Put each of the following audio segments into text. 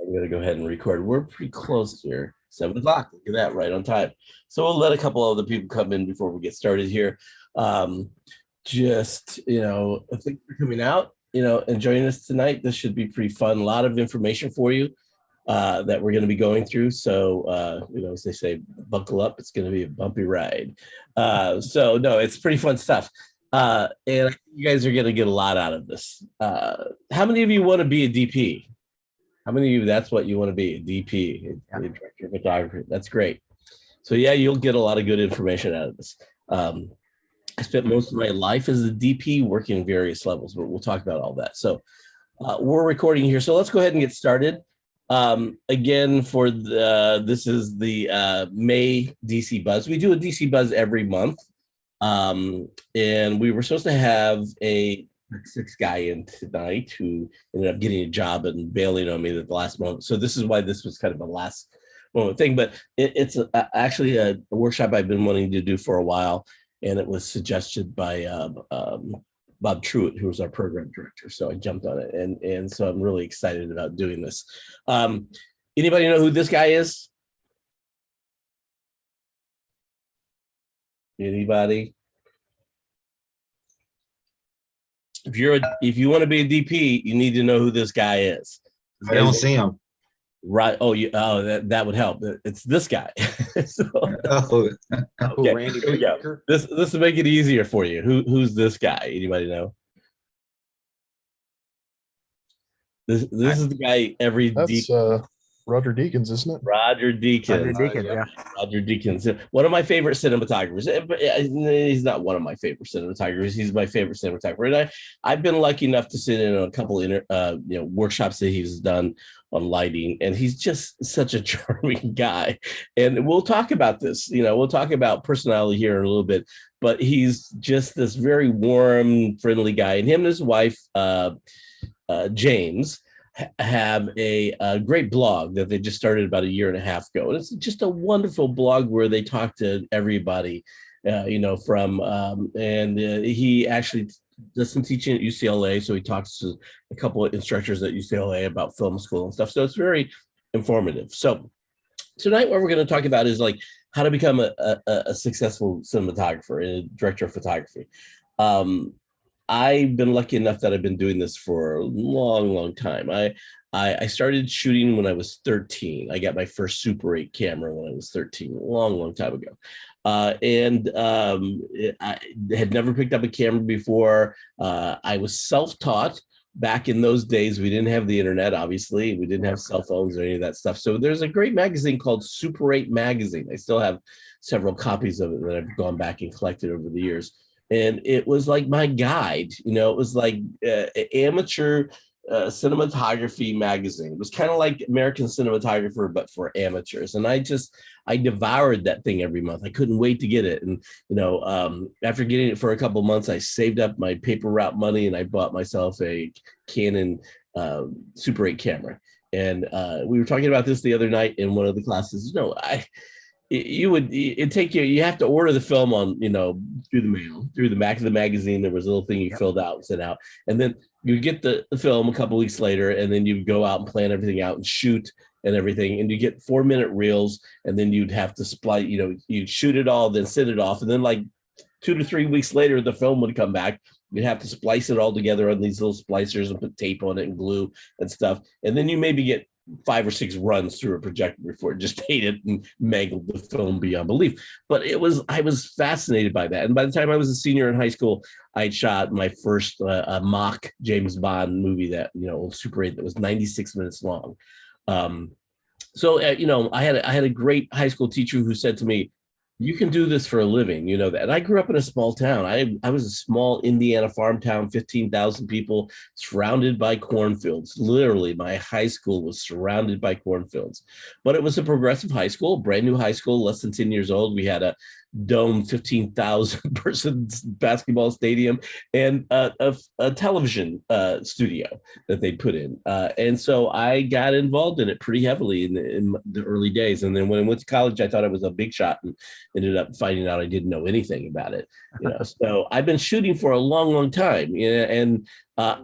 I'm going to go ahead and record. We're pretty close here. 7 o'clock. Look at that, right on time. So we'll let a couple other people come in before we get started here. Um, thanks for coming out, and joining us tonight. This should be pretty fun. A lot of information for you that we're going to be going through. So, as they say, buckle up. It's going to be a bumpy ride. No, it's pretty fun stuff. And I think you guys are going to get a lot out of this. How many of you want to be a DP? How many of you, that's what you want to be, a DP, a director of photography? That's great. So yeah, you'll get a lot of good information out of this. I spent most of my life as a DP working in various levels, but we'll talk about all that. So we're recording here. So let's go ahead and get started. Again, this is the May DCBUZZ. We do a DCBUZZ every month. And we were supposed to have a six guy in tonight who ended up getting a job and bailing on me at the last moment. So this is why this was kind of a last moment thing, but it's actually a workshop I've been wanting to do for a while. And it was suggested by Bob Truitt, who was our program director. So I jumped on it. And so I'm really excited about doing this. Anybody know who this guy is? Anybody? If you want to be a DP, you need to know who this guy is. I don't see him. Right. That would help. It's this guy. Okay. Randy Here we go. This will make it easier for you. Who's this guy? Anybody know? This is the guy That's Roger Deakins, isn't it? Roger Deacon. Roger Deacon. One of my favorite cinematographers. He's not one of my favorite cinematographers. He's my favorite cinematographer. And I've been lucky enough to sit in on a couple of workshops that he's done on lighting, and he's just such a charming guy. And we'll talk about this. We'll talk about personality here in a little bit. But he's just this very warm, friendly guy. And him and his wife, James, have a great blog that they just started about 1.5 years ago. And it's just a wonderful blog where they talk to everybody, he actually does some teaching at UCLA. So he talks to a couple of instructors at UCLA about film school and stuff. So it's very informative. So tonight, what we're going to talk about is like how to become a successful cinematographer and a director of photography. I've been lucky enough that I've been doing this for a long, long time. I started shooting when I was 13. I got my first Super 8 camera when I was 13, a long, long time ago. I had never picked up a camera before. I was self-taught. Back in those days, we didn't have the internet, obviously. We didn't have cell phones or any of that stuff. So there's a great magazine called Super 8 Magazine. I still have several copies of it that I've gone back and collected over the years. And it was like my guide, it was like amateur cinematography magazine. It was kind of like American Cinematographer, but for amateurs. And I devoured that thing every month. I couldn't wait to get it. And, after getting it for a couple of months, I saved up my paper route money and I bought myself a Canon Super 8 camera. And we were talking about this the other night in one of the classes. You have to order the film on, through the mail, through the back of the magazine. There was a little thing you filled out and sent out. And then you get the film a couple of weeks later, and then you go out and plan everything out and shoot and everything. And you get 4-minute reels, and then you'd have to splice, you'd shoot it all, then send it off. And then like 2 to 3 weeks later, the film would come back. You'd have to splice it all together on these little splicers and put tape on it and glue and stuff. And then you maybe get 5 or 6 runs through a projector before it just ate it and mangled the film beyond belief. But I was fascinated by that. And by the time I was a senior in high school, I shot my first mock James Bond movie that, Super 8, that was 96 minutes long. I had a great high school teacher who said to me, "You can do this for a living," that. And I grew up in a small town. I was a small Indiana farm town, 15,000 people, surrounded by cornfields. Literally, my high school was surrounded by cornfields. But it was a progressive high school, brand new high school, less than 10 years old. We had a dome 15,000 person basketball stadium and a television studio that they put in. And so I got involved in it pretty heavily in the early days. And then when I went to college, I thought I was a big shot and ended up finding out I didn't know anything about it. So I've been shooting for a long, long time. And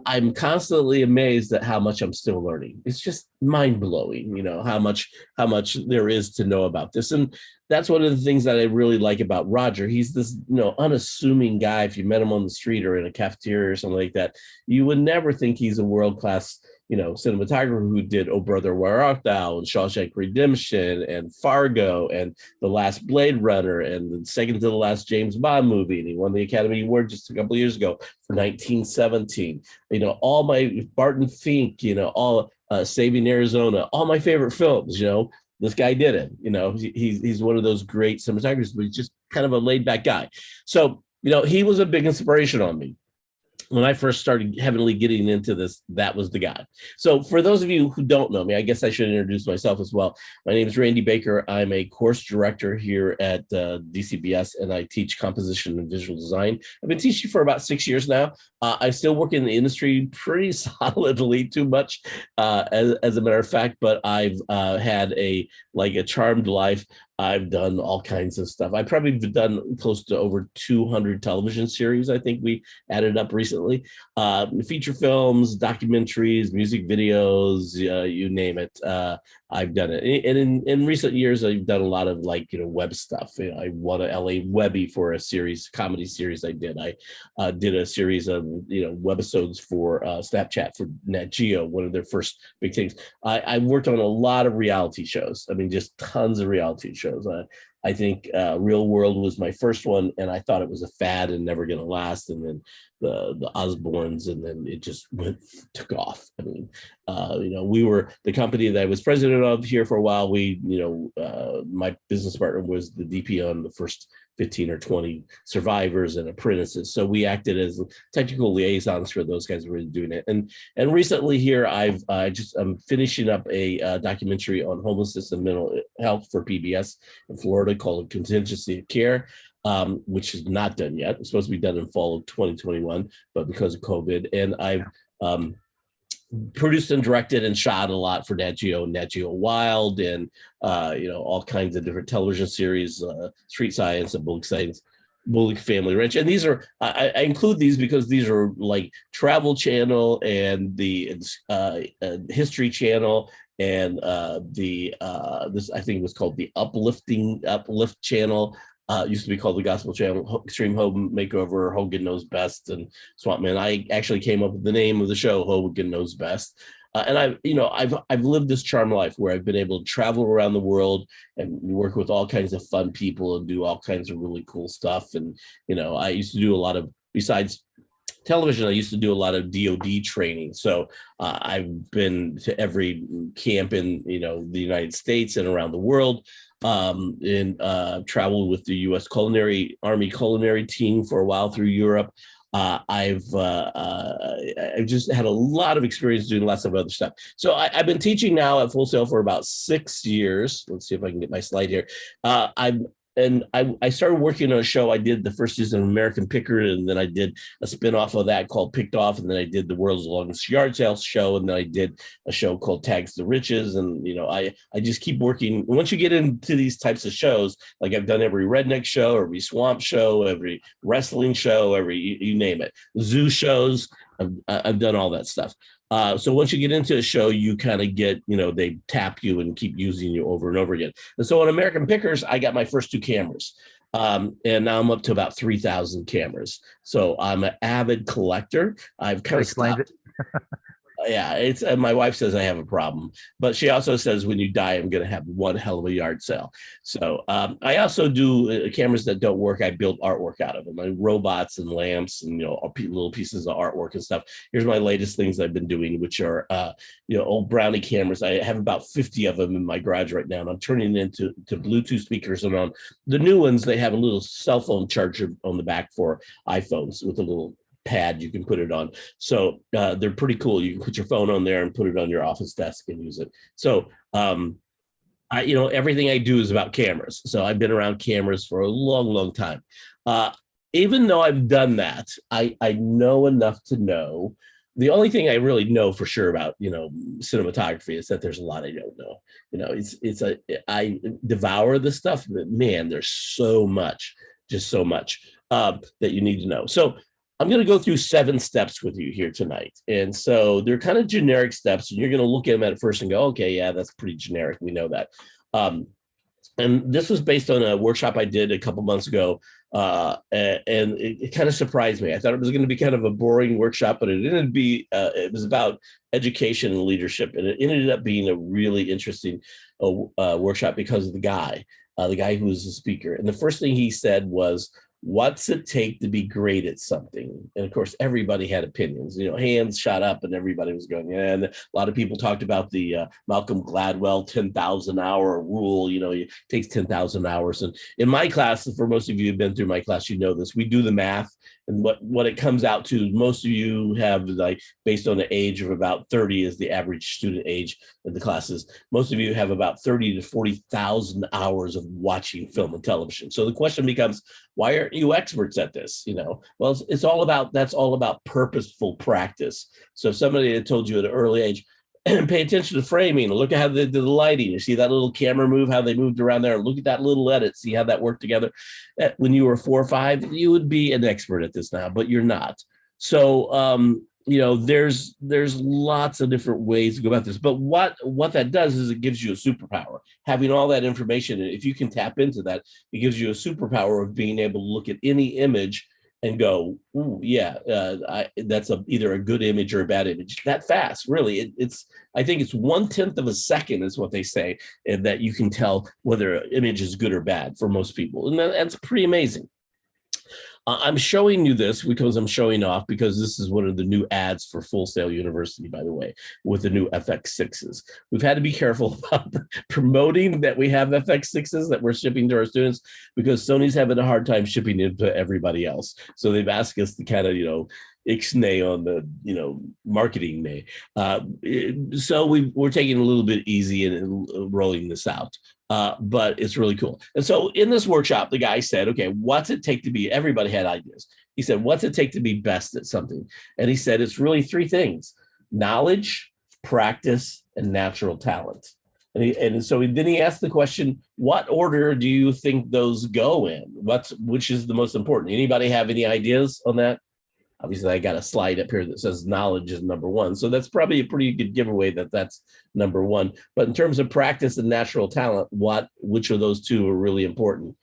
I'm constantly amazed at how much I'm still learning. It's just mind blowing, how much there is to know about this. And that's one of the things that I really like about Roger. He's this, unassuming guy. If you met him on the street or in a cafeteria or something like that, you would never think he's a world-class, cinematographer who did Oh Brother, Where Art Thou and Shawshank Redemption and Fargo and The Last Blade Runner and the second to the last James Bond movie. And he won the Academy Award just a couple of years ago for 1917. All my Barton Fink, all Saving Arizona, all my favorite films, this guy did it. He's one of those great cinematographers, but he's just kind of a laid back guy. So, he was a big inspiration on me. When I first started heavily getting into this, that was the guy. So for those of you who don't know me, I guess I should introduce myself as well. My name is Randy Baker. I'm a course director here at DCBUZZ, and I teach composition and visual design. I've been teaching for about 6 years now. I still work in the industry pretty solidly, too much, as a matter of fact, but I've had a charmed life. I've done all kinds of stuff. I've probably done close to over 200 television series. I think we added up recently. Feature films, documentaries, music videos, you name it. I've done it. And in recent years, I've done a lot of web stuff. I won a LA Webby for a comedy series I did. I did a series of, webisodes for Snapchat for Nat Geo, one of their first big things. I worked on a lot of reality shows. I mean, just tons of reality shows. I think Real World was my first one, and I thought it was a fad and never going to last. And then the Osbournes, and then it just took off. I mean, we were the company that I was president of here for a while. My business partner was the DP on the first 15 or 20 survivors and apprentices. So we acted as technical liaisons for those guys who were doing it. And recently here, I'm finishing up a documentary on homelessness and mental health for PBS in Florida called Contingency of Care, which is not done yet. It's supposed to be done in fall of 2021, but because of COVID. And I've produced and directed and shot a lot for Nat Geo Wild, and all kinds of different television series, Street Science and Bullock Family Ranch. And these are I include these because these are like Travel Channel and the History Channel and this I think it was called the Uplift Channel. Used to be called the Gospel Channel, Extreme Home Makeover, Hogan Knows Best, and Swamp Man. I actually came up with the name of the show, Hogan Knows Best. And I've lived this charmed life where I've been able to travel around the world and work with all kinds of fun people and do all kinds of really cool stuff. And I used to do a lot of, besides television, I used to do a lot of DoD training. So I've been to every camp in the United States and around the world. And traveled with the U.S. Army culinary team for a while through Europe. I've just had a lot of experience doing lots of other stuff. So I've been teaching now at Full Sail for about 6 years. Let's see if I can get my slide here. I started working on a show. I did the first season of American Picker, and then I did a spinoff of that called Picked Off, and then I did the World's Longest Yard Sale show, and then I did a show called Tags to Riches. And I just keep working. Once you get into these types of shows, like I've done every redneck show, every swamp show, every wrestling show, every you name it, zoo shows. I've done all that stuff. So once you get into a show, you kind of get, they tap you and keep using you over and over again. And so on American Pickers, I got my first 2 cameras. And now I'm up to about 3,000 cameras. So I'm an avid collector. I've kind of stopped. Yeah, it's my wife says I have a problem, but she also says when you die, I'm going to have one hell of a yard sale. So I also do cameras that don't work. I build artwork out of them, like robots and lamps and little pieces of artwork and stuff. Here's my latest things I've been doing, which are old Brownie cameras. I have about 50 of them in my garage right now, and I'm turning them into Bluetooth speakers. And on the new ones, they have a little cell phone charger on the back for iPhones with a little pad you can put it on. So they're pretty cool. You can put your phone on there and put it on your office desk and use it. So everything I do is about cameras. So I've been around cameras for a long time. Even though I've done that, I know enough to know. The only thing I really know for sure about cinematography is that there's a lot I don't know. I devour the stuff, but man, there's so much, just so much that you need to know. So I'm going to go through 7 steps with you here tonight. And so they're kind of generic steps, and you're going to look at them at first and go, okay, yeah, that's pretty generic. We know that. And this was based on a workshop I did a couple months ago. And it kind of surprised me. I thought it was going to be kind of a boring workshop, but it ended up it was about education and leadership. And it ended up being a really interesting workshop because of the guy who was the speaker. And the first thing he said was, what's it take to be great at something? And of course, everybody had opinions. Hands shot up and everybody was going, yeah. And a lot of people talked about the Malcolm Gladwell 10,000 hour rule. It takes 10,000 hours. And in my class, for most of you who've been through my class, you know this, we do the math. And what it comes out to, most of you have, like, based on the age of about 30 is the average student age in the classes. Most of you have about 30 to 40,000 hours of watching film and television. So the question becomes, why aren't you experts at this? Well, that's all about purposeful practice. So if somebody had told you at an early age, pay attention to framing, look at how they did the lighting, you see that little camera move, how they moved around there, look at that little edit, see how that worked together. When you were 4 or 5, you would be an expert at this now, but you're not. So there's lots of different ways to go about this, but what that does is it gives you a superpower. Having all that information, if you can tap into that, it gives you a superpower of being able to look at any image and go, ooh, yeah, that's either a good image or a bad image that fast. Really, I think it's 1/10 of a second is what they say, and that you can tell whether an image is good or bad for most people, and that's pretty amazing. I'm showing you this because I'm showing off, because this is one of the new ads for Full Sail University, by the way, with the new FX6s. We've had to be careful about promoting that we have FX6s that we're shipping to our students, because Sony's having a hard time shipping it to everybody else. So they've asked us to kind of, ixnay on the, marketing nay. So we're taking a little bit easy and rolling this out. But it's really cool. And so in this workshop, the guy said, okay, what's it take to be, everybody had ideas. He said, what's it take to be best at something? And he said, it's really 3 things: knowledge, practice, and natural talent. And so then he asked the question, what order do you think those go in? Which is the most important? Anybody have any ideas on that? Obviously, I got a slide up here that says knowledge is number 1. So that's probably a pretty good giveaway that that's number 1. But in terms of practice and natural talent, which of those 2 are really important?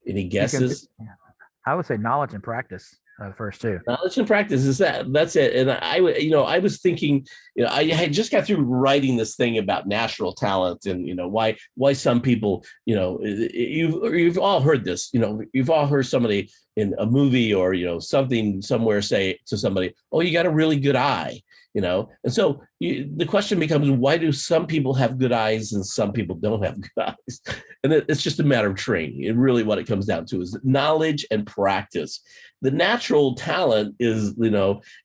Any guesses? I would say knowledge and practice are the first 2. Knowledge and practice that's it. And I was thinking, I had just got through writing this thing about natural talent and, why some people, you've all heard this, you've all heard somebody in a movie or, something somewhere say to somebody, oh, you got a really good eye, and so the question becomes, why do some people have good eyes and some people don't have good eyes? And it's just a matter of training. And really what it comes down to is knowledge and practice. The natural talent is,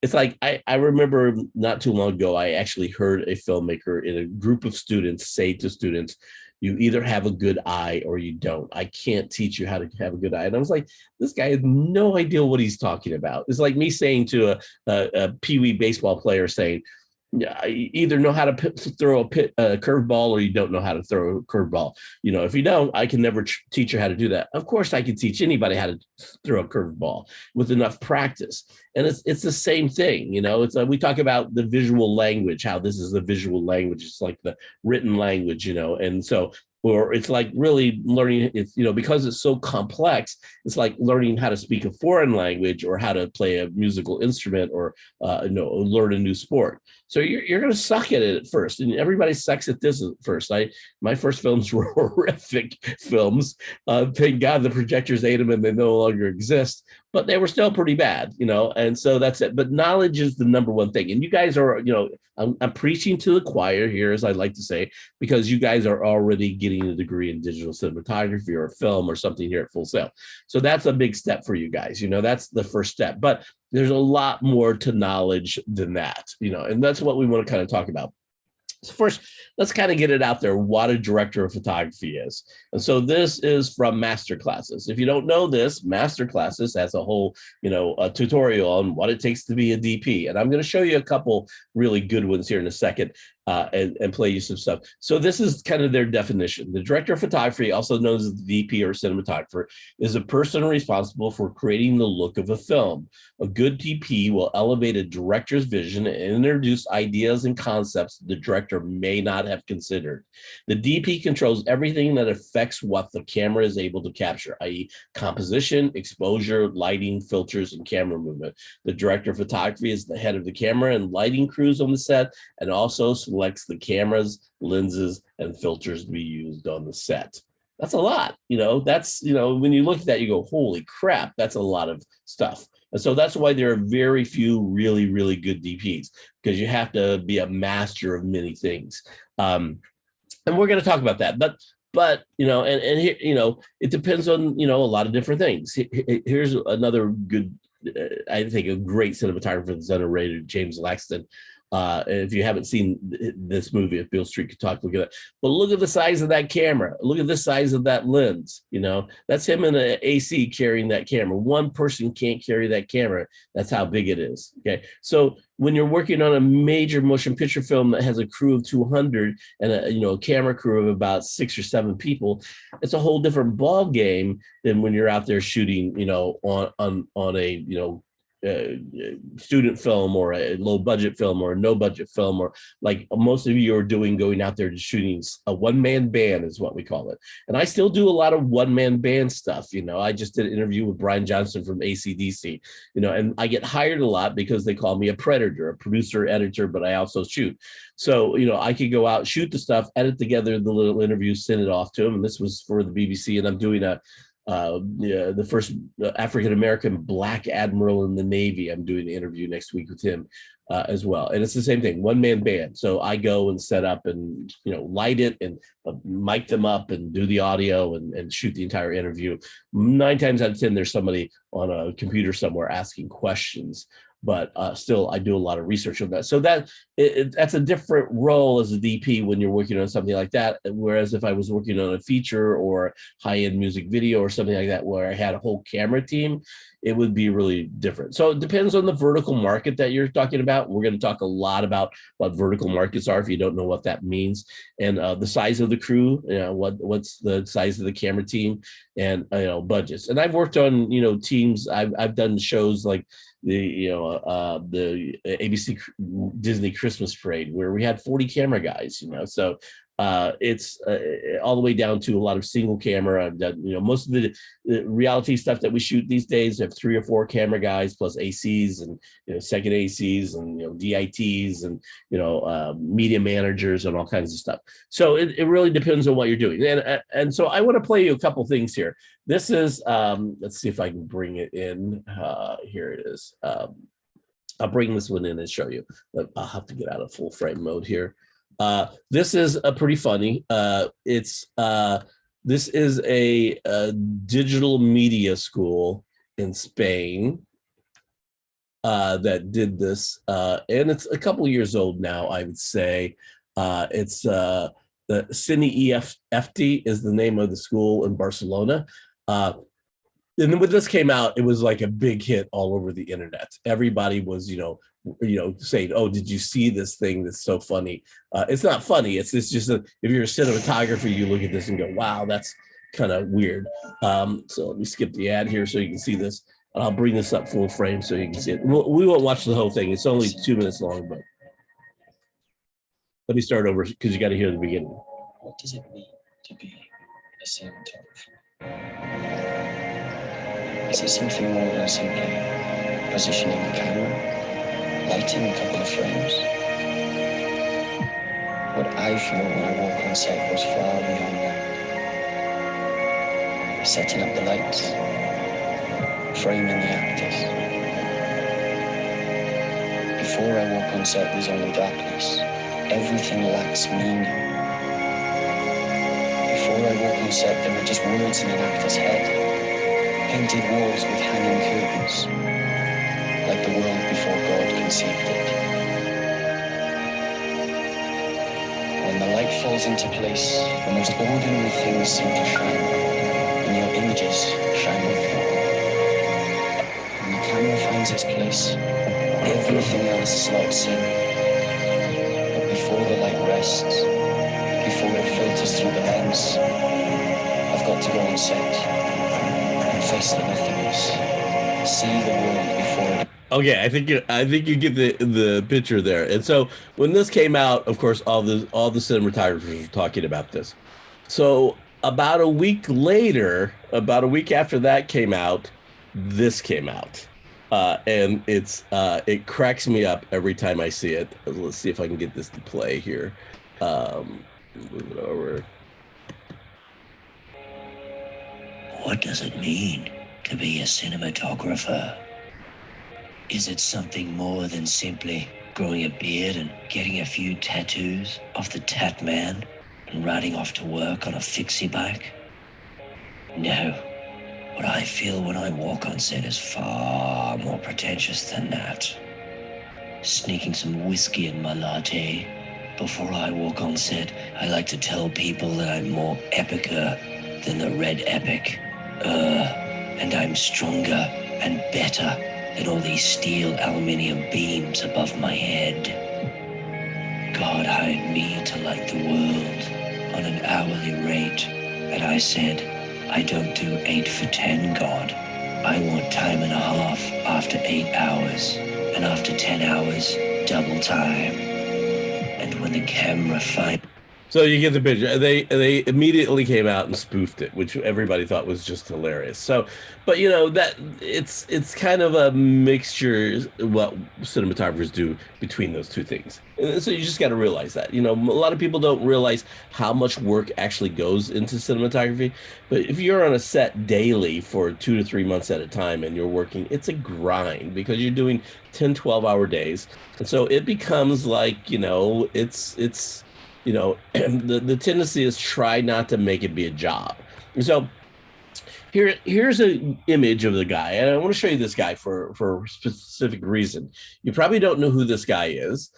it's like, I remember not too long ago, I actually heard a filmmaker in a group of students say to students, you either have a good eye or you don't. I can't teach you how to have a good eye. And I was like, this guy has no idea what he's talking about. It's like me saying to a peewee baseball player saying, yeah, you either know how to throw a curveball or you don't know how to throw a curveball. If you don't, I can never teach you how to do that. Of course, I can teach anybody how to throw a curveball with enough practice. And it's the same thing. It's we talk about the visual language, how this is the visual language. It's like the written language, and so, or it's like really learning, it's, because it's so complex, it's like learning how to speak a foreign language or how to play a musical instrument or, learn a new sport. So you're going to suck at it at first. And everybody sucks at this at first. My first films were horrific films. Thank God the projectors ate them and they no longer exist, but they were still pretty bad, and so that's it. But knowledge is the number 1 thing. And you guys are, I'm preaching to the choir here, as I like to say, because you guys are already getting a degree in digital cinematography or film or something here at Full Sail. So that's a big step for you guys. That's the first step. But there's a lot more to knowledge than that, and that's what we want to kind of talk about. So first, let's kind of get it out there what a director of photography is. And so this is from Masterclasses. If you don't know this, Masterclasses has a whole, a tutorial on what it takes to be a DP. And I'm going to show you a couple really good ones here in a second. and play you some stuff. So this is kind of their definition. The director of photography, also known as the DP or cinematographer, is a person responsible for creating the look of a film. A good DP will elevate a director's vision and introduce ideas and concepts the director may not have considered. The DP controls everything that affects what the camera is able to capture, i.e. composition, exposure, lighting, filters, and camera movement. The director of photography is the head of the camera and lighting crews on the set, and also selects the cameras, lenses, and filters to be used on the set. That's a lot, that's, when you look at that, you go, holy crap, that's a lot of stuff. And so that's why there are very few really, really good DPs, because you have to be a master of many things. And we're going to talk about that, but and here, it depends on, a lot of different things. Here's another good, I think a great cinematographer that's underrated, James Laxton. If you haven't seen this movie, if Beale Street Could Talk, look at it. But look at the size of that camera. Look at the size of that lens. That's him in an AC carrying that camera. One person can't carry that camera. That's how big it is. Okay. So when you're working on a major motion picture film that has a crew of 200 and a camera crew of about 6 or 7 people, it's a whole different ball game than when you're out there shooting, on a student film or a low budget film or a no budget film, or like most of you are doing, going out there to shooting a one-man band is what we call it. And I still do a lot of one-man band stuff. I just did an interview with Brian Johnson from AC/DC, and I get hired a lot because they call me a predator, a producer, editor, but I also shoot. So, I could go out, shoot the stuff, edit together the little interview, send it off to them. And this was for the BBC, and I'm doing the first African-American Black Admiral in the Navy. I'm doing an interview next week with him as well. And it's the same thing, one-man band. So I go and set up and, light it and mic them up and do the audio and shoot the entire interview. 9 times out of 10, there's somebody on a computer somewhere asking questions. But still, I do a lot of research on that. So that's a different role as a DP when you're working on something like that. Whereas if I was working on a feature or high-end music video or something like that, where I had a whole camera team, it would be really different. So it depends on the vertical market that you're talking about. We're going to talk a lot about what vertical markets are if you don't know what that means, and the size of the crew, what's the size of the camera team, and budgets. And I've worked on teams. I've done shows like the ABC Disney Christmas Parade where we had 40 camera guys. So it's all the way down to a lot of single camera. I've done, most of the reality stuff that we shoot these days have 3 or 4 camera guys plus ACs and second ACs and DITs and media managers and all kinds of stuff. So it really depends on what you're doing. And so I want to play you a couple things here. This is let's see if I can bring it in. Here it is. I'll bring this one in and show you. I'll have to get out of full frame mode here. This is pretty funny. This is a digital media school in Spain that did this, and it's a couple years old now, I would say. It's the Cine EFT is the name of the school in Barcelona. And then when this came out, it was like a big hit all over the internet. Everybody was, saying, "Oh, did you see this thing that's so funny?" It's not funny. It's just if you're a cinematographer, you look at this and go, "Wow, that's kind of weird." So let me skip the ad here so you can see this. I'll bring this up full frame so you can see it. We won't watch the whole thing. It's only 2 minutes long, but let me start over because you got to hear the beginning. What does it mean to be a cinematographer? Is it something more than simply positioning the camera, lighting a couple of frames? What I feel when I walk on set goes far beyond that. Setting up the lights, framing the actors. Before I walk on set, there's only darkness. Everything lacks meaning. Before I walk on set, there are just words in an actor's head. Painted walls with hanging curtains, like the world before God conceived it. When the light falls into place, the most ordinary things seem to shine, and your images shine with them. When the camera finds its place, everything else slots in. But before before the light rests, before it filters through the lens, I've got to go on set and face the nothings, see the world before it. Okay, I think you get the picture there. And so when this came out, of course, all the cinematographers were talking about this. So about a week later, about a week after that came out, this came out. And it cracks me up every time I see it. Let's see if I can get this to play here. Move it over. What does it mean to be a cinematographer? Is it something more than simply growing a beard and getting a few tattoos off the tat man and riding off to work on a fixie bike? No. What I feel when I walk on set is far more pretentious than that. Sneaking some whiskey in my latte. Before I walk on set, I like to tell people that I'm more epicer than the red epic. And I'm stronger and better than all these steel aluminium beams above my head. God hired me to light the world on an hourly rate, and I said, I don't do 8 for 10, God. I want time and a half after 8 hours, and after 10 hours, double time. And when the camera finds... So you get the picture. They immediately came out and spoofed it, which everybody thought was just hilarious. So, but you know that it's kind of a mixture what cinematographers do between those two things. And so you just got to realize that. You know, a lot of people don't realize how much work actually goes into cinematography. But if you're on a set daily for 2 to 3 months at a time and you're working, it's a grind because you're doing 10, 12-hour days. And so it becomes like, you know, it's you know, the tendency is try not to make it be a job. So here's an image of the guy, and I want to show you this guy for a specific reason. You probably don't know who this guy is.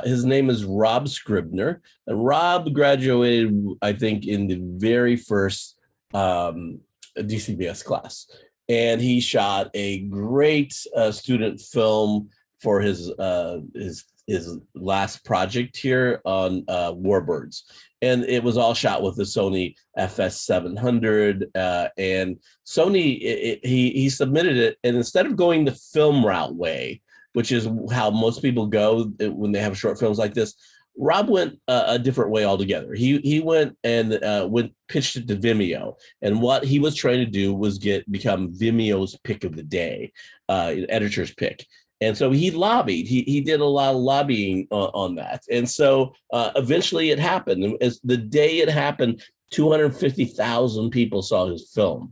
His name is Rob Scribner, and Rob graduated, I think, in the very first DCBUZZ class, and he shot a great student film for his last project here on Warbirds, and it was all shot with the Sony FS700. And Sony, he submitted it, and instead of going the film route way, which is how most people go when they have short films like this, Rob went a different way altogether. He went and pitched it to Vimeo, and what he was trying to do was become Vimeo's pick of the day, editor's pick. And so he lobbied. He did a lot of lobbying on that. And so eventually it happened. And as the day it happened, 250,000 people saw his film.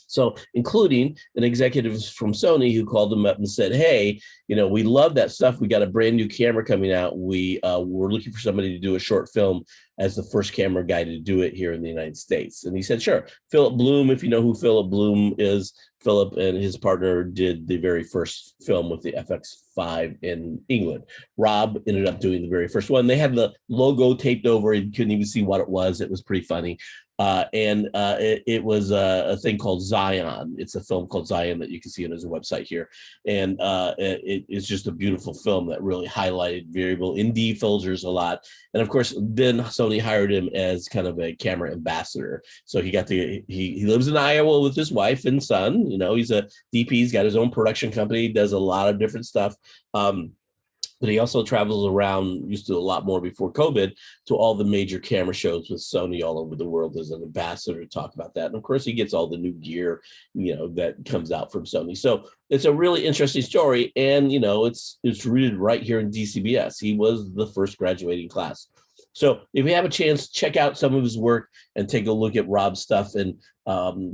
So including an executive from Sony who called him up and said, hey, you know, we love that stuff. We got a brand new camera coming out. We're looking for somebody to do a short film as the first camera guy to do it here in the United States. And he said, sure. Philip Bloom, if you know who Philip Bloom is, Philip and his partner did the very first film with the FX5 in England. Rob ended up doing the very first one. They had the logo taped over. You couldn't even see what it was. It was pretty funny. It was a thing called Zion. It's a film called Zion that you can see on his website here. And it's just a beautiful film that really highlighted variable indie filters a lot. And of course, then Sony hired him as kind of a camera ambassador. So he lives in Iowa with his wife and son. You know, he's a DP. He's got his own production company, does a lot of different stuff. But he also travels around, used to do a lot more before COVID, to all the major camera shows with Sony all over the world as an ambassador to talk about that. And of course, he gets all the new gear, you know, that comes out from Sony. So it's a really interesting story. And, you know, it's rooted right here in DCBUZZ. He was the first graduating class. So if you have a chance, check out some of his work and take a look at Rob's stuff. And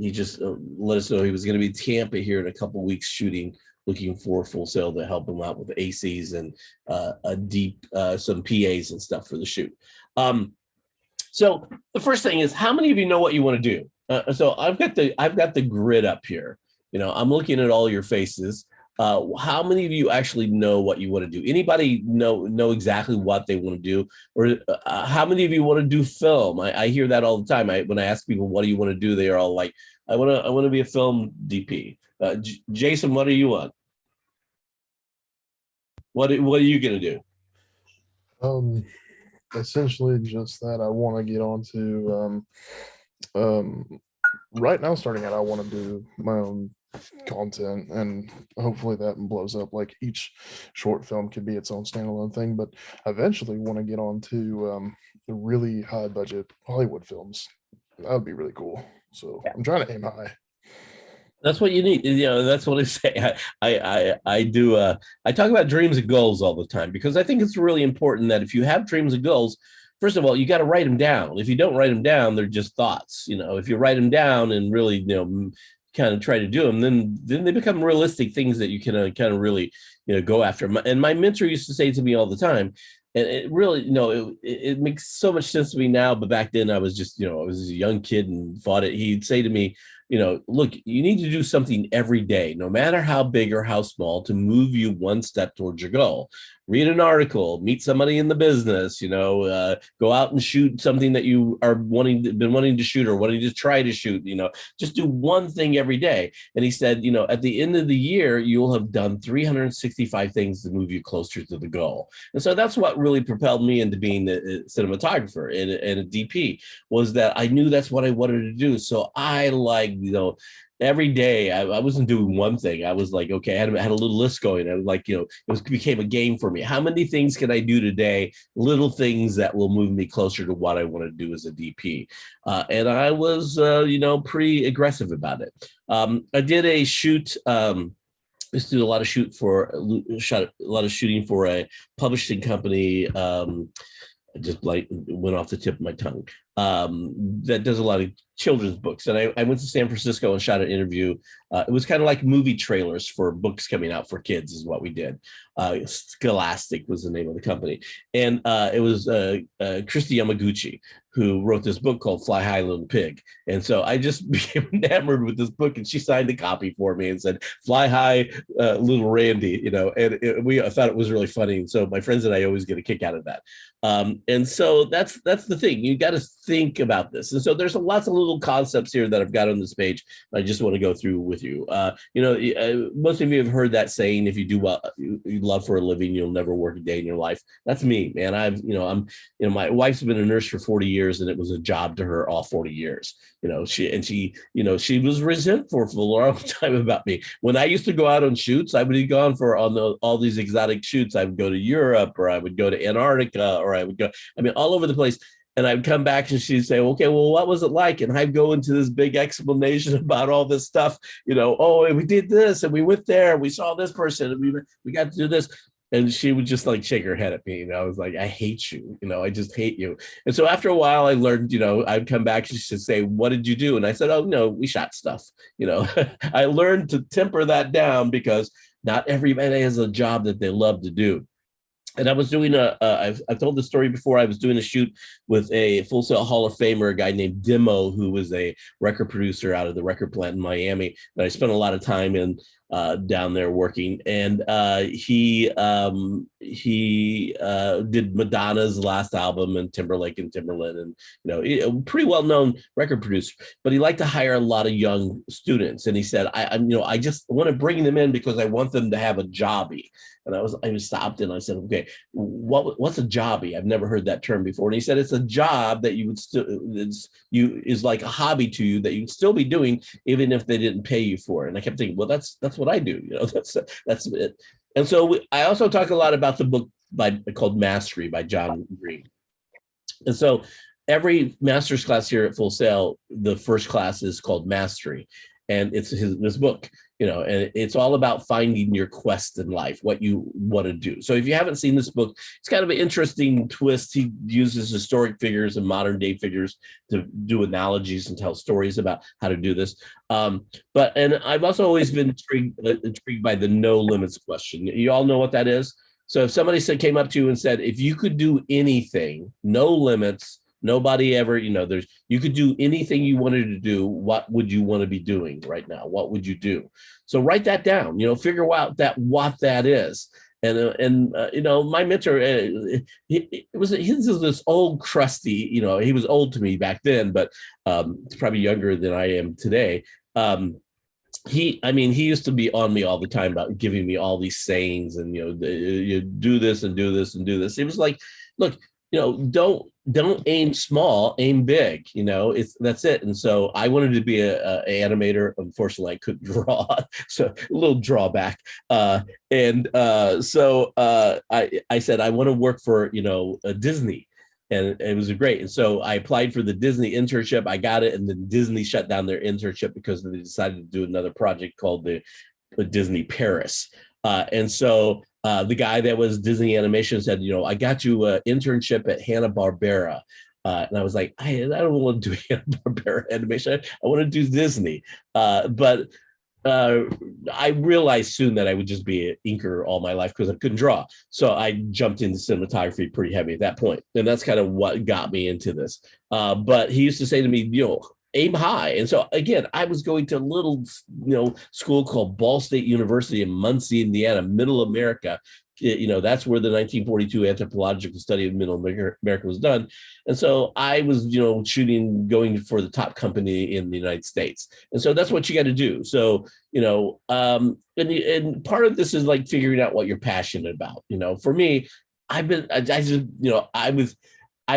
he just let us know he was going to be in Tampa here in a couple of weeks shooting, looking for Full Sail to help him out with ACs and some PAs and stuff for the shoot. So the first thing is, how many of you know what you want to do? So I've got the grid up here. You know, I'm looking at all your faces. How many of you actually know what you want to do? Anybody know exactly what they want to do? Or how many of you want to do film? I hear that all the time. When I ask people, what do you want to do? They are all like, I want to be a film DP. Jason, what do you want? What are you going to do? essentially just that I want to get onto right now starting out, I want to do my own content, and hopefully that blows up. Like each short film could be its own standalone thing, but eventually want to get onto the really high budget Hollywood films. That would be really cool. So I'm trying to aim high. That's what you need. That's what I say. I do. I talk about dreams and goals all the time because I think it's really important that if you have dreams and goals, first of all, you got to write them down. If you don't write them down, they're just thoughts. If you write them down and really, kind of try to do them, then they become realistic things that you can kind of really, go after. And my mentor used to say to me all the time, and it really, it makes so much sense to me now. But back then I was just, I was a young kid and thought it. He'd say to me, look, you need to do something every day, no matter how big or how small, to move you one step towards your goal. Read an article, meet somebody in the business, go out and shoot something that you are been wanting to shoot or wanting to try to shoot, just do one thing every day. And he said, at the end of the year, you'll have done 365 things to move you closer to the goal. And so that's what really propelled me into being a cinematographer and a DP, was that I knew that's what I wanted to do. So I every day I wasn't doing one thing. I was like, okay, I had a little list going. I was like, it became a game for me. How many things can I do today? Little things that will move me closer to what I want to do as a DP. And I was, pretty aggressive about it. I did a shoot. Just did a lot of shooting for a publishing company. Just like went off the tip of my tongue. That does a lot of children's books. And I went to San Francisco and shot an interview. It was kind of like movie trailers for books coming out for kids is what we did. Scholastic was the name of the company. And it was Christy Yamaguchi who wrote this book called Fly High Little Pig. And so I just became enamored with this book, and she signed a copy for me and said, Fly High Little Randy, I thought it was really funny. And so my friends and I always get a kick out of that. And so that's the thing. You got to think about this. And so there's lots of little concepts here that I've got on this page. I just want to go through with you. Most of you have heard that saying, if you do what you love for a living, you'll never work a day in your life. That's me, man. My wife's been a nurse for 40 years, and it was a job to her all 40 years. She was resentful for a long time about me. When I used to go out on shoots, I would be gone all these exotic shoots. I would go to Europe, or I would go to Antarctica, or I would go, all over the place. And I'd come back and she'd say, okay, well, what was it like? And I'd go into this big explanation about all this stuff, oh, we did this and we went there, we saw this person and we got to do this. And she would just like shake her head at me. I was like, I hate you. I just hate you. And so after a while I learned, I'd come back and she'd say, what did you do? And I said, oh, no, we shot stuff. I learned to temper that down because not everybody has a job that they love to do. And I was doing I've told the story before. I was doing a shoot with a Full Sail Hall of Famer, a guy named Demo, who was a record producer out of the record plant in Miami that I spent a lot of time in down there working. And he did Madonna's last album and Timberlake and Timberland, and a pretty well-known record producer. But he liked to hire a lot of young students. And he said, I just want to bring them in because I want them to have a jobby. And I was stopped and I said, okay, what's a jobby? I've never heard that term before. And he said, it's a job that you would still is like a hobby to you that you'd still be doing even if they didn't pay you for it. And I kept thinking, well, that's what I do. That's it. And so I also talk a lot about the book called Mastery by John Green. And so every master's class here at Full Sail, the first class is called Mastery. And it's this book, and it's all about finding your quest in life, what you want to do. So if you haven't seen this book, it's kind of an interesting twist. He uses historic figures and modern day figures to do analogies and tell stories about how to do this. But I've also always been intrigued by the no limits question. You all know what that is? So if somebody came up to you and said, if you could do anything, no limits, nobody ever, you could do anything you wanted to do. What would you want to be doing right now? What would you do? So write that down, figure out what that is. And my mentor, he was this old crusty, he was old to me back then, but probably younger than I am today. He used to be on me all the time about giving me all these sayings and, you do this and do this and do this. It was like, look, don't aim small, aim big. That's it. And so I wanted to be a animator. Unfortunately, I couldn't draw, so a little drawback. I said I want to work for a Disney, and it was great. And so I applied for the Disney internship. I got it, and then Disney shut down their internship because they decided to do another project called the Disney Paris. The guy that was Disney Animation said, I got you an internship at Hanna-Barbera. And I was like, I don't want to do Hanna-Barbera animation. I want to do Disney. But I realized soon that I would just be an inker all my life because I couldn't draw. So I jumped into cinematography pretty heavy at that point. And that's kind of what got me into this. But he used to say to me, aim high. And so again, I was going to a little, school called Ball State University in Muncie, Indiana, middle America. That's where the 1942 anthropological study of middle America was done. And so I was, going for the top company in the United States. And so that's what you got to do. So, and part of this is like figuring out what you're passionate about. For me, I've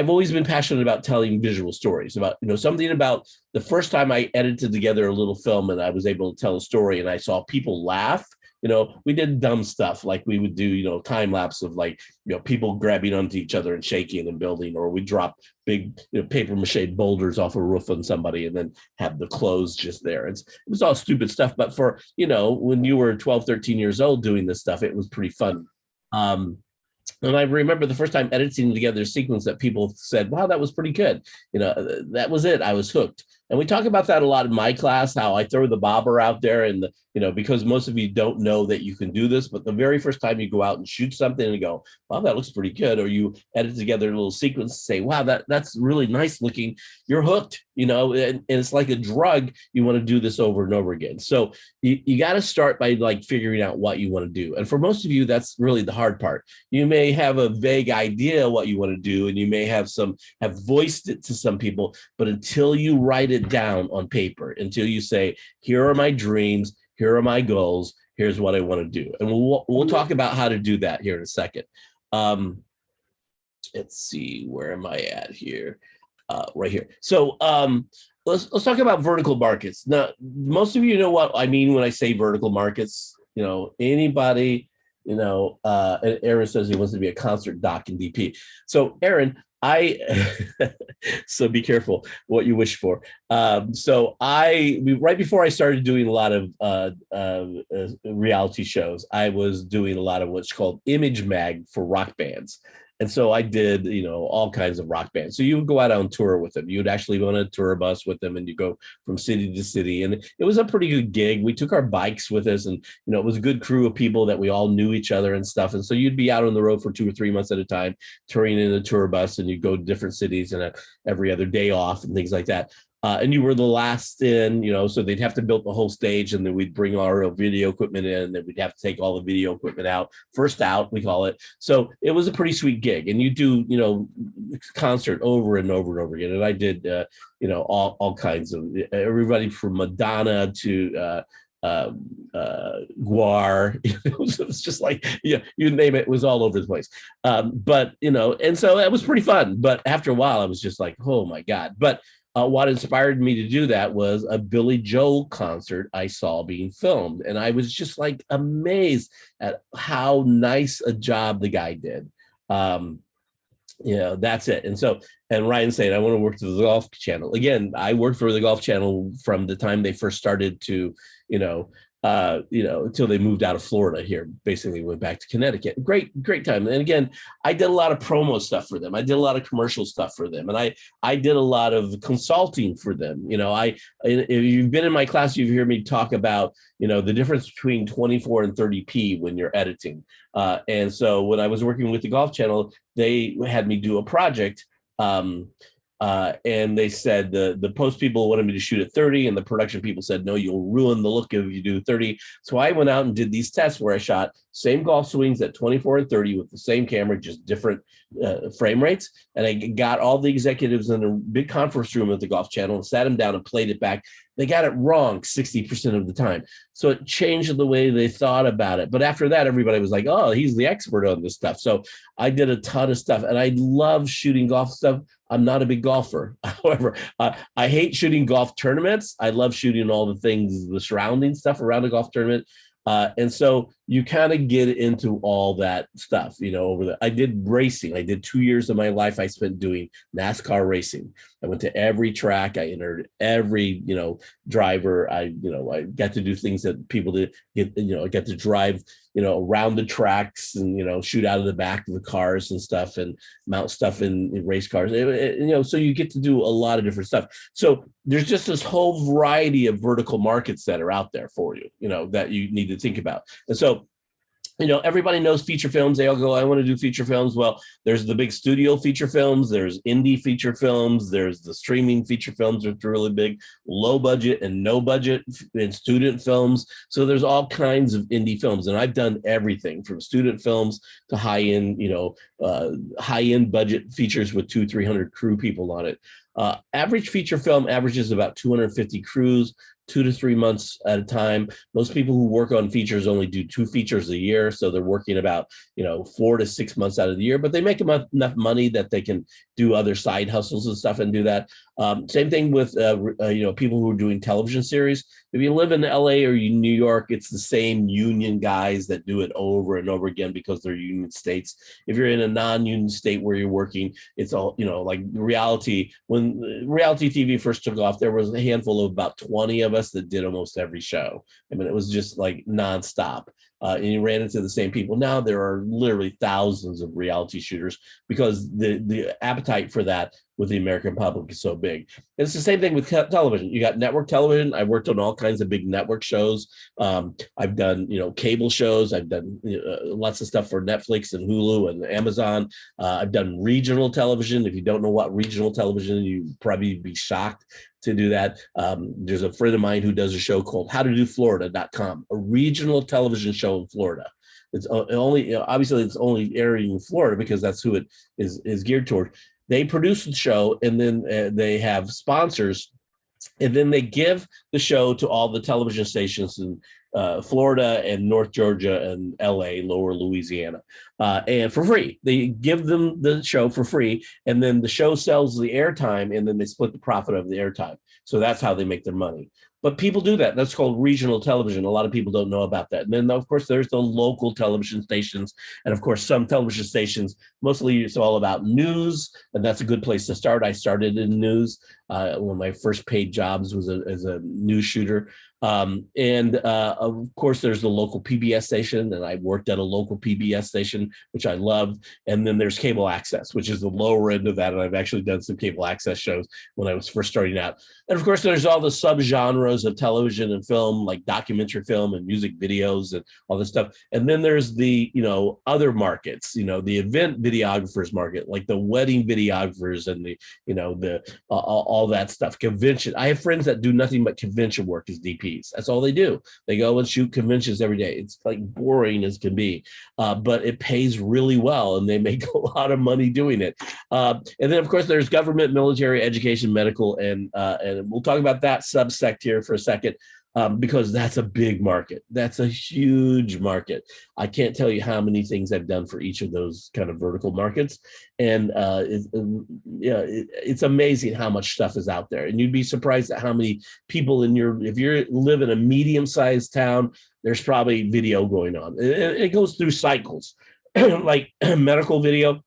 always been passionate about telling visual stories, about, something about the first time I edited together a little film and I was able to tell a story and I saw people laugh. We did dumb stuff like we would do, time lapse of like, people grabbing onto each other and shaking and building, or we drop big paper mache boulders off a roof on somebody and then have the clothes just there. It was all stupid stuff. But for, when you were 12, 13 years old doing this stuff, it was pretty fun. And I remember the first time editing together a sequence that people said, wow, that was pretty good. That was it. I was hooked. And we talk about that a lot in my class, how I throw the bobber out there and, because most of you don't know that you can do this, but the very first time you go out and shoot something and you go, wow, that looks pretty good. Or you edit together a little sequence and say, wow, that's really nice looking. You're hooked, and it's like a drug. You want to do this over and over again. So you got to start by like figuring out what you want to do. And for most of you, that's really the hard part. You may have a vague idea what you want to do, and you may have voiced it to some people, but until you write it down on paper, until you say, here are my dreams, here are my goals, here's what I want to do. And we'll talk about how to do that here in a second. Let's see, where am I at here? Right here. So let's talk about vertical markets. Now, most of you know what I mean when I say vertical markets. Anybody, and Aaron says he wants to be a concert doc in DP. So Aaron, so be careful what you wish for. Right before I started doing a lot of reality shows, I was doing a lot of what's called image mag for rock bands. And so I did, all kinds of rock bands. So you would go out on tour with them. You'd actually go on a tour bus with them and you go from city to city. And it was a pretty good gig. We took our bikes with us and, it was a good crew of people that we all knew each other and stuff. And so you'd be out on the road for 2 or 3 months at a time, touring in a tour bus, and you'd go to different cities and every other day off and things like that. And you were the last in, so they'd have to build the whole stage, and then we'd bring our video equipment in, and then we'd have to take all the video equipment out. First out, we call it. So it was a pretty sweet gig, and you do, concert over and over and over again. And I did, all kinds of, everybody from Madonna to Guar. It was just like, you name it, it was all over the place. But and so that was pretty fun. But after a while, I was just like, oh my God. But what inspired me to do that was a Billy Joel concert I saw being filmed. And I was just like amazed at how nice a job the guy did. That's it. And Ryan saying, I want to work for the Golf Channel. Again, I worked for the Golf Channel from the time they first started to, until they moved out of Florida here, basically went back to Connecticut. Great time. And again, I did a lot of promo stuff for them. I did a lot of commercial stuff for them. And I did a lot of consulting for them. If you've been in my class, you've heard me talk about, the difference between 24 and 30p when you're editing. And so when I was working with the Golf Channel, they had me do a project. And they said the post people wanted me to shoot at 30, and the production people said, no, you'll ruin the look if you do 30. So I went out and did these tests where I shot same golf swings at 24 and 30 with the same camera, just different frame rates. And I got all the executives in a big conference room at the Golf Channel and sat them down and played it back. They got it wrong 60% of the time. So it changed the way they thought about it. But after that, everybody was like, oh, he's the expert on this stuff. So I did a ton of stuff, and I love shooting golf stuff. I'm not a big golfer. However, I hate shooting golf tournaments. I love shooting all the things, the surrounding stuff around a golf tournament. And so you kind of get into all that stuff, I did racing. I did 2 years of my life I spent doing NASCAR racing. I went to every track. I entered every, driver. I got to do things that people did I got to drive, around the tracks and, shoot out of the back of the cars and stuff and mount stuff in race cars, so you get to do a lot of different stuff. So there's just this whole variety of vertical markets that are out there for you, that you need to think about. And so, everybody knows feature films. They all go, I want to do feature films. Well, there's the big studio feature films. There's indie feature films. There's the streaming feature films, which are really big, low budget and no budget, and student films. So there's all kinds of indie films. And I've done everything from student films to high-end, high-end budget features with 200-300 crew people on it. Average feature film averages about 250 crews, 2 to 3 months at a time. Most people who work on features only do 2 features a year. So they're working about, 4 to 6 months out of the year, but they make enough money that they can do other side hustles and stuff and do that. Same thing with, people who are doing television series. If you live in LA or New York, it's the same union guys that do it over and over again because they're union states. If you're in a non-union state where you're working, it's all, like reality. When reality TV first took off, there was a handful of about 20 of us that did almost every show. I mean, it was just like nonstop. And you ran into the same people. Now there are literally thousands of reality shooters because the appetite for that with the American public is so big. And it's the same thing with television. You got network television. I worked on all kinds of big network shows. I've done, cable shows. I've done lots of stuff for Netflix and Hulu and Amazon. I've done regional television. If you don't know what regional television, you'd probably be shocked to do that. There's a friend of mine who does a show called howtodoflorida.com, a regional television show in Florida. It's only, obviously it's only airing in Florida because that's who it is geared toward. They produce the show, and then they have sponsors, and then they give the show to all the television stations in Florida and North Georgia and LA, Lower Louisiana, and for free. They give them the show for free, and then the show sells the airtime, and then they split the profit of the airtime. So that's how they make their money. But people do that. That's called regional television. A lot of people don't know about that. And then, of course, there's the local television stations. And, of course, some television stations, mostly it's all about news. And that's a good place to start. I started in news. One of my first paid jobs was as a news shooter. Of course, there's the local PBS station. And I worked at a local PBS station, which I loved. And then there's cable access, which is the lower end of that. And I've actually done some cable access shows when I was first starting out. And, of course, there's all the subgenres of television and film, like documentary film and music videos and all this stuff. And then there's the, other markets, the event videographers market, like the wedding videographers and the, all that stuff. Convention. I have friends that do nothing but convention work as DPs. That's all they do. They go and shoot conventions every day. It's like boring as can be, but it pays really well and they make a lot of money doing it. And then, of course, there's government, military, education, medical, and we'll talk about that subsect here for a second, because that's a big market. That's a huge market. I can't tell you how many things I've done for each of those kind of vertical markets. And it's amazing how much stuff is out there. And you'd be surprised at how many people if you live in a medium-sized town, there's probably video going on. It goes through cycles, like medical video.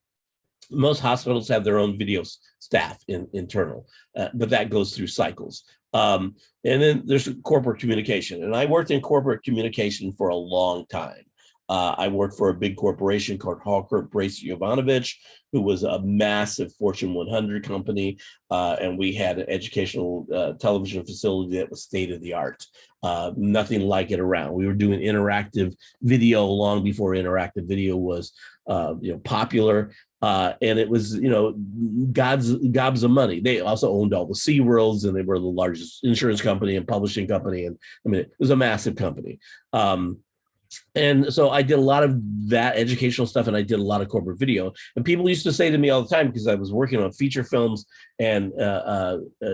Most hospitals have their own video staff internal, but that goes through cycles. And then there's corporate communication. And I worked in corporate communication for a long time. I worked for a big corporation called Hawker Brace Jovanovich, who was a massive Fortune 100 company. And we had an educational television facility that was state of the art. Nothing like it around. We were doing interactive video long before interactive video was popular. And it was, gobs of money. They also owned all the SeaWorlds, and they were the largest insurance company and publishing company. And I mean, it was a massive company. And so I did a lot of that educational stuff, and I did a lot of corporate video. And people used to say to me all the time, because I was working on feature films and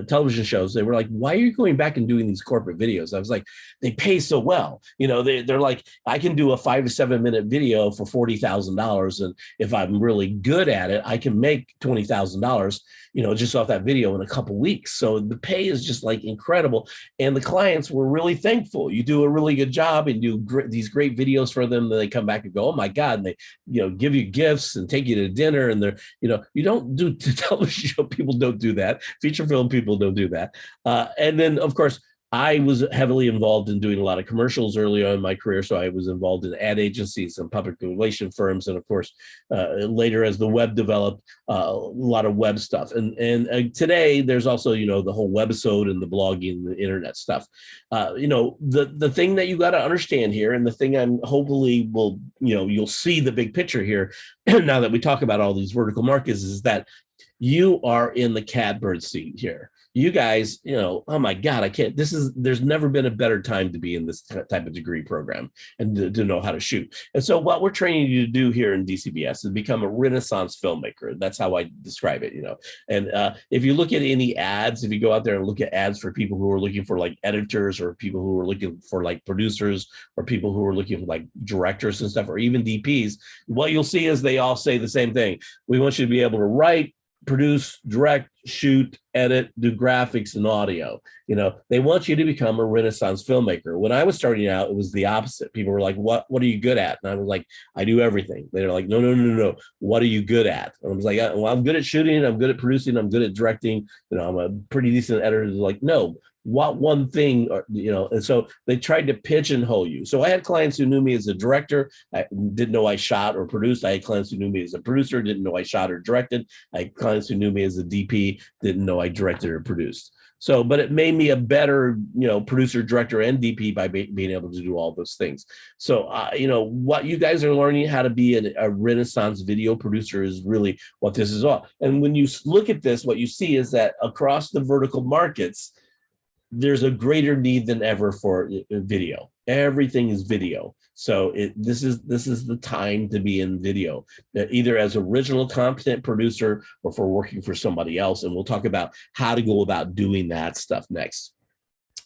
television shows, they were like, "Why are you going back and doing these corporate videos?" I was like, "They pay so well. You know, they're like, I can do a 5 to 7 minute video for $40,000, and if I'm really good at it, I can make $20,000, you know, just off that video in a couple weeks. So the pay is just like incredible." And the clients were really thankful. You do a really good job and do these great videos for them. Then they come back and go, "Oh my God." And they, you know, give you gifts and take you to dinner. And they're, you know, you don't do television show people don't do that. Feature film people don't do that. And then, of course, I was heavily involved in doing a lot of commercials early on in my career. So I was involved in ad agencies and public relation firms. And of course, later as the web developed, a lot of web stuff. And today there's also, you know, the whole webisode and the blogging and the internet stuff. You know, the thing that you got to understand here, and the thing I'm hopefully will, you know, you'll see the big picture here now that we talk about all these vertical markets, is that you are in the catbird seat here. You guys, you know, oh my God, I can't, there's never been a better time to be in this type of degree program and to know how to shoot. And so what we're training you to do here in DCBUZZ is become a Renaissance filmmaker. That's how I describe it, you know. And if you look at any ads, if you go out there and look at ads for people who are looking for like editors, or people who are looking for like producers, or people who are looking for like directors and stuff, or even DPs, what you'll see is they all say the same thing. We want you to be able to write, produce, direct, shoot, edit, do graphics and audio. You know, they want you to become a Renaissance filmmaker. When I was starting out, it was the opposite. People were like, what are you good at? And I was like, I do everything. They're like, no. What are you good at? And I was like, well, I'm good at shooting. I'm good at producing. I'm good at directing. You know, I'm a pretty decent editor. They're like, no, what one thing, or, you know, and so they tried to pigeonhole you. So I had clients who knew me as a director. I didn't know I shot or produced. I had clients who knew me as a producer, didn't know I shot or directed. I had clients who knew me as a DP, didn't know I directed or produced. So, but it made me a better, you know, producer, director, and DP by being able to do all those things. So, you know, what you guys are learning how to be a Renaissance video producer is really what this is all. And when you look at this, what you see is that across the vertical markets, there's a greater need than ever for video. Everything is video. So this is the time to be in video, either as original content producer or for working for somebody else. And we'll talk about how to go about doing that stuff next.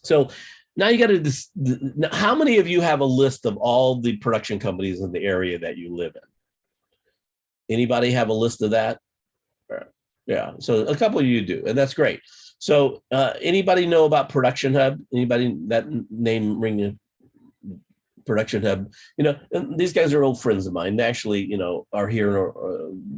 So now you got to, how many of you have a list of all the production companies in the area that you live in? Anybody have a list of that? Yeah, so a couple of you do, and that's great. So anybody know about Production Hub? Anybody that name ringing? Production Hub, you know, and these guys are old friends of mine. They actually, you know, are here,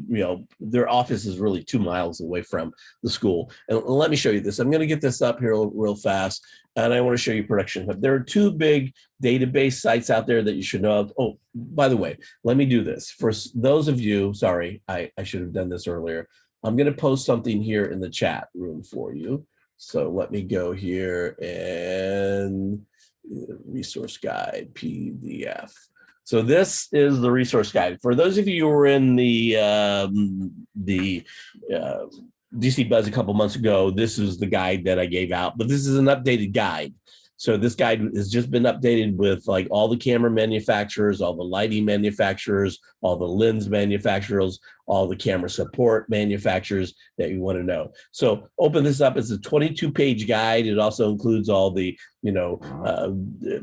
you know, their office is really 2 miles away from the school. And let me show you this. I'm going to get this up here real fast, and I want to show you Production Hub. There are 2 big database sites out there that you should know of. Oh, by the way, let me do this. For those of you, sorry, I should have done this earlier. I'm going to post something here in the chat room for you. So let me go here and resource guide PDF. So this is the resource guide. For those of you who were in the DCBUZZ a couple months ago, this is the guide that I gave out, but this is an updated guide. So this guide has just been updated with like all the camera manufacturers, all the lighting manufacturers, all the lens manufacturers, all the camera support manufacturers that you want to know. So open this up. It's a 22-page guide. It also includes all the, you know,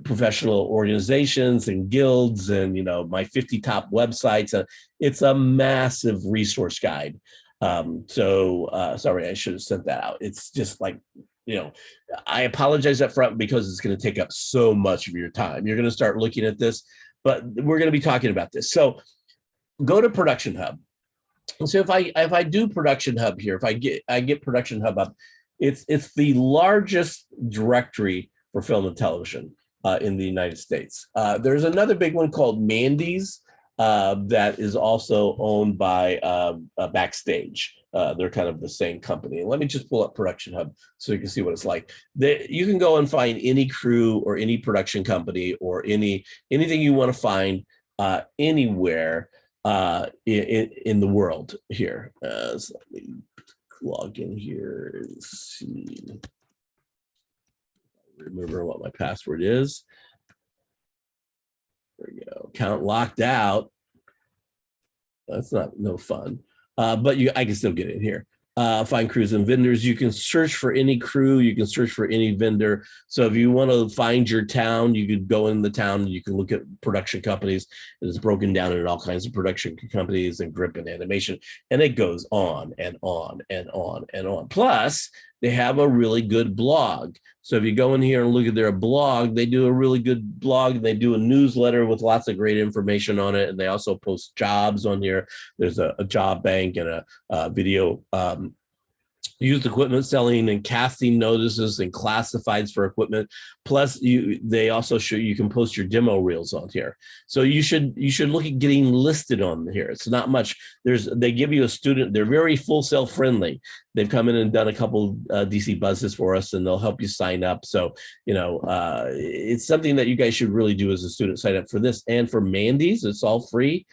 professional organizations and guilds and, you know, my 50 top websites. It's a massive resource guide. Sorry, I should have sent that out. It's just like, you know, I apologize up front because it's going to take up so much of your time. You're going to start looking at this, but we're going to be talking about this. So go to Production Hub. And so if I do Production Hub here, if I get Production Hub up, it's the largest directory for film and television in the United States. There's another big one called Mandys that is also owned by Backstage. They're kind of the same company. And let me just pull up Production Hub so you can see what it's like. You can go and find any crew or any production company or anything you want to find anywhere in the world here. So let me log in here and see. Remember what my password is. There we go. Account locked out. That's not no fun. But I can still get in here. Find crews and vendors. You can search for any crew. You can search for any vendor. So if you want to find your town, you could go in the town and you can look at production companies. It's broken down into all kinds of production companies and grip and animation. And it goes on and on and on and on. Plus, they have a really good blog. So if you go in here and look at their blog, they do a really good blog. They do a newsletter with lots of great information on it. And they also post jobs on here. There's a job bank and a video used equipment selling and casting notices and classifieds for equipment. Plus, they also show you can post your demo reels on here. So you should look at getting listed on here. It's not much. They give you a student. They're very full sale friendly. They've come in and done a couple DCBUZZs for us, and they'll help you sign up. So it's something that you guys should really do as a student. Sign up for this and for Mandys. It's all free.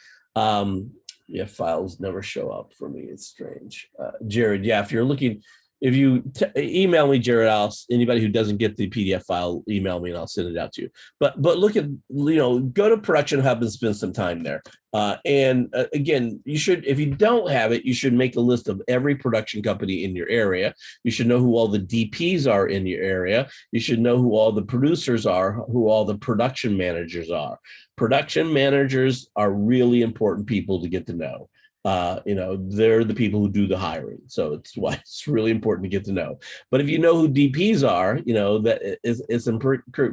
Yeah, files never show up for me. It's strange. Jared, yeah, if you're looking, if you email me, Jared, anybody who doesn't get the PDF file, email me and I'll send it out to you. But look at, go to Production Hub and spend some time there. Again, you should, if you don't have it, you should make a list of every production company in your area. You should know who all the DPs are in your area. You should know who all the producers are, who all the production managers are. Production managers are really important people to get to know. They're the people who do the hiring. So it's why it's really important to get to know. But if you know who DPs are, that it's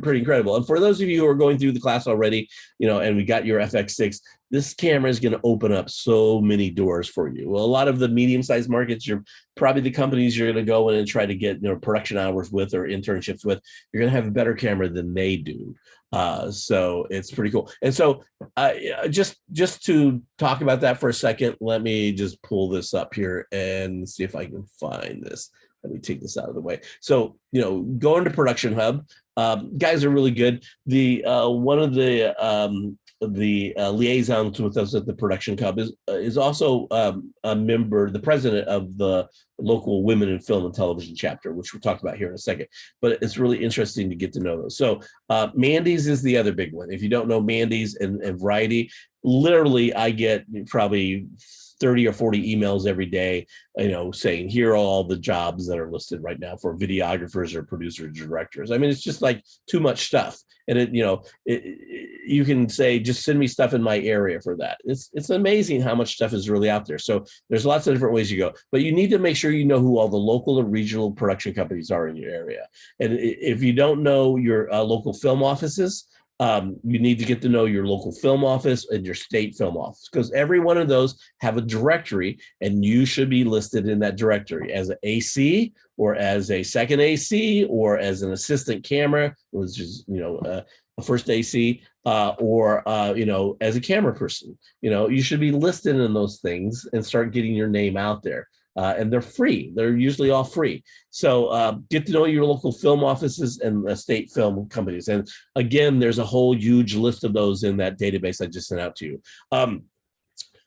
pretty incredible. And for those of you who are going through the class already, and we got your FX6, this camera is going to open up so many doors for you. Well, a lot of the medium-sized markets, you're probably the companies you're going to go in and try to get production hours with or internships with. You're going to have a better camera than they do. So it's pretty cool. And so just to talk about that for a second, let me just pull this up here and see if I can find this. Let me take this out of the way. So, go into Production Hub. Guys are really good. One of the liaisons with us at the Production Hub is also a member, the president of the local Women in Film and Television chapter, which we'll talk about here in a second. But it's really interesting to get to know those. So Mandys is the other big one. If you don't know Mandys and Variety, literally I get probably 30 or 40 emails every day, saying here are all the jobs that are listed right now for videographers or producers, directors. I mean, it's just like too much stuff. And you can say, just send me stuff in my area for that. It's amazing how much stuff is really out there. So there's lots of different ways you go, but you need to make sure you know who all the local and regional production companies are in your area. And if you don't know your local film offices, you need to get to know your local film office and your state film office, because every one of those have a directory and you should be listed in that directory as an AC or as a second AC or as an assistant camera, which is, a first AC, or as a camera person. You should be listed in those things and start getting your name out there. And they're free. They're usually all free. So get to know your local film offices and state film companies. And again, there's a whole huge list of those in that database I just sent out to you.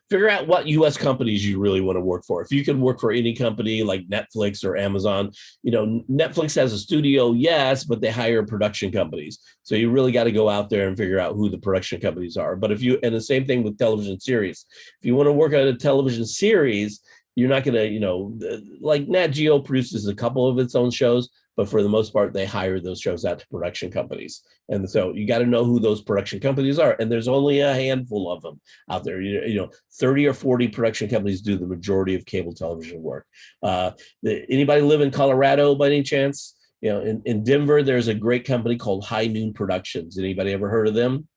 Figure out what U.S. companies you really want to work for. If you can work for any company like Netflix or Amazon, Netflix has a studio, yes, but they hire production companies. So you really got to go out there and figure out who the production companies are. But and the same thing with television series. If you want to work on a television series, you're not going to, like Nat Geo produces a couple of its own shows, but for the most part, they hire those shows out to production companies. And so you got to know who those production companies are. And there's only a handful of them out there. 30 or 40 production companies do the majority of cable television work. Anybody live in Colorado by any chance? In Denver, there's a great company called High Noon Productions. Anybody ever heard of them?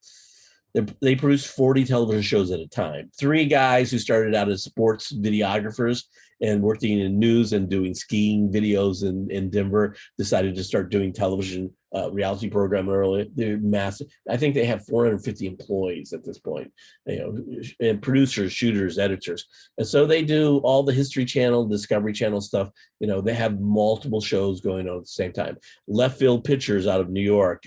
They produce 40 television shows at a time. 3 guys who started out as sports videographers and working in news and doing skiing videos in Denver decided to start doing television reality program early. They're massive. I think they have 450 employees at this point, and producers, shooters, editors. And so they do all the History Channel, Discovery Channel stuff. They have multiple shows going on at the same time. Left Field Pictures out of New York,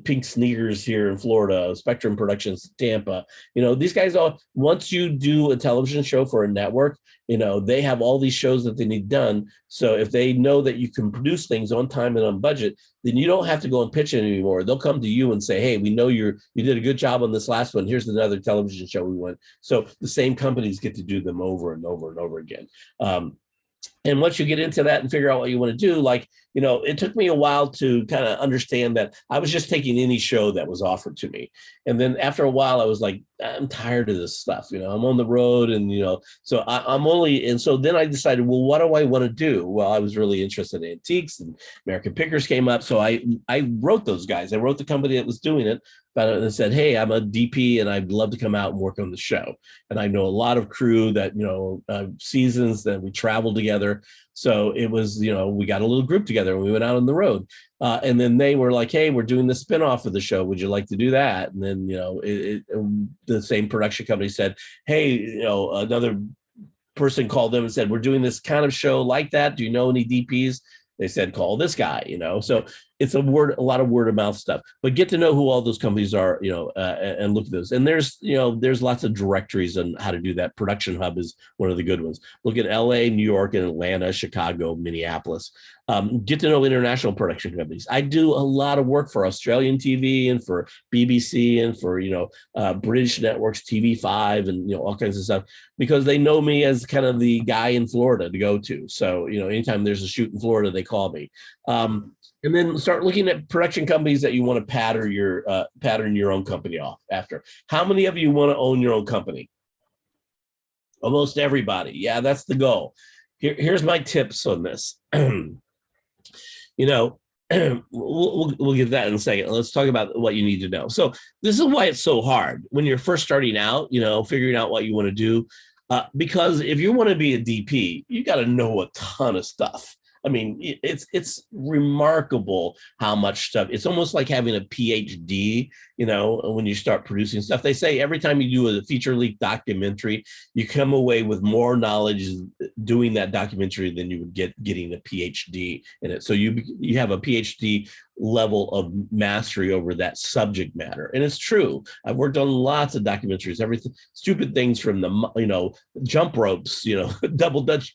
Pink Sneakers here in Florida, Spectrum Productions, Tampa. These guys all, once you do a television show for a network, they have all these shows that they need done. So if they know that you can produce things on time and on budget, then you don't have to go and pitch it anymore. They'll come to you and say, hey, we know you did a good job on this last one. Here's another television show we want. So the same companies get to do them over and over and over again. And once you get into that and figure out what you want to do, it took me a while to kind of understand that I was just taking any show that was offered to me. And then after a while, I was like, I'm tired of this stuff. I'm on the road and, so so then I decided, well, what do I want to do? Well, I was really interested in antiques and American Pickers came up. So I wrote those guys. I wrote the company that was doing it, and said, hey, I'm a DP and I'd love to come out and work on the show. And I know a lot of crew that, seasons that we traveled together. So it was, we got a little group together and we went out on the road. And then they were like, hey, we're doing the spinoff of the show. Would you like to do that? And then, the same production company said, hey, another person called them and said, we're doing this kind of show like that. Do you know any DPs? They said, call this guy, so it's a lot of word of mouth stuff, but get to know who all those companies are, and look at those. And there's lots of directories on how to do that. Production Hub is one of the good ones. Look at LA, New York, and Atlanta, Chicago, Minneapolis. Get to know international production companies. I do a lot of work for Australian TV and for BBC and for, British networks, TV5 and, all kinds of stuff, because they know me as kind of the guy in Florida to go to. So, anytime there's a shoot in Florida, they call me. And then start looking at production companies that you want to pattern your own company off after. How many of you want to own your own company? Almost everybody. Yeah, that's the goal. Here's my tips on this. We'll get that in a second. Let's talk about what you need to know. So this is why it's so hard when you're first starting out, figuring out what you want to do. Because if you want to be a DP, you got to know a ton of stuff. I mean, it's remarkable how much stuff. It's almost like having a PhD, when you start producing stuff. They say every time you do a feature length documentary, you come away with more knowledge doing that documentary than you would get getting a PhD in it. So you have a PhD level of mastery over that subject matter. And it's true. I've worked on lots of documentaries, everything, stupid things from the, jump ropes, double Dutch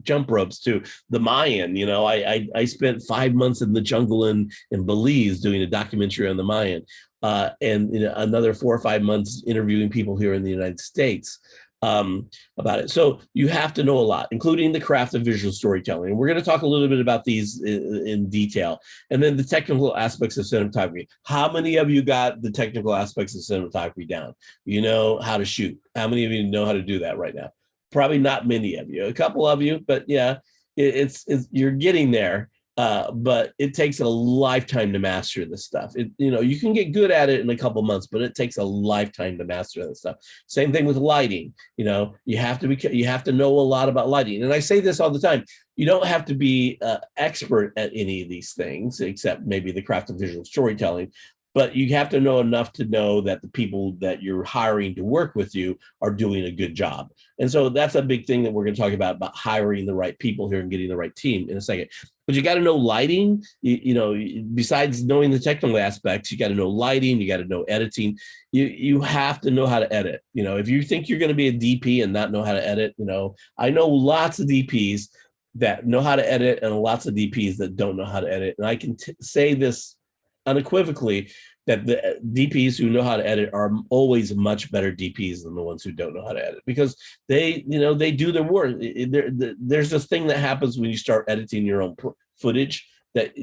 jump ropes to the Mayan. I spent 5 months in the jungle in Belize doing a documentary on the Mayan, and another 4 or 5 months interviewing people here in the United States about it. So you have to know a lot, including the craft of visual storytelling. And we're going to talk a little bit about these in detail. And then the technical aspects of cinematography. How many of you got the technical aspects of cinematography down? You know how to shoot. How many of you know how to do that right now? Probably not many of you. A couple of you, but yeah, it's you're getting there. But it takes a lifetime to master this stuff. You can get good at it in a couple months, but it takes a lifetime to master this stuff. Same thing with lighting. You have to know a lot about lighting. And I say this all the time. You don't have to be expert at any of these things, except maybe the craft of visual storytelling. But you have to know enough to know that the people that you're hiring to work with you are doing a good job. And so that's a big thing that we're going to talk about hiring the right people here and getting the right team in a second. But you got to know lighting, besides knowing the technical aspects, you got to know lighting, you got to know editing. You have to know how to edit. If you think you're going to be a DP and not know how to edit, I know lots of DPs that know how to edit and lots of DPs that don't know how to edit. And I can say this unequivocally, that the DPs who know how to edit are always much better DPs than the ones who don't know how to edit, because they do their work. There's this thing that happens when you start editing your own footage that,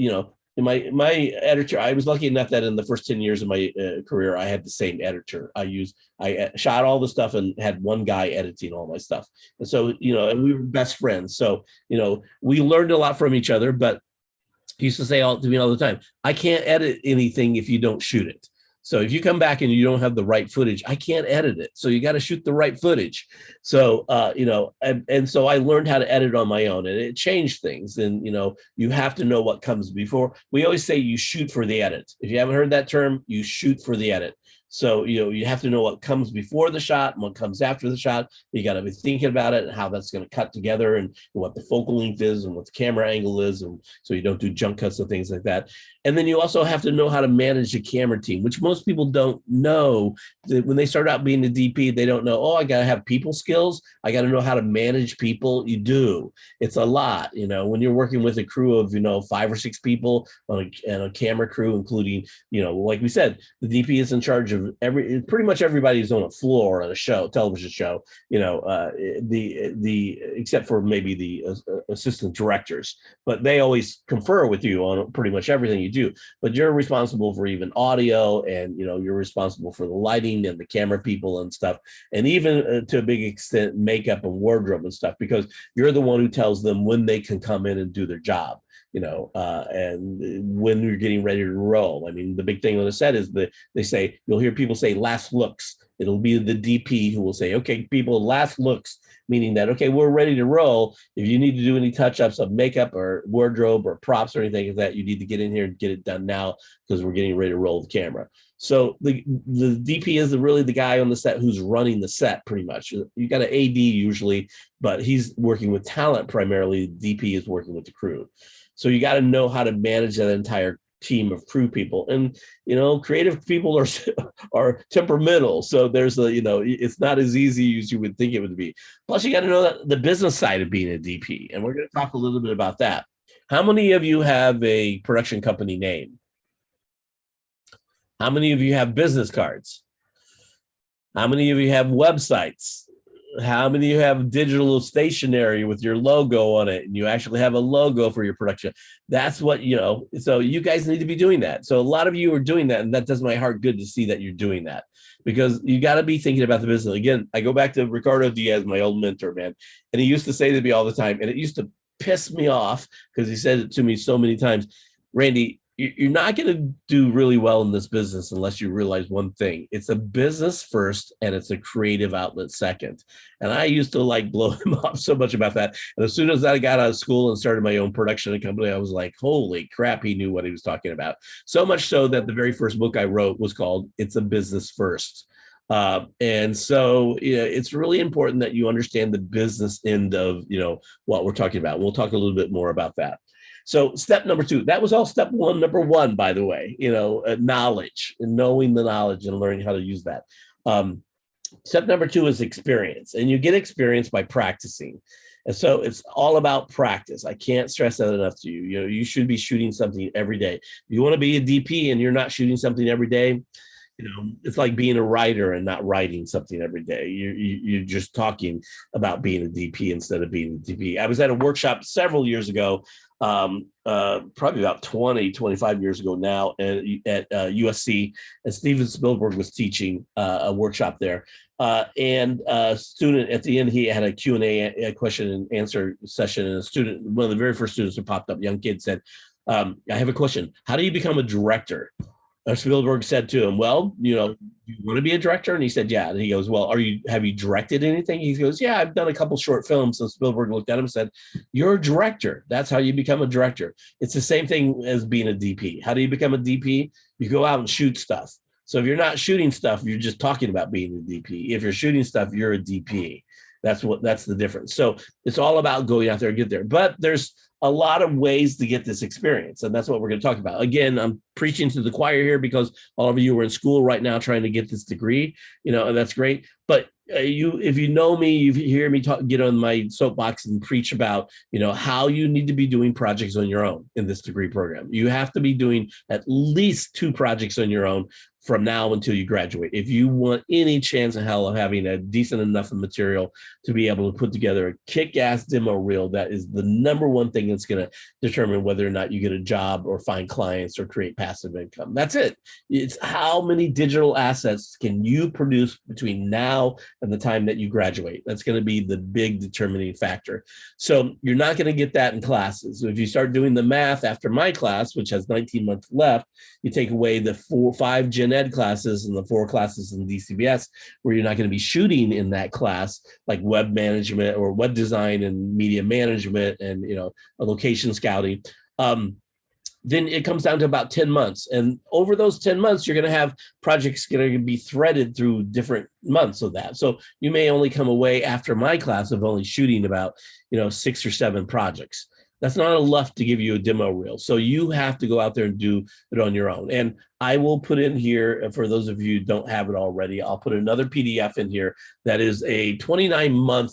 my editor, I was lucky enough that in the first 10 years of my career, I had the same editor. I shot all the stuff and had one guy editing all my stuff. And so, and we were best friends. So, we learned a lot from each other, but he used to say to me all the time, I can't edit anything if you don't shoot it. So if you come back and you don't have the right footage, I can't edit it. So you got to shoot the right footage. So, and so I learned how to edit on my own, and it changed things. And, you have to know what comes before. We always say you shoot for the edit. If you haven't heard that term, you shoot for the edit. So, you have to know what comes before the shot and what comes after the shot. You got to be thinking about it and how that's going to cut together and what the focal length is and what the camera angle is. And so you don't do jump cuts and things like that. And then you also have to know how to manage a camera team, which most people don't know. When they start out being a DP, they don't know, I got to have people skills. I got to know how to manage people. You do. It's a lot, when you're working with a crew of, 5 or 6 people and a camera crew, including, like we said, the DP is in charge of pretty much everybody who's on a floor on a television show, except for maybe the assistant directors, but they always confer with you on pretty much everything you do. But you're responsible for even audio, and you're responsible for the lighting and the camera people and stuff, and even to a big extent makeup and wardrobe and stuff, because you're the one who tells them when they can come in and do their job. And when you're getting ready to roll. I mean, the big thing on the set is that you'll hear people say last looks. It'll be the DP who will say, okay, people, last looks, meaning that, okay, we're ready to roll. If you need to do any touch-ups of makeup or wardrobe or props or anything like that, you need to get in here and get it done now because we're getting ready to roll the camera. So the DP is really the guy on the set who's running the set pretty much. You got an AD usually, but he's working with talent primarily. DP is working with the crew. So you got to know how to manage that entire team of crew people. And, creative people are temperamental. So there's it's not as easy as you would think it would be. Plus, you got to know the business side of being a DP. And we're going to talk a little bit about that. How many of you have a production company name? How many of you have business cards? How many of you have websites? How many of you have digital stationery with your logo on it and you actually have a logo for your production? That's what, so you guys need to be doing that. So a lot of you are doing that, and that does my heart good to see that you're doing that, because you got to be thinking about the business. Again, I go back to Ricardo Diaz, my old mentor, man, and he used to say to me all the time, and it used to piss me off because he said it to me so many times, Randy, you're not going to do really well in this business unless you realize one thing. It's a business first, and it's a creative outlet second. And I used to blow him off so much about that. And as soon as I got out of school and started my own production company, I was like, holy crap, he knew what he was talking about. So much so that the very first book I wrote was called It's a Business First. And so it's really important that you understand the business end of, what we're talking about. We'll talk a little bit more about that. So step number 2, that was all step number 1, by the way, knowledge and knowing the knowledge and learning how to use that. Step number 2 is experience, and you get experience by practicing. And so it's all about practice. I can't stress that enough to you. You should be shooting something every day. If you want to be a DP and you're not shooting something every day, it's like being a writer and not writing something every day. You're just talking about being a DP instead of being a DP. I was at a workshop several years ago, probably about 25 years ago now, at USC, and Steven Spielberg was teaching a workshop there. And a student at the end, he had a Q&A, a question and answer session, and a student, one of the very first students who popped up, young kid, said, I have a question. How do you become a director? Spielberg said to him, well, you want to be a director? And he said, yeah. And he goes, well, have you directed anything? He goes, yeah, I've done a couple short films. So Spielberg looked at him and said, you're a director. That's how you become a director. It's the same thing as being a DP. How do you become a DP? You go out and shoot stuff. So if you're not shooting stuff, you're just talking about being a DP. If you're shooting stuff, you're a DP. That's the difference. So it's all about going out there and get there. But there's a lot of ways to get this experience, and that's what we're going to talk about. Again, I'm preaching to the choir here because all of you are in school right now trying to get this degree, and that's great. But if you know me, you hear me get on my soapbox and preach about, how you need to be doing projects on your own in this degree program. You have to be doing at least 2 projects on your own from now until you graduate, if you want any chance in hell of having a decent enough of material to be able to put together a kick-ass demo reel. That is the number one thing that's going to determine whether or not you get a job or find clients or create passive income. That's it. It's how many digital assets can you produce between now and the time that you graduate. That's going to be the big determining factor. So you're not going to get that in classes. So if you start doing the math after my class, which has 19 months left, you take away the 5 gen ed classes and the 4 classes in DCBUZZ, where you're not going to be shooting in that class, like web management or web design and media management and, a location scouting. then it comes down to about 10 months. And over those 10 months, you're going to have projects going to be threaded through different months of that. So you may only come away after my class of only shooting about, 6 or 7 projects. That's not enough to give you a demo reel. So you have to go out there and do it on your own. And I will put in here, for those of you who don't have it already, I'll put another PDF in here that is a 29-month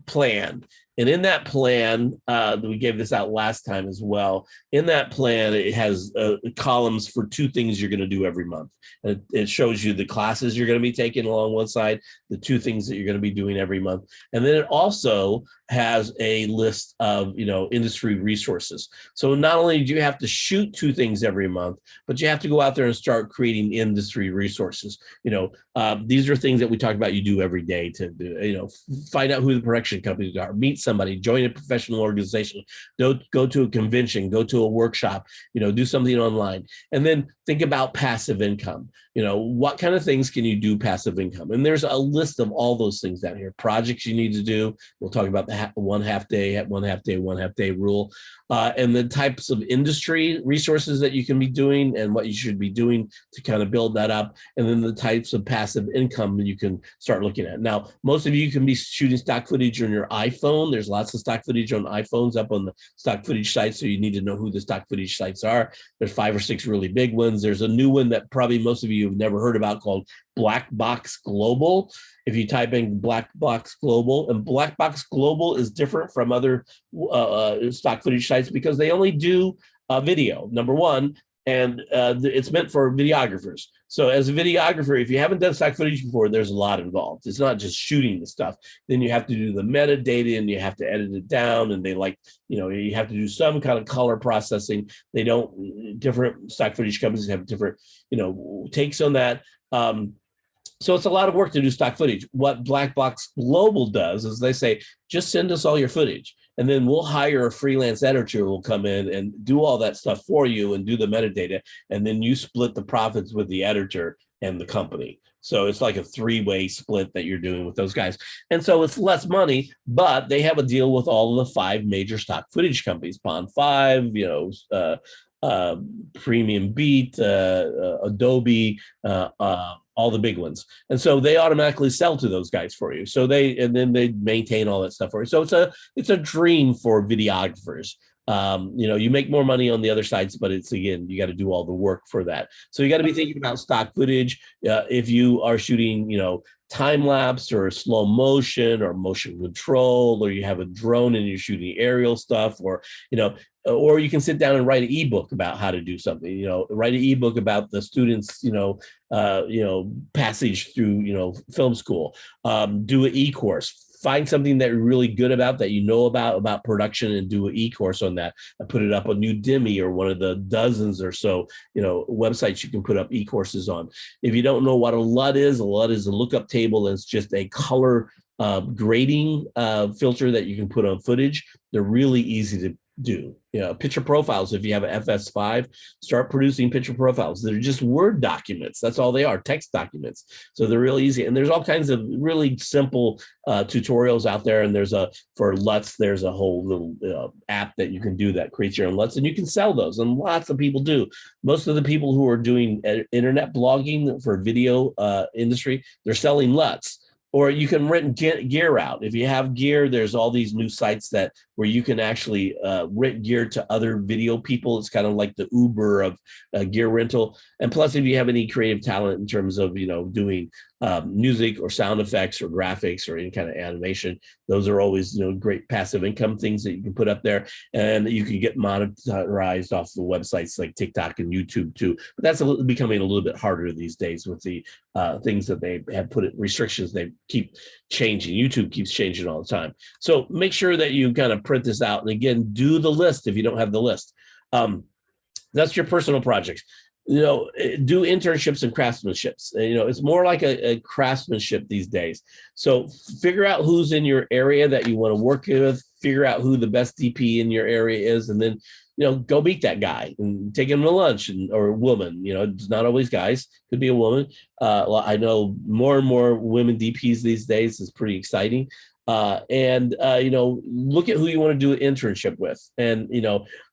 plan. And in that plan, we gave this out last time as well. In that plan, it has columns for 2 things you're going to do every month. And it shows you the classes you're going to be taking along one side, the 2 things that you're going to be doing every month. And then it also has a list of, industry resources. So not only do you have to shoot 2 things every month, but you have to go out there and start creating industry resources. These are things that we talk about you do every day to do, find out who the production companies are, meet somebody, join a professional organization, go to a convention, go to a workshop, do something online, and then think about passive income. What kind of things can you do passive income? And there's a list of all those things down here. Projects you need to do. We'll talk about the 1/2 day rule, and the types of industry resources that you can be doing and what you should be doing to kind of build that up. And then the types of passive income that you can start looking at. Now, most of you can be shooting stock footage on your iPhone. There's lots of stock footage on iPhones up on the stock footage sites. So you need to know who the stock footage sites are. There's 5 or 6 really big ones. There's a new one that probably most of you have never heard about called Black Box Global. If you type in Black Box Global, and Black Box Global is different from other stock footage sites because they only do video, number one, and it's meant for videographers. So as a videographer, if you haven't done stock footage before, there's a lot involved. It's not just shooting the stuff. Then you have to do the metadata and you have to edit it down. And they you have to do some kind of color processing. Different stock footage companies have different, takes on that. So it's a lot of work to do stock footage. What Black Box Global does is they say, just send us all your footage. And then we'll hire a freelance editor who will come in and do all that stuff for you and do the metadata. And then you split the profits with the editor and the company. So it's like a 3-way split that you're doing with those guys. And so it's less money, but they have a deal with all of the 5 major stock footage companies, Bond 5, Premium Beat, Adobe, all the big ones. And so they automatically sell to those guys for you. So then they maintain all that stuff for you. So it's a dream for videographers. You make more money on the other sites, but you got to do all the work for that. So you got to be thinking about stock footage. If you are shooting, time lapse or slow motion or motion control, or you have a drone and you're shooting aerial stuff, or you can sit down and write an ebook about how to do something, write an ebook about the students, passage through, film school, do an e-course. Find something that you're really good about, that about production, and do an e-course on that. I put it up on Udemy or one of the dozens or so, websites you can put up e-courses on. If you don't know what a LUT is a lookup table. It's just a color grading filter that you can put on footage. They're really easy to do. Picture profiles. If you have an FS5, start producing picture profiles. They're just Word documents. That's all they are, text documents. So they're really easy. And there's all kinds of really simple tutorials out there. And for LUTs, there's a whole little app that you can do that creates your own LUTs, and you can sell those. And lots of people do. Most of the people who are doing internet blogging for video industry, they're selling LUTs. Or you can rent gear out. If you have gear, there's all these new sites where you can actually rent gear to other video people. It's kind of like the Uber of gear rental. And plus, if you have any creative talent in terms of doing music or sound effects or graphics or any kind of animation, those are always great passive income things that you can put up there, and you can get monetized off the websites like TikTok and YouTube too. But that's becoming a little bit harder these days with the things that they have put in restrictions. They keep changing. YouTube keeps changing all the time. So make sure that you kind of print this out, and again, do the list if you don't have the list. That's your personal projects. Do internships and craftsmanships. It's more like a craftsmanship these days. So figure out who's in your area that you want to work with, figure out who the best DP in your area is, and then, go meet that guy and take him to lunch, or a woman. It's not always guys, could be a woman. I know more and more women DPs these days. Is pretty exciting. Look at who you want to do an internship with, and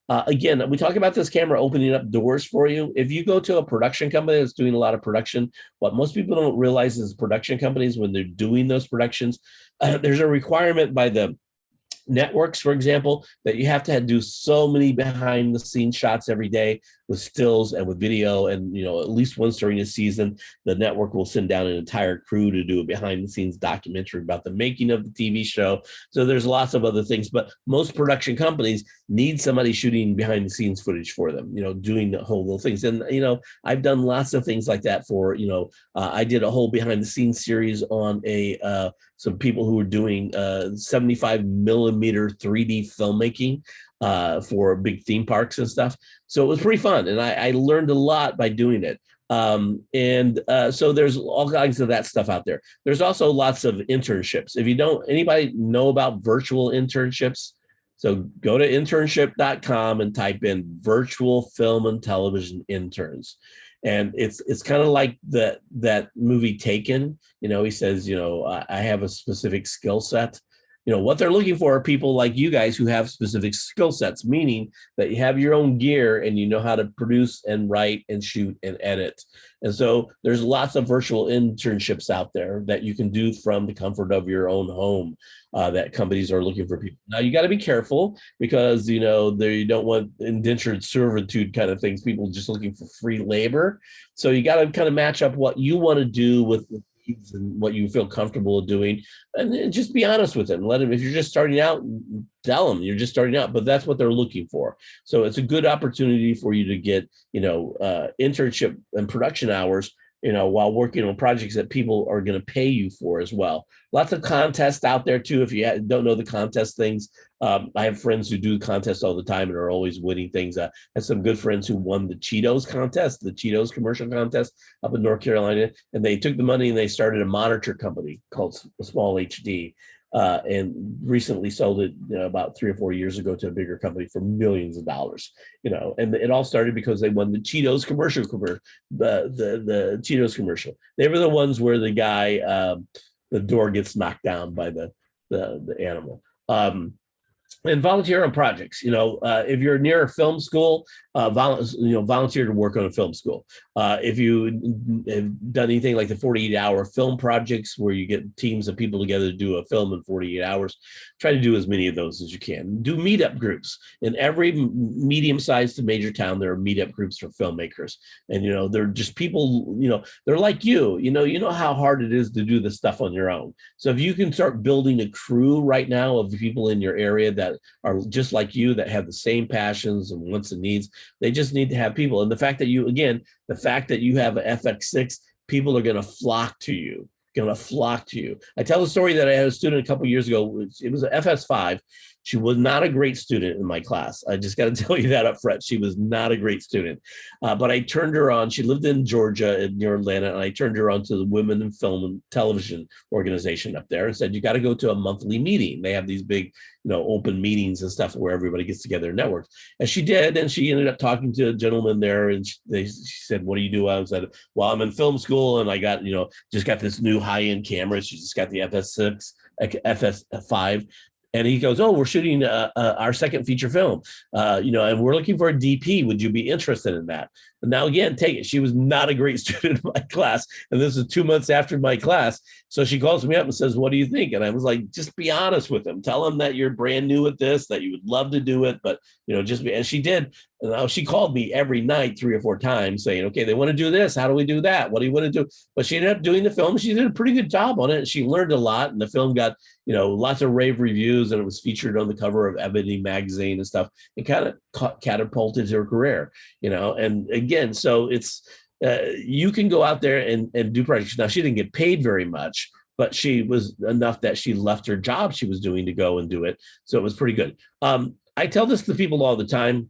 Again, we talk about this camera opening up doors for you. If you go to a production company that's doing a lot of production, what most people don't realize is production companies, when they're doing those productions, there's a requirement by the networks, for example, that you have to do so many behind the scenes shots every day with stills and with video. And, you know, at least once during the season, the network will send down an entire crew to do a behind the scenes documentary about the making of the TV show. So there's lots of other things, but most production companies need somebody shooting behind the scenes footage for them, you know, doing the whole little things. And, you know, I've done lots of things like that for, you know, I did a whole behind the scenes series on some people who were doing 75 millimeter 3D filmmaking for big theme parks and stuff. So it was pretty fun. And I learned a lot by doing it. So there's all kinds of that stuff out there. There's also lots of internships. If you don't, anybody know about virtual internships? So go to internship.com and type in virtual film and television interns. And it's kind of like that movie Taken. You know, he says, you know, I have a specific skill set. You know, what they're looking for are people like you guys who have specific skill sets, meaning that you have your own gear and you know how to produce and write and shoot and edit. And so there's lots of virtual internships out there that you can do from the comfort of your own home that companies are looking for people. Now, you got to be careful because, you know, you don't want indentured servitude kind of things, people just looking for free labor. So you got to kind of match up what you want to do with and what you feel comfortable doing, and just be honest with them. Let them, if you're just starting out, tell them you're just starting out, but that's what they're looking for. So it's a good opportunity for you to get, you know, internship and production hours, you know, while working on projects that people are going to pay you for as well. Lots of contests out there too. If you don't know the contest things, I have friends who do contests all the time and are always winning things. I have some good friends who won the Cheetos contest, the Cheetos commercial contest up in North Carolina, and they took the money and they started a monitor company called Small HD, and recently sold it, you know, about 3 or 4 years ago to a bigger company for millions of dollars. You know, and it all started because they won the Cheetos commercial, the Cheetos commercial. They were the ones where the guy, the door gets knocked down by the animal. And volunteer on projects. You know, if you're near a film school, volunteer to work on a film school. If you have done anything like the 48-hour film projects where you get teams of people together to do a film in 48 hours, try to do as many of those as you can. Do meetup groups. In every medium-sized to major town, there are meetup groups for filmmakers. And, you know, they're just people, you know, they're like you know how hard it is to do this stuff on your own. So if you can start building a crew right now of people in your area that are just like you, that have the same passions and wants and needs, they just need to have people. And the fact that you have an FX6, people are going to flock to you. I tell the story that I had a student a couple of years ago. It was an FS5. She was not a great student in my class. I just got to tell you that up front. She was not a great student, but I turned her on. She lived in Georgia near Atlanta, and I turned her on to the Women in Film and Television organization up there and said, you got to go to a monthly meeting. They have these big, you know, open meetings and stuff where everybody gets together and networks. And she did, and she ended up talking to a gentleman there, and she said, what do you do? I said, well, I'm in film school, and I got, you know, just got this new high-end camera. She just got the FS6, FS5. And he goes, oh, we're shooting our second feature film, you know, and we're looking for a DP. Would you be interested in that? And now, again, take it. She was not a great student in my class. And this is 2 months after my class. So she calls me up and says, what do you think? And I was like, just be honest with him. Tell him that you're brand new at this, that you would love to do it. But, you know, just be, and she did. And she called me every night 3 or 4 times saying, okay, they want to do this. How do we do that? What do you want to do? But she ended up doing the film. She did a pretty good job on it. She learned a lot. And the film got, you know, lots of rave reviews, and it was featured on the cover of Ebony magazine and stuff. It kind of catapulted her career, you know. And again, so it's you can go out there and do projects. Now, she didn't get paid very much, but she was enough that she left her job she was doing to go and do it. So it was pretty good. I tell this to people all the time.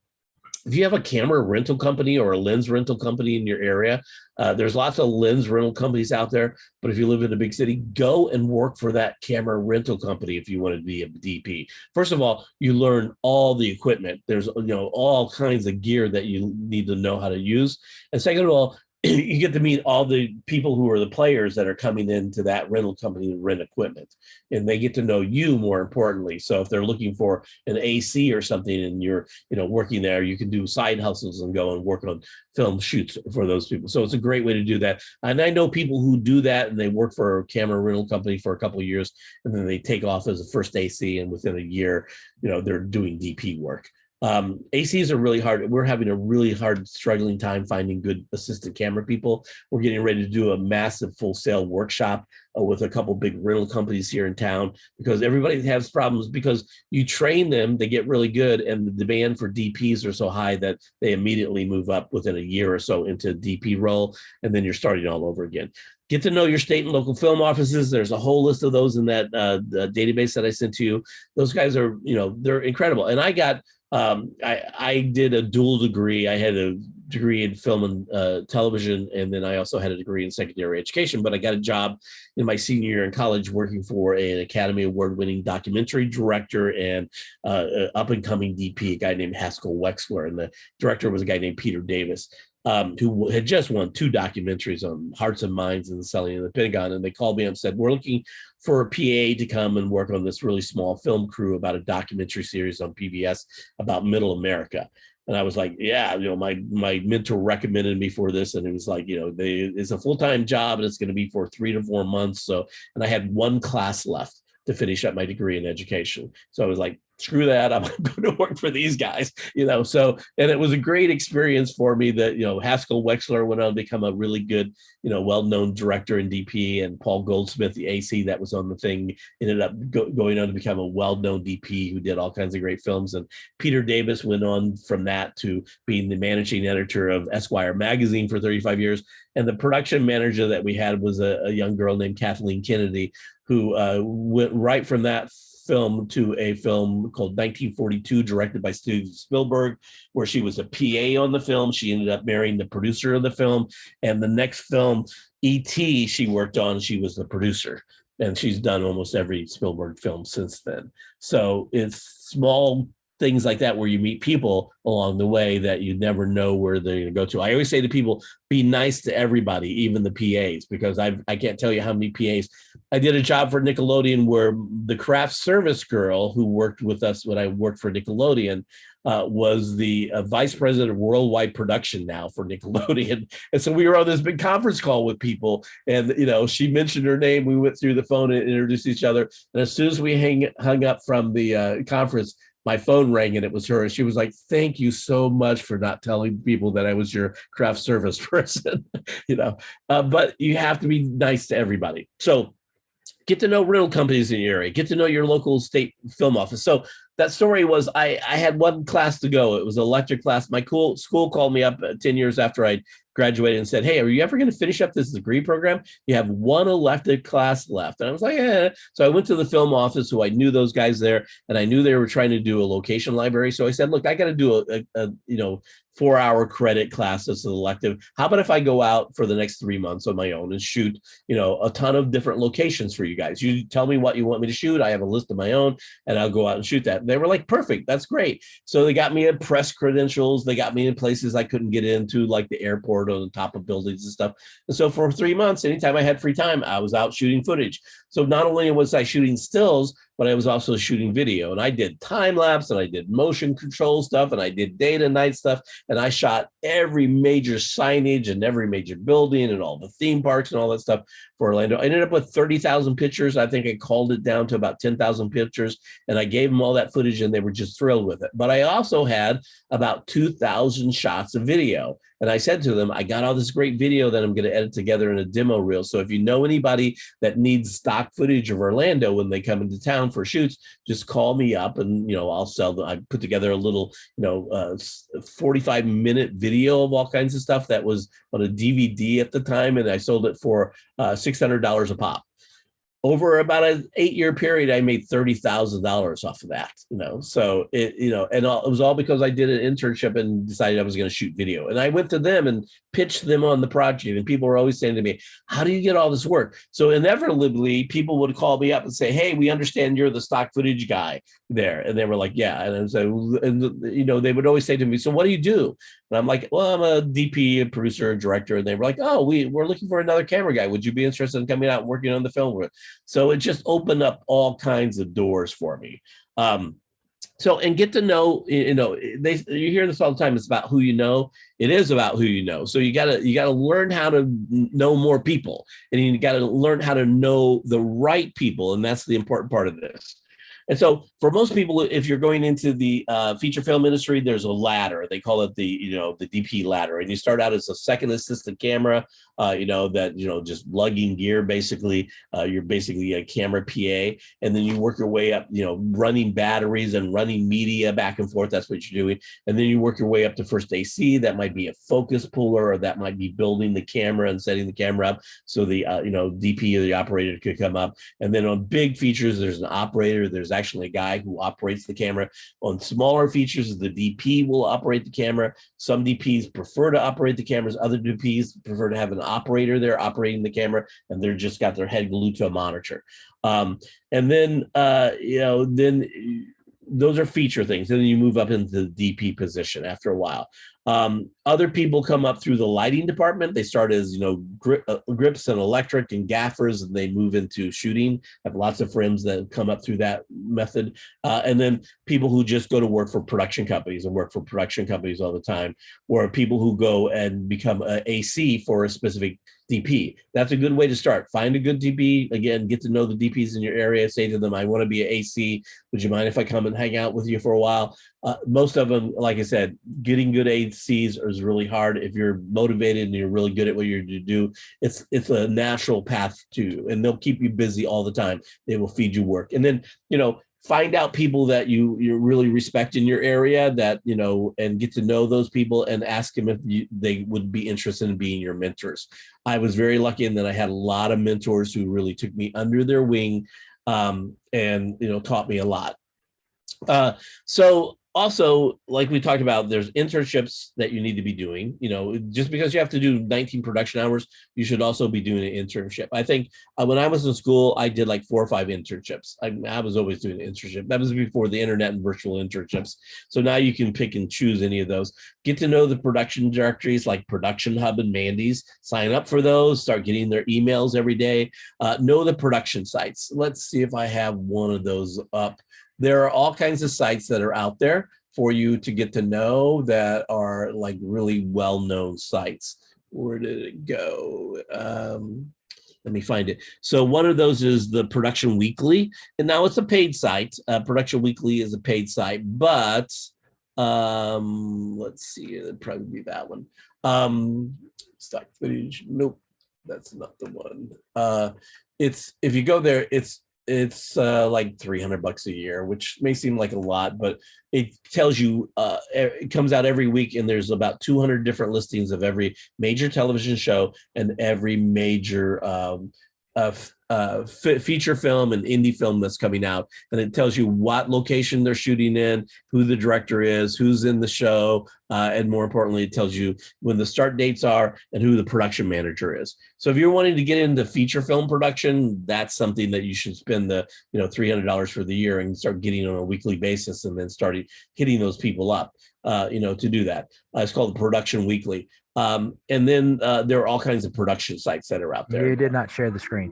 If you have a camera rental company or a lens rental company in your area, there's lots of lens rental companies out there. But if you live in a big city, go and work for that camera rental company if you want to be a DP. First of all, you learn all the equipment. There's, you know, all kinds of gear that you need to know how to use. And second of all, you get to meet all the people who are the players that are coming into that rental company to rent equipment, and they get to know you more importantly. So if they're looking for an AC or something and you're, working there, you can do side hustles and go and work on film shoots for those people. So it's a great way to do that. And I know people who do that and they work for a camera rental company for a couple of years, and then they take off as a first AC, and within a year, they're doing DP work. ACs are really hard. We're having a really hard struggling time finding good assistant camera people. We're getting ready to do a massive full sale workshop with a couple big rental companies here in town, because everybody has problems because you train them, they get really good, and the demand for DPs are so high that they immediately move up within a year or so into DP role, and then you're starting all over again. Get to know your state and local film offices. There's a whole list of those in that database that I sent to you. Those guys are, they're incredible. And I got I did a dual degree. I had a degree in film and television, and then I also had a degree in secondary education. But I got a job in my senior year in college working for an Academy Award-winning documentary director and up-and-coming DP, a guy named Haskell Wexler, and the director was a guy named Peter Davis. Who had just won 2 documentaries on Hearts and Minds and the Selling of the Pentagon. And they called me up and said, we're looking for a PA to come and work on this really small film crew about a documentary series on PBS about Middle America. And I was like, yeah, my mentor recommended me for this. And it was like, it's a full-time job and it's going to be for 3 to 4 months. So, and I had 1 class left to finish up my degree in education. So I was like, screw that, I'm going to work for these guys, So, and it was a great experience for me that, Haskell Wexler went on to become a really good, well-known director in DP, and Paul Goldsmith, the AC that was on the thing, ended up going on to become a well-known DP who did all kinds of great films. And Peter Davis went on from that to being the managing editor of Esquire magazine for 35 years. And the production manager that we had was a young girl named Kathleen Kennedy, who went right from that film to a film called 1942, directed by Steven Spielberg, where she was a PA on the film. She ended up marrying the producer of the film. And the next film, E.T., she worked on, she was the producer. And she's done almost every Spielberg film since then. So it's small things like that where you meet people along the way that you never know where they're going to go to. I always say to people, be nice to everybody, even the PAs, because I can't tell you how many PAs. I did a job for Nickelodeon where the craft service girl who worked with us when I worked for Nickelodeon was the vice president of worldwide production now for Nickelodeon. And so we were on this big conference call with people, and she mentioned her name. We went through the phone and introduced each other. And as soon as we hung up from the conference, my phone rang and it was her. And she was like, thank you so much for not telling people that I was your craft service person, but you have to be nice to everybody. So get to know rental companies in your area, get to know your local state film office. So that story was, I had 1 class to go. It was an electric class. My school called me up 10 years after I graduated and said, hey, are you ever going to finish up this degree program? You have 1 elective class left. And I was like, yeah. So I went to the film office, who I knew those guys there, and I knew they were trying to do a location library. So I said, look, I got to do a 4-hour credit class that's an elective. How about if I go out for the next 3 months on my own and shoot, a ton of different locations for you guys? You tell me what you want me to shoot. I have a list of my own, and I'll go out and shoot that. And they were like, perfect. That's great. So they got me in press credentials. They got me in places I couldn't get into, like the airport on the top of buildings and stuff. And so for 3 months, anytime I had free time, I was out shooting footage. So not only was I shooting stills, but I was also shooting video, and I did time lapse, and I did motion control stuff, and I did day to night stuff. And I shot every major signage and every major building and all the theme parks and all that stuff for Orlando. I ended up with 30,000 pictures. I think I called it down to about 10,000 pictures, and I gave them all that footage, and they were just thrilled with it. But I also had about 2,000 shots of video. And I said to them, I got all this great video that I'm going to edit together in a demo reel. So if you know anybody that needs stock footage of Orlando when they come into town for shoots, just call me up and, I'll sell them. I put together a little, 45-minute video of all kinds of stuff that was on a DVD at the time. And I sold it for $600 a pop. Over about an 8-year period, I made $30,000 off of that, so it, and it was all because I did an internship and decided I was going to shoot video. And I went to them and pitched them on the project. And people were always saying to me, how do you get all this work? So inevitably, people would call me up and say, hey, we understand you're the stock footage guy there. And they were like, yeah. And I was like, and they would always say to me, so what do you do? And I'm like, well, I'm a DP, a producer, a director. And they were like, oh, we're looking for another camera guy. Would you be interested in coming out and working on the film? So it just opened up all kinds of doors for me. So, and get to know, you hear this all the time. It's about who you know. It is about who you know. So you gotta learn how to know more people, and you gotta learn how to know the right people, and that's the important part of this. And so for most people, if you're going into the feature film industry, there's a ladder. They call it the DP ladder. And you start out as a second assistant camera, just lugging gear, basically. You're basically a camera PA. And then you work your way up, running batteries and running media back and forth. That's what you're doing. And then you work your way up to first AC. That might be a focus puller, or that might be building the camera and setting the camera up so the, DP or the operator could come up. And then on big features, there's an operator. There's actually a guy who operates the camera. On smaller features, the DP will operate the camera. Some DPs prefer to operate the cameras. Other DPs prefer to have an operator there operating the camera, and they're just got their head glued to a monitor. And then, those are feature things. And then you move up into the DP position after a while. Other people come up through the lighting department. They start as, grips and electric and gaffers, and they move into shooting. I have lots of friends that come up through that method. And then people who just go to work for production companies and work for production companies all the time, or people who go and become an AC for a specific DP. That's a good way to start. Find a good DP. Again, get to know the DPs in your area. Say to them, I want to be an AC. Would you mind if I come and hang out with you for a while? Most of them, like I said, getting good ACs is really hard. If you're motivated and you're really good at what you're to do, it's a natural path to, and they'll keep you busy all the time. They will feed you work. And then, find out people that you really respect in your area, that, and get to know those people and ask them if they would be interested in being your mentors. I was very lucky in that I had a lot of mentors who really took me under their wing, and, taught me a lot. So also, like we talked about, there's internships that you need to be doing. Just because you have to do 19 production hours, you should also be doing an internship. I think when I was in school, I did like 4 or 5 internships. I was always doing an internship. That was before the internet and virtual internships. So now you can pick and choose any of those. Get to know the production directories like Production Hub and Mandys. Sign up for those. Start getting their emails every day. Know the production sites. Let's see if I have one of those up. There are all kinds of sites that are out there for you to get to know that are like really well-known sites. Where did it go? Let me find it. So one of those is the Production Weekly, and now it's a paid site. Production Weekly is a paid site, but let's see, it'd probably be that one. Stock footage. Nope, that's not the one. It's, if you go there, it's like $300 a year, which may seem like a lot, but it tells you, it comes out every week, and there's about 200 different listings of every major television show and every major feature film and indie film that's coming out. And it tells you what location they're shooting in, who the director is, who's in the show, and more importantly, it tells you when the start dates are and who the production manager is. So if you're wanting to get into feature film production, that's something that you should spend the $300 for the year and start getting on a weekly basis, and then start hitting those people up to do that. It's called the Production Weekly. And then there are all kinds of production sites that are out there. You did not share the screen.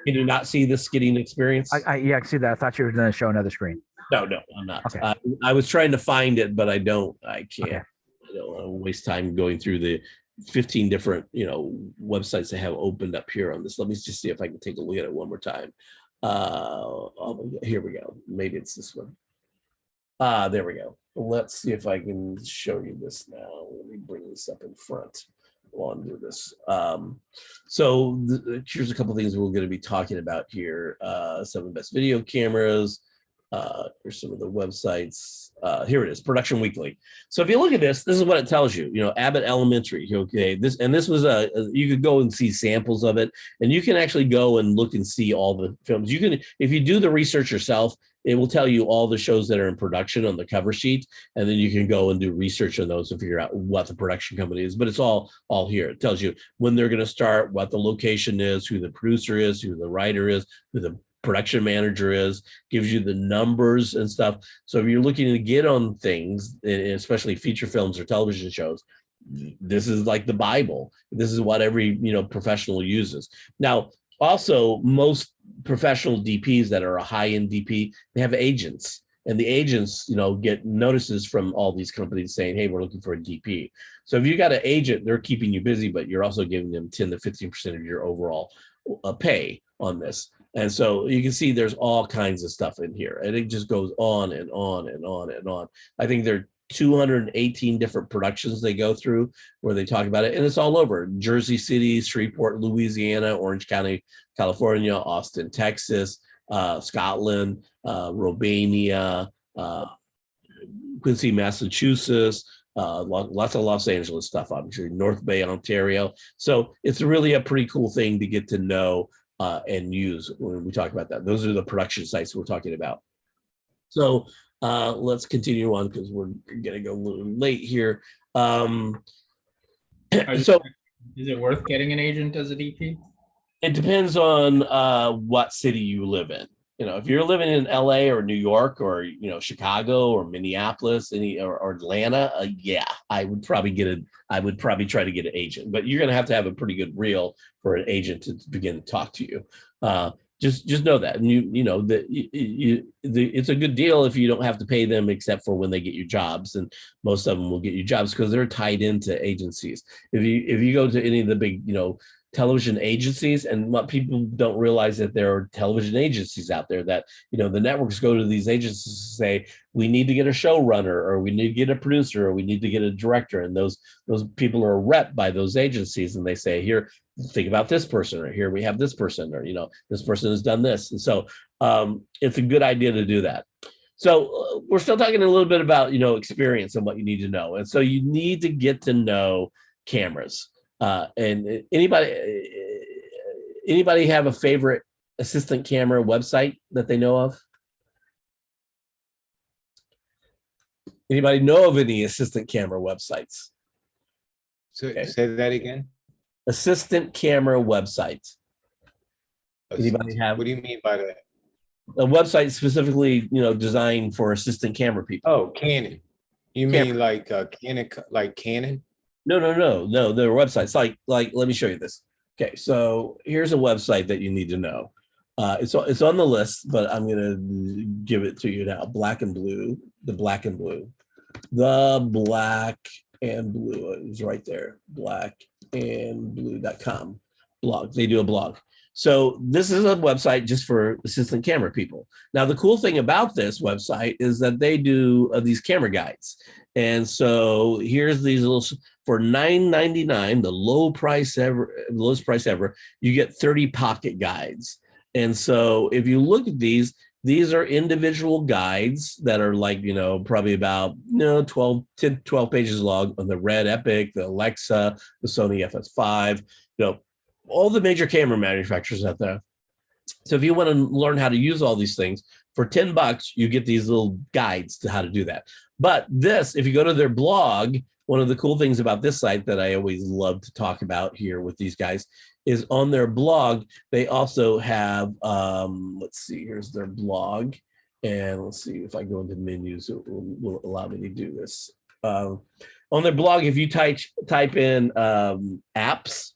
You do not see the skidding experience? Yeah, I can see that. I thought you were going to show another screen. No, I'm not. Okay. I was trying to find it, but I can't. Okay. I don't want to waste time going through the 15 different, websites that have opened up here on this. Let me just see if I can take a look at it one more time. Here we go. Maybe it's this one. There we go. Let's see if I can show you this now. Let me bring this up in front while I'm doing this. So here's a couple things we're going to be talking about here. Some of the best video cameras. Here's some of the websites. Here it is, Production Weekly. So if you look at this is what it tells you. Abbott Elementary. Okay, this was you could go and see samples of it, and you can actually go and look and see all the films. You can, if you do the research yourself, it will tell you all the shows that are in production on the cover sheet, and then you can go and do research on those and figure out what the production company is. But it's all here. It tells you when they're going to start, what the location is, who the producer is, who the writer is, who the production manager is, gives you the numbers and stuff. So if you're looking to get on things, especially feature films or television shows, this is like the Bible. This is what every professional uses. Now, also, most professional DPs that are a high-end DP, they have agents. And the agents, get notices from all these companies saying, hey, we're looking for a DP. So if you got an agent, they're keeping you busy, but you're also giving them 10 to 15% of your overall pay on this. And so you can see there's all kinds of stuff in here. And it just goes on and on and on and on. I think there are 218 different productions they go through where they talk about it. And it's all over Jersey City, Shreveport, Louisiana, Orange County, California, Austin, Texas, Scotland, Romania, Quincy, Massachusetts, lots of Los Angeles stuff, obviously, North Bay, Ontario. So it's really a pretty cool thing to get to know and use when we talk about that. Those are the production sites we're talking about. So let's continue on because we're going to go a little late here. So is it worth getting an agent as a DP? It depends on what city you live in. If you're living in LA or New York or Chicago or Minneapolis, or Atlanta, yeah, I would probably try to get an agent. But you're going to have a pretty good reel for an agent to begin to talk to you. Just know that, and it's a good deal if you don't have to pay them except for when they get you jobs, and most of them will get you jobs because they're tied into agencies. If you go to any of the big television agencies, and what people don't realize that there are television agencies out there that the networks go to these agencies to say, we need to get a showrunner, or we need to get a producer, or we need to get a director, and those people are rep by those agencies, and they say, here, think about this person, or here we have this person, or this person has done this. And so it's a good idea to do that. So we're still talking a little bit about experience and what you need to know. And so you need to get to know cameras. And anybody have a favorite assistant camera website that they know of? Anybody know of any assistant camera websites? So say that again. Assistant camera websites. Anybody have? What do you mean by that? A website specifically, designed for assistant camera people. Oh, Canon. You mean like Canon, like Canon? No. There are websites like let me show you this. Okay, so here's a website that you need to know. It's on the list, but I'm gonna give it to you now. Black and Blue is right there. blackandblue.com blog. They do a blog. So this is a website just for assistant camera people. Now, the cool thing about this website is that they do these camera guides. And so here's these little, for $9.99, the lowest price ever, you get 30 pocket guides. And so if you look at these are individual guides that are like, probably about 10, 12 pages long on the Red Epic, the Alexa, the Sony FS5, all the major camera manufacturers out there. So if you want to learn how to use all these things, for $10, you get these little guides to how to do that. But this, if you go to their blog, one of the cool things about this site that I always love to talk about here with these guys is on their blog, they also have, let's see, here's their blog. And let's see if I go into menus, it will allow me to do this. On their blog, if you type in apps,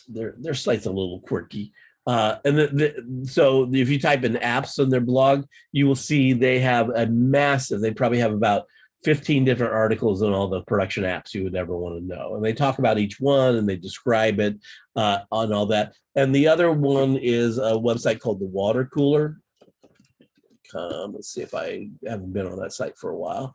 their site's a little quirky. So if you type in apps on their blog, you will see they have they probably have about 15 different articles on all the production apps you would ever want to know. And they talk about each one and they describe it on all that. And the other one is a website called the Water Cooler. Let's see if I haven't been on that site for a while.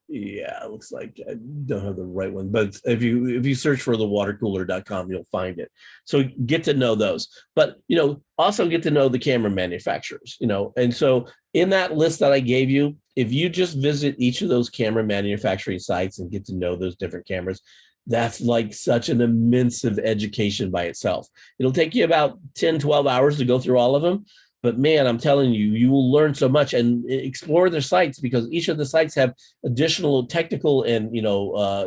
Yeah, it looks like I don't have the right one, but if you search for thewatercooler.com, you'll find it. So get to know those, but also get to know the camera manufacturers, and so in that list that I gave you, if you just visit each of those camera manufacturing sites and get to know those different cameras, that's like such an immense of education by itself. It'll take you about 10, 12 hours to go through all of them. But man, I'm telling you, you will learn so much, and explore their sites, because each of the sites have additional technical and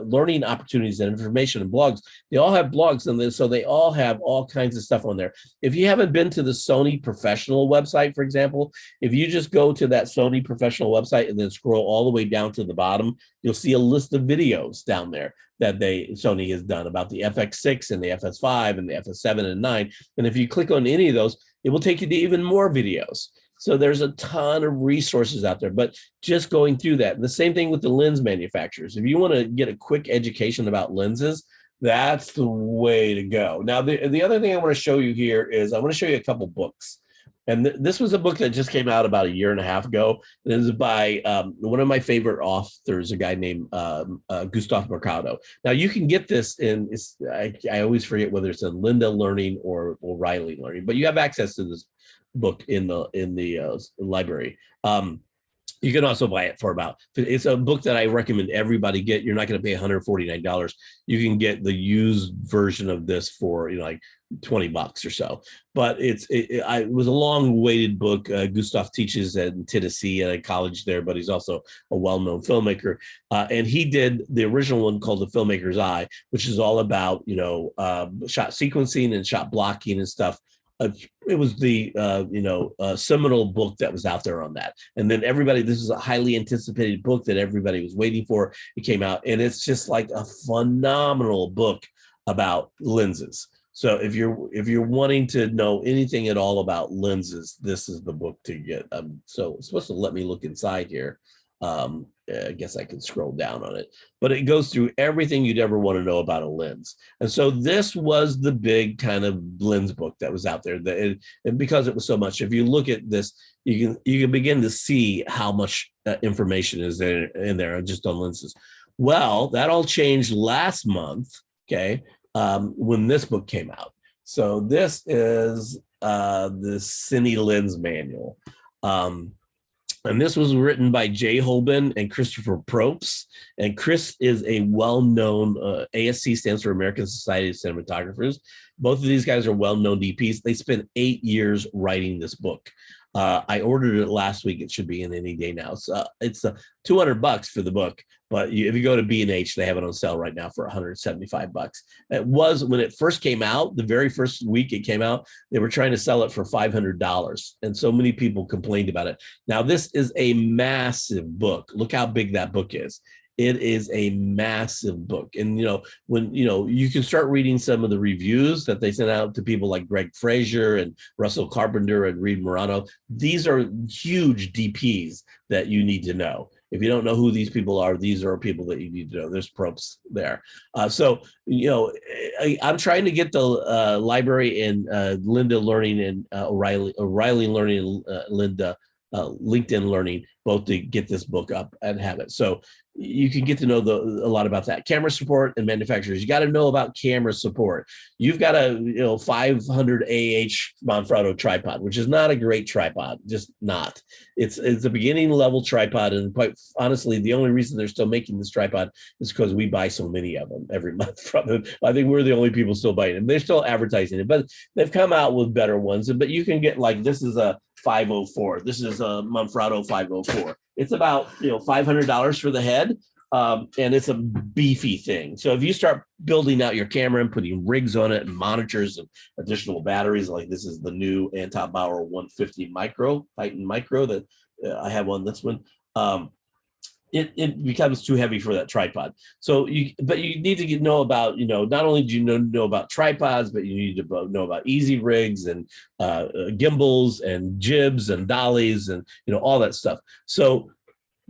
learning opportunities and information and blogs. They all have blogs, and so they all have all kinds of stuff on there. If you haven't been to the Sony Professional website, for example, if you just go to that Sony Professional website and then scroll all the way down to the bottom, you'll see a list of videos down there that Sony has done about the FX6 and the FS5 and the FS7 and 9. And if you click on any of those, it will take you to even more videos. So there's a ton of resources out there, but just going through that. And the same thing with the lens manufacturers. If you want to get a quick education about lenses, that's the way to go. Now, the other thing I want to show you here is I want to show you a couple books. And this was a book that just came out about a year and a half ago. It is by one of my favorite authors, a guy named Gustav Mercado. Now, you can get this I always forget whether it's in Linda Learning or O'Reilly Learning, but you have access to this book in the library. You can also buy it for it's a book that I recommend everybody get. You're not going to pay $149. You can get the used version of this for like $20 or so. But it was a long-awaited book. Gustav teaches in Tennessee at a college there, but he's also a well-known filmmaker. And he did the original one called The Filmmaker's Eye, which is all about shot sequencing and shot blocking and stuff. It was the seminal book that was out there on that. And then this is a highly anticipated book that everybody was waiting for. It came out, and it's just like a phenomenal book about lenses. So if you're wanting to know anything at all about lenses, this is the book to get. So it's supposed to let me look inside here. I guess I can scroll down on it, but it goes through everything you'd ever want to know about a lens. And so this was the big kind of lens book that was out there. And because it was so much, if you look at this, you can begin to see how much information is in there just on lenses. Well, that all changed last month, okay, when this book came out. So this is the Cine Lens Manual. And this was written by Jay Holben and Christopher Probst. And Chris is a well-known, ASC stands for American Society of Cinematographers. Both of these guys are well-known DPs. They spent 8 years writing this book. I ordered it last week. It should be in any day now. So it's $200 for the book. But if you go to B&H, they have it on sale right now for $175. It was, when it first came out, the very first week it came out, they were trying to sell it for $500. And so many people complained about it. Now, this is a massive book. Look how big that book is. It is a massive book. And, when, you can start reading some of the reviews that they sent out to people like Greg Frazier and Russell Carpenter and Reed Morano. These are huge DPs that you need to know. If you don't know who these people are, these are people that you need to know. There's Probst there. So I'm trying to get the library and Linda Learning and O'Reilly Learning and Linda LinkedIn Learning both to get this book up and have it. So you can get to know a lot about that. Camera support and manufacturers. You got to know about camera support. You've got a 500 AH Manfrotto tripod, which is not a great tripod, just not. It's a beginning level tripod, and quite honestly, the only reason they're still making this tripod is because we buy so many of them every month from them. I think we're the only people still buying them. They're still advertising it, but they've come out with better ones. But you can get, like, this is a 504. This is a Manfrotto 504. It's about $500 for the head, and it's a beefy thing. So if you start building out your camera and putting rigs on it and monitors and additional batteries, like this is the new Anton Bauer 150 Micro, Titan Micro that I have on this one. It becomes too heavy for that tripod. So you need to know about, not only do you know about tripods, but you need to know about easy rigs and gimbals and jibs and dollies and, all that stuff. So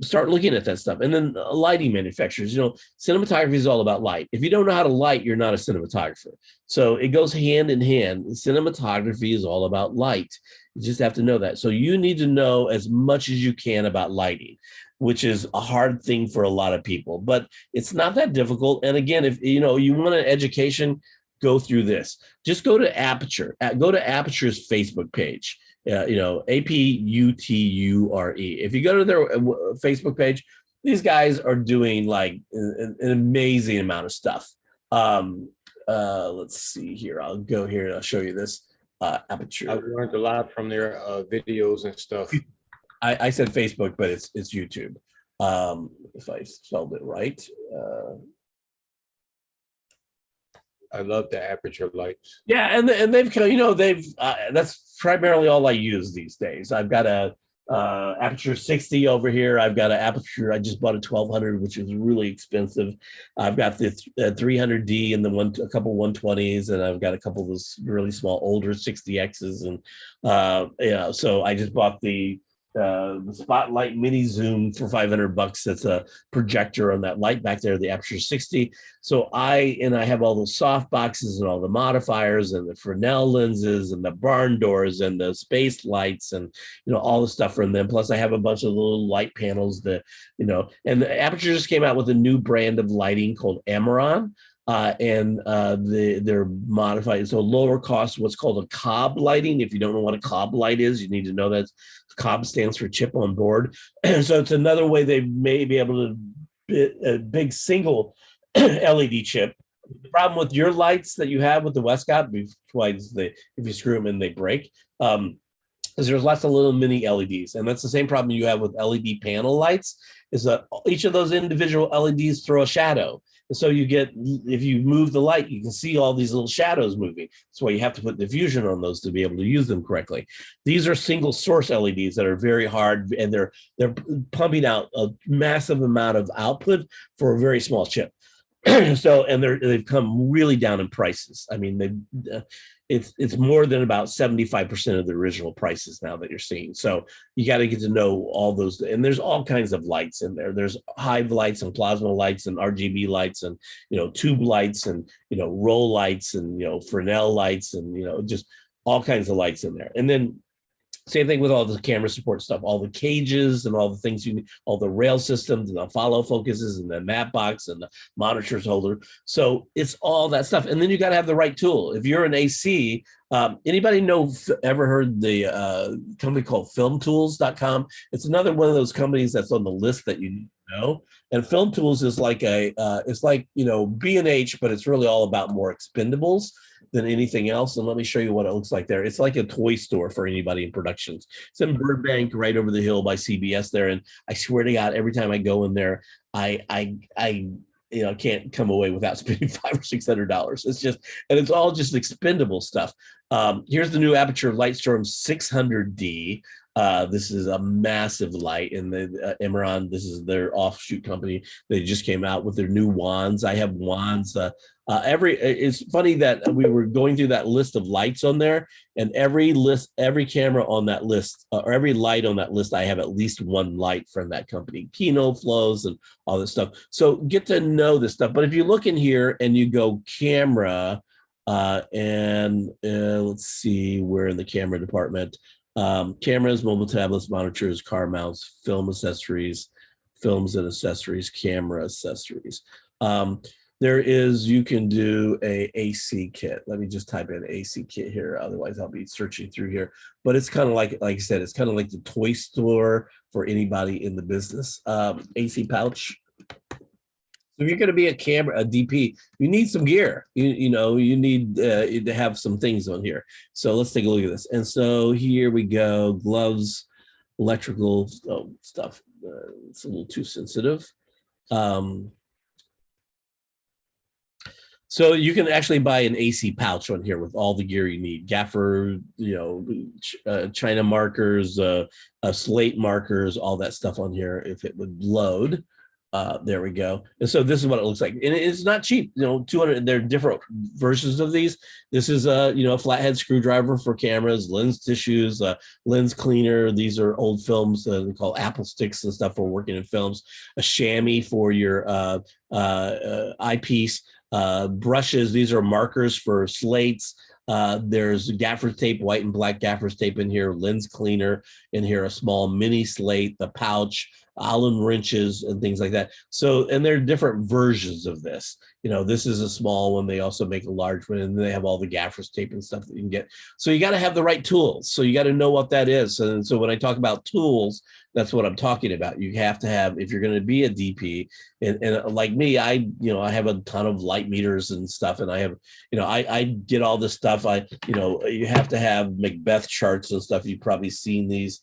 start looking at that stuff. And then lighting manufacturers, cinematography is all about light. If you don't know how to light, you're not a cinematographer. So it goes hand in hand. Cinematography is all about light. You just have to know that. So you need to know as much as you can about lighting, which is a hard thing for a lot of people, but it's not that difficult. And again, if you want an education, go through this. Just go to Aperture. Go to Aperture's Facebook page. Aputure. If you go to their Facebook page, these guys are doing like an amazing amount of stuff. Let's see here. I'll go here and I'll show you this. aperture. I've learned a lot from their videos and stuff. I said Facebook, but it's YouTube. If I spelled it right. I love the aperture lights. Yeah, and they've that's primarily all I use these days. I've got a aperture 60 over here. I've got an aperture. I just bought a 1200, which is really expensive. I've got the 300D and a couple 120s, and I've got a couple of those really small older 60Xs, and so I just bought the Spotlight Mini Zoom for $500. That's a projector on that light back there, the Aperture 60. So I have all those soft boxes and all the modifiers and the Fresnel lenses and the barn doors and the space lights and all the stuff from them. Plus I have a bunch of little light panels that and the Aperture just came out with a new brand of lighting called Amaron. They're modified, so lower cost, what's called a cob lighting. If you don't know what a cob light is, you need to know that cob stands for chip on board. So it's another way they may be able to bit a big single LED chip. The problem with your lights that you have with the Westcott, besides if you screw them in, they break. Is there's lots of little mini LEDs, and that's the same problem you have with LED panel lights. Is that each of those individual LEDs throw a shadow. So you get, if you move the light, you can see all these little shadows moving. That's why you have to put diffusion on those to be able to use them correctly. These are single source LEDs that are very hard, and they're pumping out a massive amount of output for a very small chip. So, and they've come really down in prices. I mean, it's more than about 75% of the original prices now that you're seeing. So you got to get to know all those, and there's all kinds of lights in there. There's hive lights and plasma lights and RGB lights and tube lights and roll lights and Fresnel lights and just all kinds of lights in there. And then same thing with all the camera support stuff, all the cages and all the things you need, all the rail systems and the follow focuses and the map box and the monitors holder. So it's all that stuff. And then you got to have the right tool. If you're an AC, anybody ever heard the company called filmtools.com? It's another one of those companies that's on the list that you need to know. And Film Tools is like it's like, B&H, but it's really all about more expendables than anything else. And let me show you what it looks like there. It's like a toy store for anybody in productions. It's in Burbank, right over the hill by CBS there. And I swear to God, every time I go in there, I can't come away without spending $500 or $600. It's just, and it's all just expendable stuff. Here's the new Aperture Lightstorm 600D. This is a massive light, and the Amaron, this is their offshoot company. They just came out with their new wands. I have wands. It's funny that we were going through that list of lights on there, and every camera on that list, or every light on that list, I have at least one light from that company, Kino flows and all this stuff. So get to know this stuff. But if you look in here and you go camera, and let's see, we're in the camera department. Cameras, mobile tablets, monitors, car mounts, film accessories, films and accessories, camera accessories. You can do a AC kit. Let me just type in AC kit here. Otherwise I'll be searching through here, but it's kind of like I said, it's kind of like the toy store for anybody in the business. AC pouch. So if you're going to be a DP, you need some gear. You need to have some things on here. So let's take a look at this. And so here we go. Gloves, electrical stuff. It's a little too sensitive. So you can actually buy an AC pouch on here with all the gear you need. Gaffer, China markers, slate markers, all that stuff on here if it would load. There we go. And so this is what it looks like. And it's not cheap, 200, there are different versions of these. This is a flathead screwdriver for cameras, lens tissues, lens cleaner. These are old films they call Apple sticks and stuff for working in films, a chamois for your eyepiece, brushes. These are markers for slates. There's gaffer tape, white and black gaffer's tape in here, lens cleaner in here, a small mini slate, the pouch, Allen wrenches and things like that. So, and there are different versions of this. This is a small one. They also make a large one, and they have all the gaffer's tape and stuff that you can get. So you got to have the right tools. So you got to know what that is. And so when I talk about tools, that's what I'm talking about. You have to have, if you're going to be a DP, and like me, I have a ton of light meters and stuff, and I have, I get all this stuff. You have to have Macbeth charts and stuff. You've probably seen these,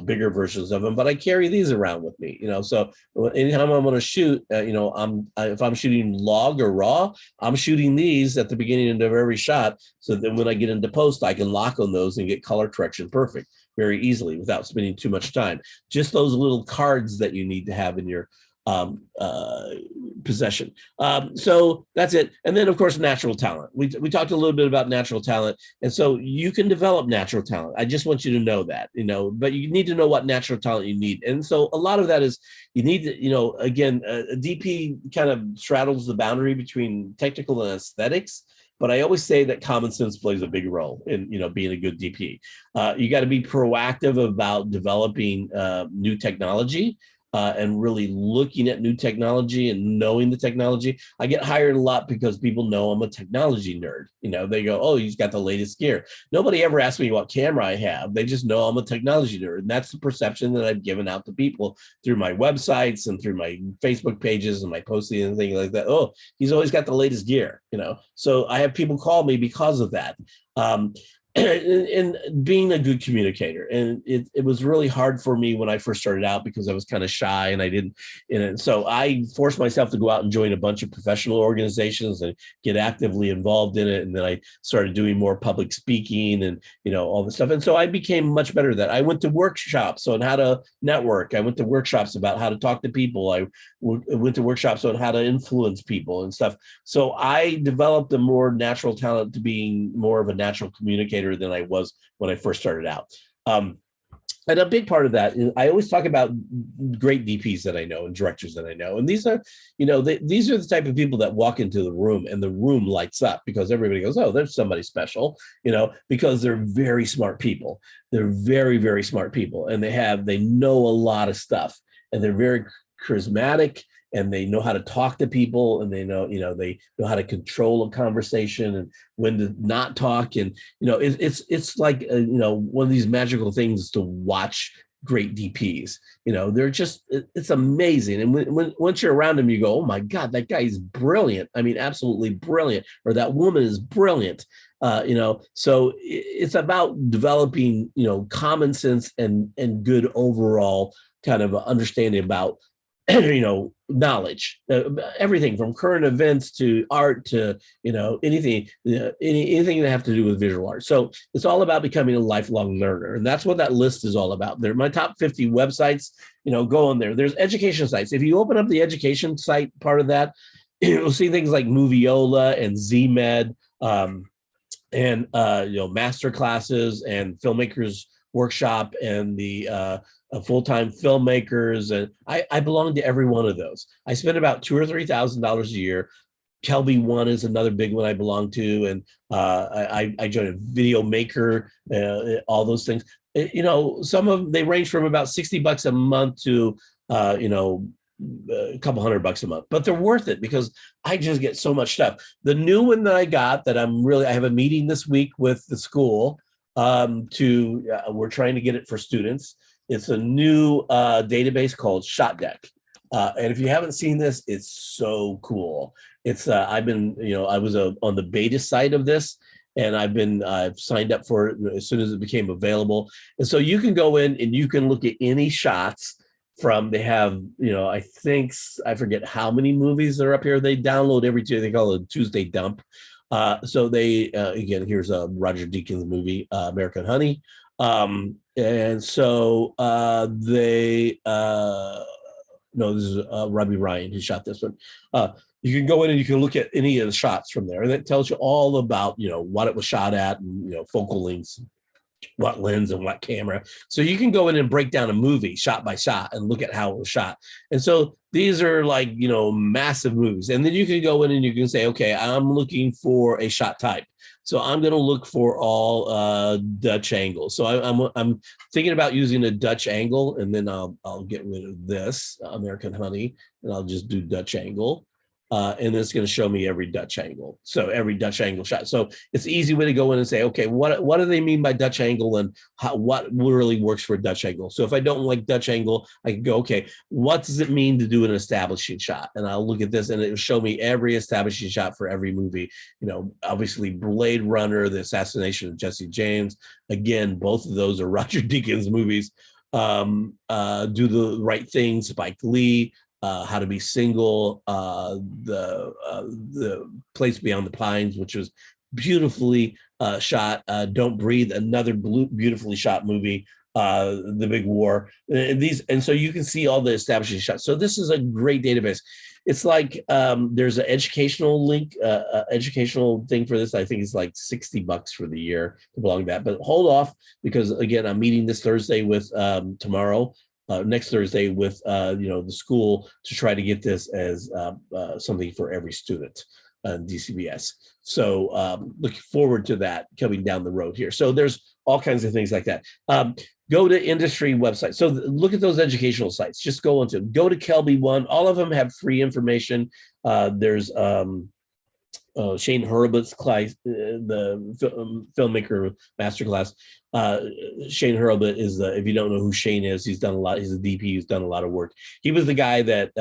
bigger versions of them, but I carry these around with me, so anytime I'm going to shoot, if I'm shooting log or raw, I'm shooting these at the beginning of every shot. So then when I get into post, I can lock on those and get color correction perfect very easily without spending too much time. Just those little cards that you need to have in your possession. So that's it. And then, of course, natural talent. We talked a little bit about natural talent. And so you can develop natural talent. I just want you to know that, but you need to know what natural talent you need. And so a lot of that is you need to, again, a DP kind of straddles the boundary between technical and aesthetics. But I always say that common sense plays a big role in, being a good DP. You got to be proactive about developing new technology. And really looking at new technology and knowing the technology. I get hired a lot because people know I'm a technology nerd. They go, oh, he's got the latest gear. Nobody ever asks me what camera I have. They just know I'm a technology nerd. And that's the perception that I've given out to people through my websites and through my Facebook pages and my posting and things like that. Oh, he's always got the latest gear, So I have people call me because of that. And being a good communicator. And it was really hard for me when I first started out because I was kind of shy and I didn't, and so I forced myself to go out and join a bunch of professional organizations and get actively involved in it. And then I started doing more public speaking and, all this stuff. And so I became much better at that. I went to workshops on how to network. I went to workshops about how to talk to people. I went to workshops on how to influence people and stuff. So I developed a more natural talent to being more of a natural communicator than I was when I first started out. And a big part of that, I always talk about great DPs that I know and directors that I know. And these are, these are the type of people that walk into the room and the room lights up because everybody goes, oh, there's somebody special, because they're very smart people. They're very, very smart people. And they know a lot of stuff and they're very charismatic and they know how to talk to people and they know how to control a conversation and when to not talk. And, it's like, one of these magical things to watch great DPs, they're just, it's amazing. And when once you're around them, you go, oh my God, that guy is brilliant. I mean, absolutely brilliant. Or that woman is brilliant. So it's about developing, common sense and good overall kind of understanding about knowledge, everything from current events to art to, anything that have to do with visual art. So it's all about becoming a lifelong learner. And that's what that list is all about. They're my top 50 websites, go on there. There's education sites. If you open up the education site part of that, you'll see things like Moviola and ZMed, and master classes and filmmakers workshop and the full-time filmmakers, and I belong to every one of those. I spend about $2,000 or $3,000 a year. Kelby One is another big one I belong to, and I joined a video maker, all those things. Some of them, they range from about $60 a month to a couple $100 a month, but they're worth it because I just get so much stuff. The new one that I got that I have a meeting this week with the school we're trying to get it for students. It's a new database called Shot Deck. And if you haven't seen this, it's so cool. It's I was on the beta site of this, and I've signed up for it as soon as it became available. And so you can go in and you can look at any shots from, they have, I think, I forget how many movies are up here. They download every Tuesday. They call it a Tuesday dump. So they, again, here's a Roger Deacon's movie, American Honey. And so this is Robbie Ryan who shot this one. You can go in and you can look at any of the shots from there, and it tells you all about, what it was shot at and, focal lengths, what lens and what camera. So you can go in and break down a movie shot by shot and look at how it was shot. And so these are like, massive movies. And then you can go in and you can say, okay, I'm looking for a shot type. So I'm going to look for all Dutch angles. So I'm thinking about using a Dutch angle, and then I'll get rid of this American Honey, and I'll just do Dutch angle. and it's going to show me every Dutch angle. So every Dutch angle shot. So it's an easy way to go in and say, okay, what do they mean by Dutch angle, and what really works for a Dutch angle? So if I don't like Dutch angle, I can go, okay, what does it mean to do an establishing shot? And I'll look at this, and it will show me every establishing shot for every movie. Obviously Blade Runner, The Assassination of Jesse James. Again, both of those are Roger Deakins movies. Do the Right Thing, Spike Lee. How to Be Single, the Place Beyond the Pines, which was beautifully shot. Don't Breathe, another beautifully shot movie. The Big War. And so you can see all the establishing shots. So this is a great database. It's like there's an educational link, educational thing for this. I think it's like $60 for the year to belong to that. But hold off, because again, I'm meeting this Thursday with next Thursday with the school to try to get this as something for every student in DCBUZZ. So looking forward to that coming down the road here. So there's all kinds of things like that. Go to industry websites. So look at those educational sites. Just go to Kelby One. All of them have free information. There's Shane Hurlbut's class, the filmmaker masterclass. Shane Hurlbut is if you don't know who Shane is, he's done a lot. He's a DP who's done a lot of work. He was the guy that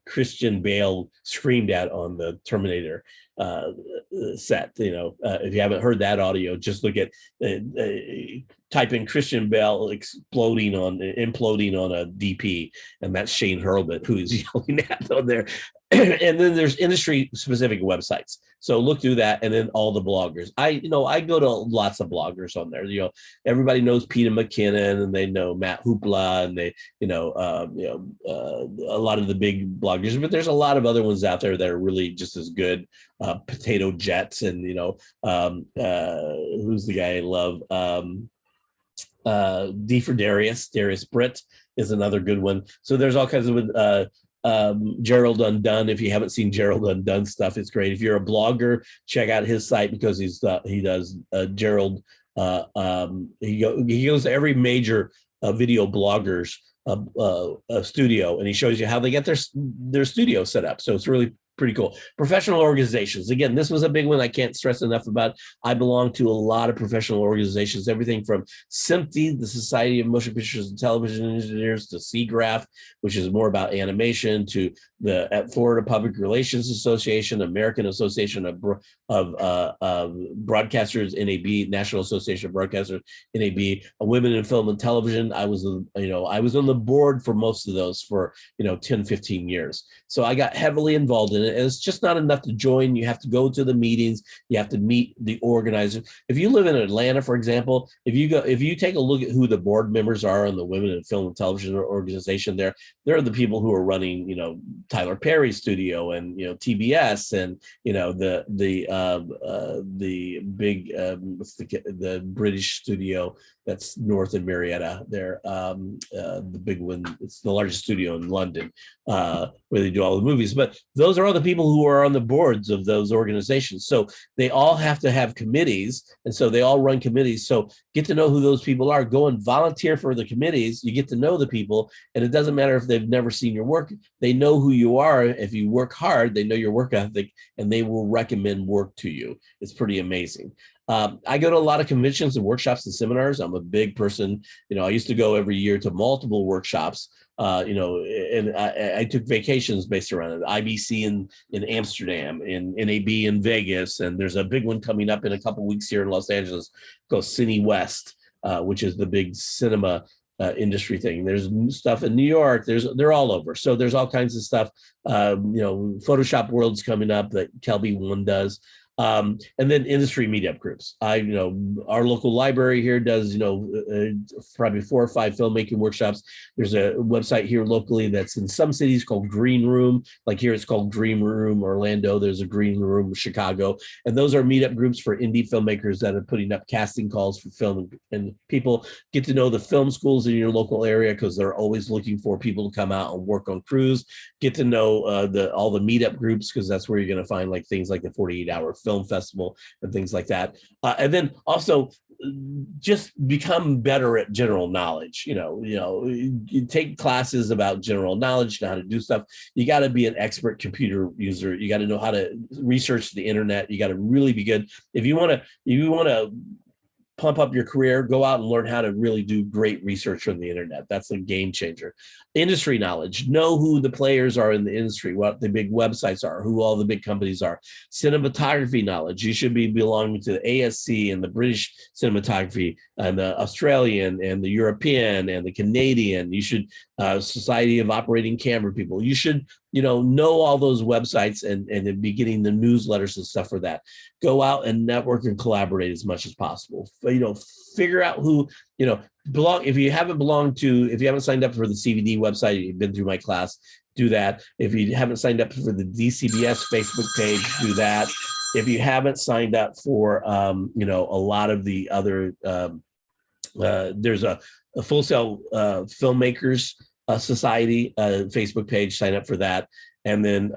Christian Bale screamed at on the Terminator set. If you haven't heard that audio, just look at type in Christian Bale imploding on a DP, and that's Shane Hurlbut who is yelling at on there. And then there's industry specific websites. So look through that, and then all the bloggers. I go to lots of bloggers on there. Everybody knows Peter McKinnon, and they know Matt Hoopla, and they a lot of the big bloggers. But there's a lot of other ones out there that are really just as good. Potato Jets, and who's the guy I love? D for Darius Britt is another good one. So there's all kinds of Gerald Undone. If you haven't seen Gerald Undone stuff, it's great. If you're a blogger, check out his site, because he does Gerald. He goes to every major video bloggers studio, and he shows you how they get their studio set up. So it's really pretty cool. Professional organizations. Again, this was a big one I can't stress enough about. I belong to a lot of professional organizations, everything from SMPTE, the Society of Motion Pictures and Television Engineers, to CGRAPH, which is more about animation, to the Florida Public Relations Association, American Association of Broadcasters, NAB, National Association of Broadcasters, NAB, Women in Film and Television. I was on the board for most of those for 10, 15 years. So I got heavily involved in it. And it's just not enough to join. You have to go to the meetings. You have to meet the organizers. If you live in Atlanta, for example, if you take a look at who the board members are on the Women in Film and Television organization, they're the people who are running, Tyler Perry's studio, and TBS, and the big the British studio that's north of Marietta. There, the big one. It's the largest studio in London, where they do all the movies. But those are all the people who are on the boards of those organizations. So they all have to have committees, and so they all run committees. So get to know who those people are. Go and volunteer for the committees. You get to know the people, and it doesn't matter if they've never seen your work. They know who you are. If you work hard, they know your work ethic, and they will recommend work to you. It's pretty amazing. I go to a lot of conventions and workshops and seminars. I'm a big person. I used to go every year to multiple workshops, and I took vacations based around it. IBC in Amsterdam, in NAB in Vegas, and there's a big one coming up in a couple weeks here in Los Angeles called Cine West, which is the big cinema industry thing. There's stuff in New York. They're all over. So there's all kinds of stuff. Photoshop World's coming up that Kelby One does. And then industry meetup groups. Our local library here does, probably 4 or 5 filmmaking workshops. There's a website here locally that's in some cities called Green Room. Like here, it's called Green Room Orlando. There's a Green Room Chicago. And those are meetup groups for indie filmmakers that are putting up casting calls for film, and people get to know the film schools in your local area, because they're always looking for people to come out and work on crews. Get to know all the meetup groups, because that's where you're going to find things like the 48-hour film festival and things like that. And then also just become better at general knowledge. You take classes about general knowledge, know how to do stuff. You got to be an expert computer user. You got to know how to research the internet. You got to really be good. If you want to pump up your career, go out and learn how to really do great research on the internet. That's a game changer. Industry knowledge, know who the players are in the industry, what the big websites are, who all the big companies are. Cinematography knowledge, you should be belonging to the ASC and the British cinematography and the Australian and the European and the Canadian. You should, Society of Operating Camera people. You should, know all those websites and be getting the newsletters and stuff for that. Go out and network and collaborate as much as possible. Figure out who, belong. If you haven't signed up for the CVD website, you've been through my class, do that. If you haven't signed up for the DCBUZZ Facebook page, do that. If you haven't signed up for, a lot of the other, there's a Full Sail Filmmakers Society Facebook page, sign up for that. And then,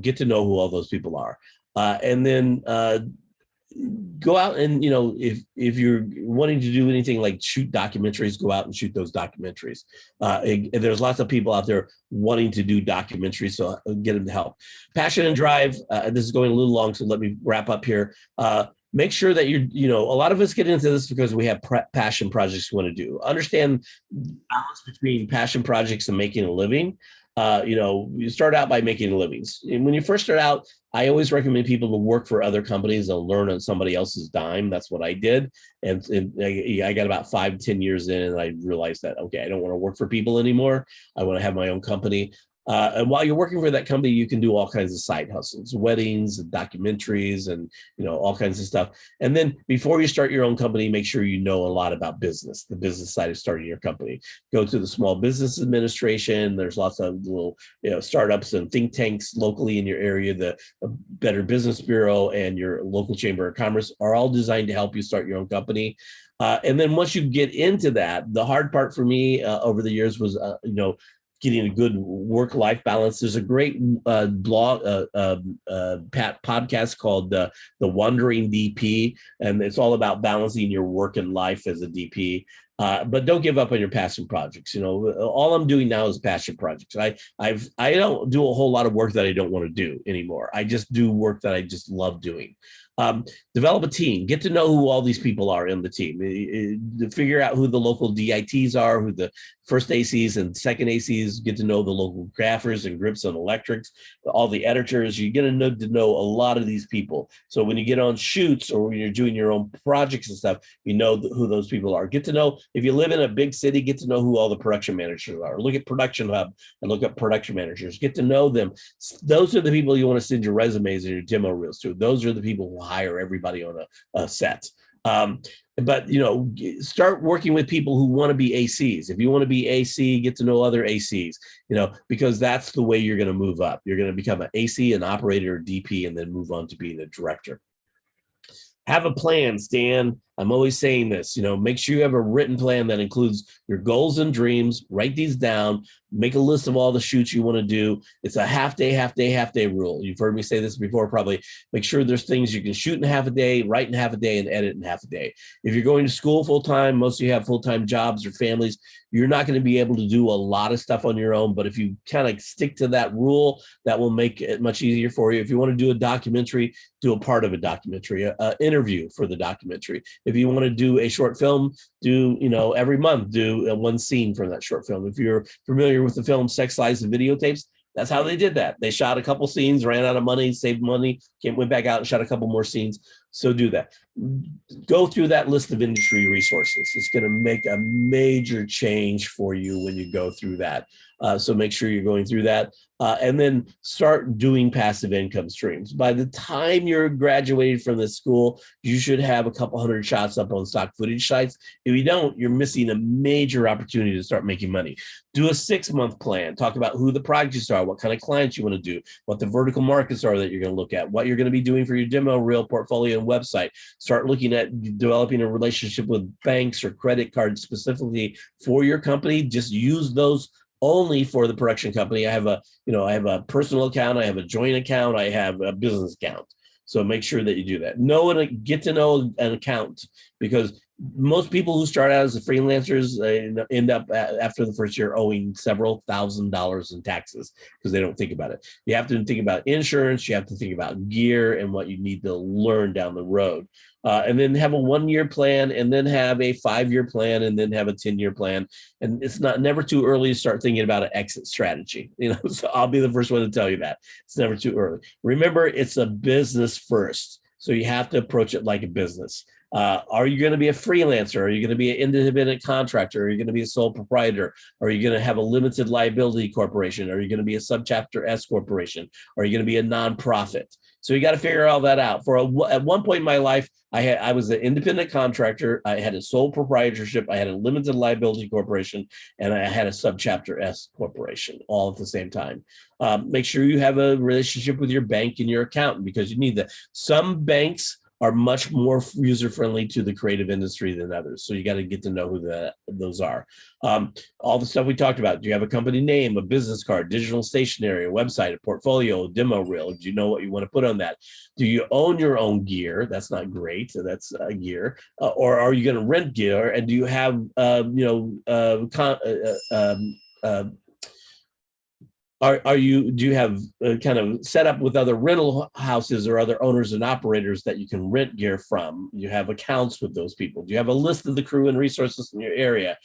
get to know who all those people are. And then go out and, if you're wanting to do anything like shoot documentaries, go out and shoot those documentaries. There's lots of people out there wanting to do documentaries, so get them to help. Passion and drive. This is going a little long, so let me wrap up here. Make sure that a lot of us get into this because we have passion projects we want to do. Understand the balance between passion projects and making a living. You start out by making a living. And when you first start out, I always recommend people to work for other companies and learn on somebody else's dime. That's what I did. And I got about 5-10 years in, and I realized that, okay, I don't want to work for people anymore. I want to have my own company. And while you're working for that company, you can do all kinds of side hustles, weddings, and documentaries, and all kinds of stuff. And then before you start your own company, make sure you know a lot about business, the business side of starting your company. Go to the Small Business Administration. There's lots of little startups and think tanks locally in your area. The Better Business Bureau and your local Chamber of Commerce are all designed to help you start your own company. And then once you get into that, the hard part for me over the years was, getting a good work-life balance. There's a great podcast called The Wandering DP, and it's all about balancing your work and life as a DP. But don't give up on your passion projects. All I'm doing now is passion projects. I don't do a whole lot of work that I don't want to do anymore. I just do work that I just love doing. Develop a team. Get to know who all these people are in the team. Figure out who the local DITs are, who the first ACs and second ACs. Get to know the local graphers and grips and electrics, all the editors. You get to know a lot of these people. So when you get on shoots or when you're doing your own projects and stuff, you know who those people are. Get to know, if you live in a big city, get to know who all the production managers are. Look at Production Hub and look up production managers. Get to know them. Those are the people you want to send your resumes and your demo reels to. Those are the people who hire everybody on a set. But start working with people who want to be ACs. If you want to be AC, get to know other ACs, because that's the way you're going to move up. You're going to become an AC, an operator, DP, and then move on to being a director. Have a plan, Stan. I'm always saying this, make sure you have a written plan that includes your goals and dreams. Write these down, make a list of all the shoots you want to do. It's a half day rule. You've heard me say this before, probably. Make sure there's things you can shoot in half a day, write in half a day, and edit in half a day. If you're going to school full-time, most of you have full-time jobs or families, you're not going to be able to do a lot of stuff on your own, but if you kind of stick to that rule, that will make it much easier for you. If you want to do a documentary, do a part of a documentary, an interview for the documentary. If you want to do a short film, do, every month, do one scene from that short film. If you're familiar with the film Sex, Lies, and Videotapes, that's how they did that. They shot a couple scenes, ran out of money, saved money, went back out and shot a couple more scenes. So do that. Go through that list of industry resources. It's going to make a major change for you when you go through that. So make sure you're going through that. And then start doing passive income streams. By the time you're graduated from this school, you should have a couple hundred shots up on stock footage sites. If you don't, you're missing a major opportunity to start making money. Do a 6-month plan. Talk about who the projects are, what kind of clients you want to do, what the vertical markets are that you're going to look at, what you're going to be doing for your demo reel portfolio and website. Start looking at developing a relationship with banks or credit cards specifically for your company. Just use those only for the production company. I have a personal account, I have a joint account, I have a business account. So make sure that you do that. Know and get to know an account, because most people who start out as freelancers end up after the first year owing several $1,000s in taxes because they don't think about it. You have to think about insurance, you have to think about gear and what you need to learn down the road. And then have a 1-year plan, and then have a 5-year plan, and then have a 10-year plan. And it's never too early to start thinking about an exit strategy. So I'll be the first one to tell you that. It's never too early. Remember, it's a business first. So you have to approach it like a business. Are you going to be a freelancer? Are you going to be an independent contractor? Are you going to be a sole proprietor? Are you going to have a limited liability corporation? Are you going to be a subchapter S corporation? Are you going to be a nonprofit? So you got to figure all that out. At one point in my life, I was an independent contractor. I had a sole proprietorship. I had a limited liability corporation, and I had a subchapter S corporation, all at the same time. Make sure you have a relationship with your bank and your accountant, because you need that. Some banks are much more user-friendly to the creative industry than others. So you got to get to know who those are. All the stuff we talked about. Do you have a company name, a business card, digital stationery, a website, a portfolio, a demo reel? Do you know what you want to put on that? Do you own your own gear? That's not great. So that's gear. Or are you going to rent gear? And do you have, do you have kind of set up with other rental houses or other owners and operators that you can rent gear from? You have accounts with those people? Do you have a list of the crew and resources in your area,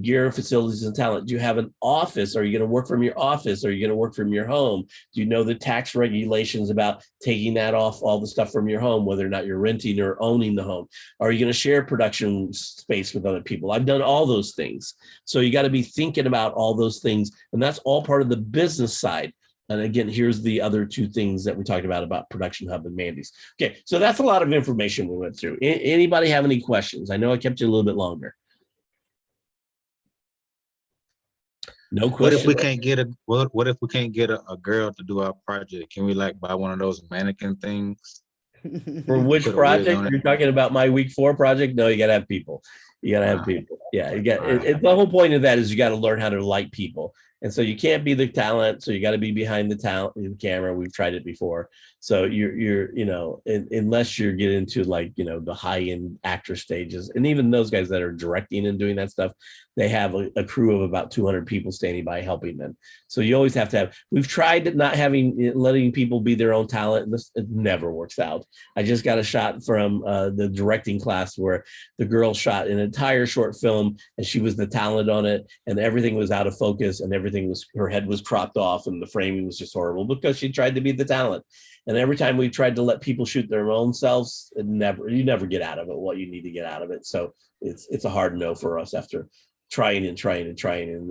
gear, facilities, and talent? Do you have an office? Are you going to work from your office? Are you going to work from your home? Do you know the tax regulations about taking that off all the stuff from your home, whether or not you're renting or owning the home? Are you going to share production space with other people? I've done all those things. So you got to be thinking about all those things. And that's all part of the business side. And again, here's the other two things that we talked about Production Hub and Mandys. Okay, so that's a lot of information we went through. Anybody have any questions? I know I kept you a little bit longer. No question. What if we can't get a girl to do our project? Can we like buy one of those mannequin things? For which project? You're talking about my week 4 project? No, you got to have people. You got to have people. Yeah, you got. The whole point of that is you got to learn how to like people. And so you can't be the talent. So you got to be behind the camera. We've tried it before. So you're unless you're getting into like, the high end actor stages, and even those guys that are directing and doing that stuff, they have a crew of about 200 people standing by helping them. So you always have to have, we've tried not letting people be their own talent. And it never works out. I just got a shot from the directing class where the girl shot an entire short film and she was the talent on it, and everything was out of focus, and her head was cropped off, and the framing was just horrible because she tried to be the talent. And every time we tried to let people shoot their own selves, you never get out of it what you need to get out of it. So it's a hard no for us after trying. And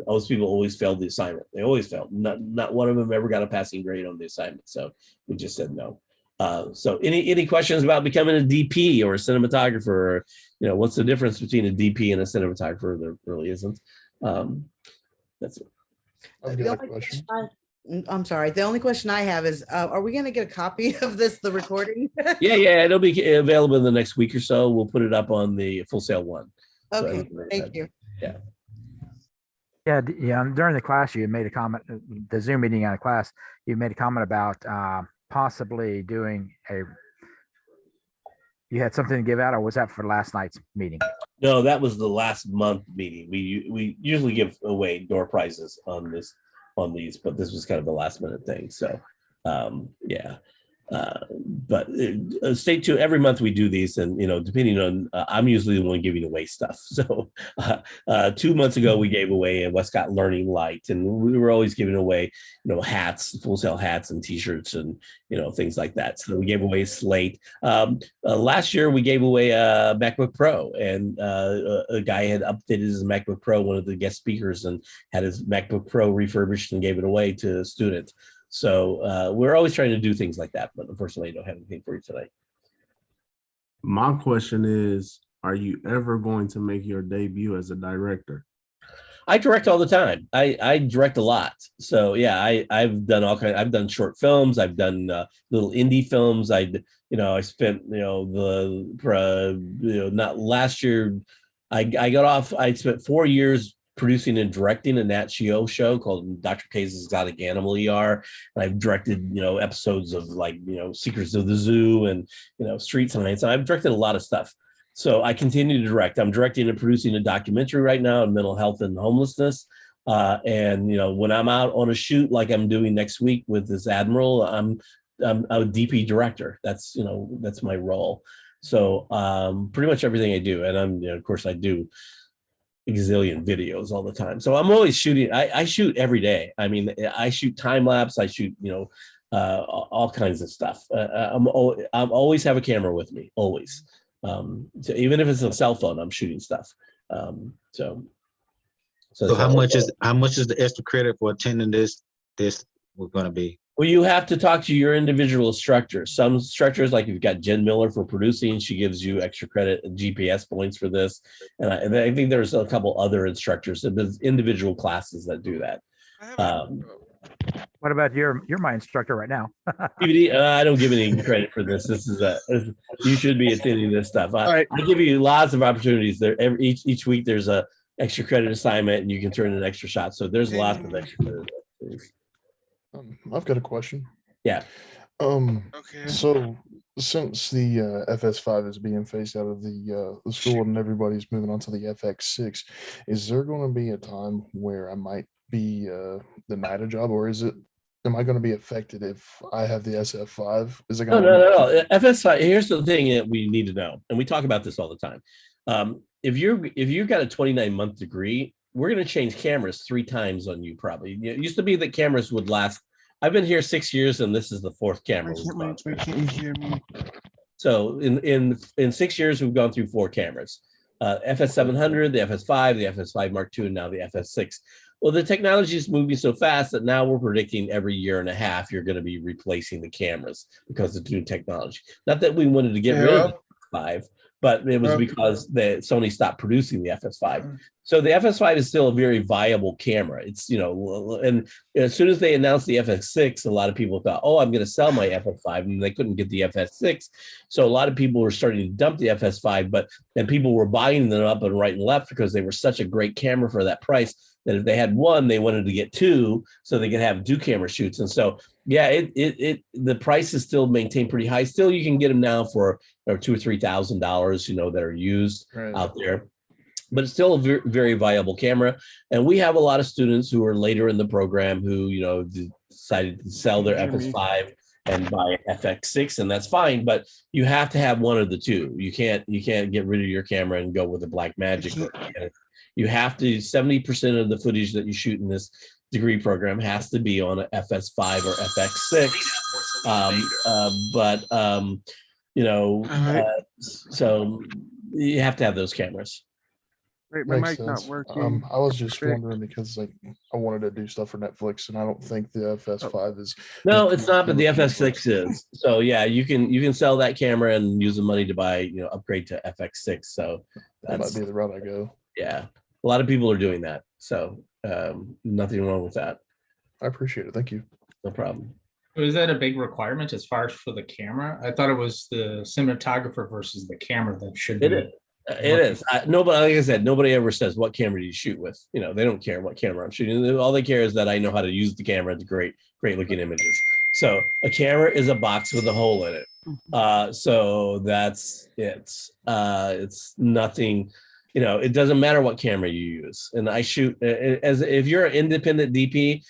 those people always failed the assignment. They always failed. Not one of them ever got a passing grade on the assignment. So we just said no. So any questions about becoming a DP or a cinematographer? Or, what's the difference between a DP and a cinematographer? There really isn't. That's it. I've got a question. I'm sorry. The only question I have is, are we going to get a copy of the recording? Yeah, it'll be available in the next week or so. We'll put it up on the Full Sail One. Okay, thank you. Yeah. Yeah, during the class, you had made a comment, the Zoom meeting on a class, you made a comment about possibly doing you had something to give out, or was that for last night's meeting? No, that was the last month meeting. We usually give away door prizes on these, but this was kind of the last minute thing. So yeah. But stay tuned. Every month we do these, and depending on, I'm usually the one giving away stuff. So 2 months ago we gave away a Westcott Learning Light, and we were always giving away hats, Full Sail hats and t-shirts and things like that. So we gave away a slate. Last year we gave away a MacBook Pro, and a guy had updated his MacBook Pro, one of the guest speakers, and had his MacBook Pro refurbished and gave it away to a student. So we're always trying to do things like that, but unfortunately, I don't have anything for you tonight. My question is, are you ever going to make your debut as a director? I direct all the time. I direct a lot. So yeah, I've done all kinds. I've done short films. I've done little indie films. I spent not last year. I got off. I spent 4 years producing and directing a Nat Geo show called Dr. K's Exotic Animal ER. And I've directed, episodes of Secrets of the Zoo and, Street Science. And I've directed a lot of stuff. So I continue to direct. I'm directing and producing a documentary right now on mental health and homelessness. And when I'm out on a shoot like I'm doing next week with this admiral, I'm a DP director. That's that's my role. So pretty much everything I do, and I'm of course I do a gazillion videos all the time. So I'm always shooting. I shoot every day. I mean, I shoot time lapse. I shoot all kinds of stuff. I'm always have a camera with me, always. So even if it's a cell phone, I'm shooting stuff. So how much is the extra credit for attending this we're going to be? Well, you have to talk to your individual instructor. Some instructors, like you've got Jen Miller for producing, she gives you extra credit and GPS points for this. And I think there's a couple other instructors, there's individual classes that do that. What about you're my instructor right now? DVD, I don't give any credit for this. This is you should be attending this stuff. I give you lots of opportunities there. Each week there's a extra credit assignment and you can turn in an extra shot. So there's lots of extra credit. I've got a question. Yeah. Okay. So since the FS5 is being phased out of the school and everybody's moving on to the FX6, is there going to be a time where I might be denied a job, or am I going to be affected if I have the SF5? Is it going No. FS5. Here's the thing that we need to know, and we talk about this all the time. If you've got a 29-month degree, we're going to change cameras 3 times on you. Probably. It used to be that cameras would last. I've been here 6 years, and this is the 4th camera. Why can't you hear me? So in 6 years, we've gone through 4 cameras: FS700, the FS5, the FS5 Mark II, and now the FS6. Well, the technology is moving so fast that now we're predicting every year and a half you're going to be replacing the cameras because of new technology. Not that we wanted to get rid of the FS5, but it was because Sony stopped producing the FS5. So the FS5 is still a very viable camera. It's, and as soon as they announced the FS6, a lot of people thought, oh, I'm going to sell my FS5, and they couldn't get the FS6. So a lot of people were starting to dump the FS5, then people were buying them up and right and left because they were such a great camera for that price that if they had one, they wanted to get 2 so they could have 2 camera shoots. And so, yeah, the price is still maintained pretty high. Still, you can get them now for $2,000 or $3,000, that are used out there. But it's still a very, very viable camera. And we have a lot of students who are later in the program who, decided to sell their FS5 and buy FX6, and that's fine. But you have to have one of the two. You can't get rid of your camera and go with a Blackmagic. You have to, 70% of the footage that you shoot in this degree program has to be on an FS5 or FX6. So you have to have those cameras. Wait, my mic's not working. I was just wondering because I wanted to do stuff for Netflix, and I don't think the FS5 is. No, it's not, but the FS6 is. So yeah, you can sell that camera and use the money to buy, upgrade to FX6. So that might be the route I go. Yeah, a lot of people are doing that. So nothing wrong with that. I appreciate it. Thank you. No problem. Is that a big requirement as far as for the camera? I thought it was the cinematographer versus the camera that should be. It is. Nobody, like I said, nobody ever says, what camera do you shoot with? They don't care what camera I'm shooting. All they care is that I know how to use the camera to great looking images. So a camera is a box with a hole in it. So that's it. It's nothing, it doesn't matter what camera you use. And I shoot if you're an independent DP,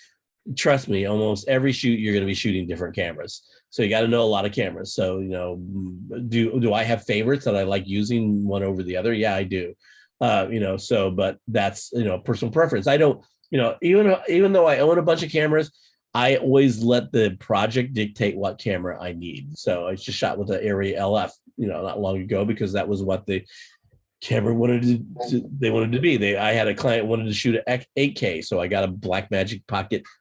trust me, almost every shoot you're going to be shooting different cameras. So you got to know a lot of cameras. So, do I have favorites that I like using one over the other? Yeah, I do. But that's, personal preference. I don't, even though I own a bunch of cameras, I always let the project dictate what camera I need. So I just shot with the Arri LF, not long ago, because that was what the camera wanted to be. I had a client wanted to shoot at 8K, so I got a Blackmagic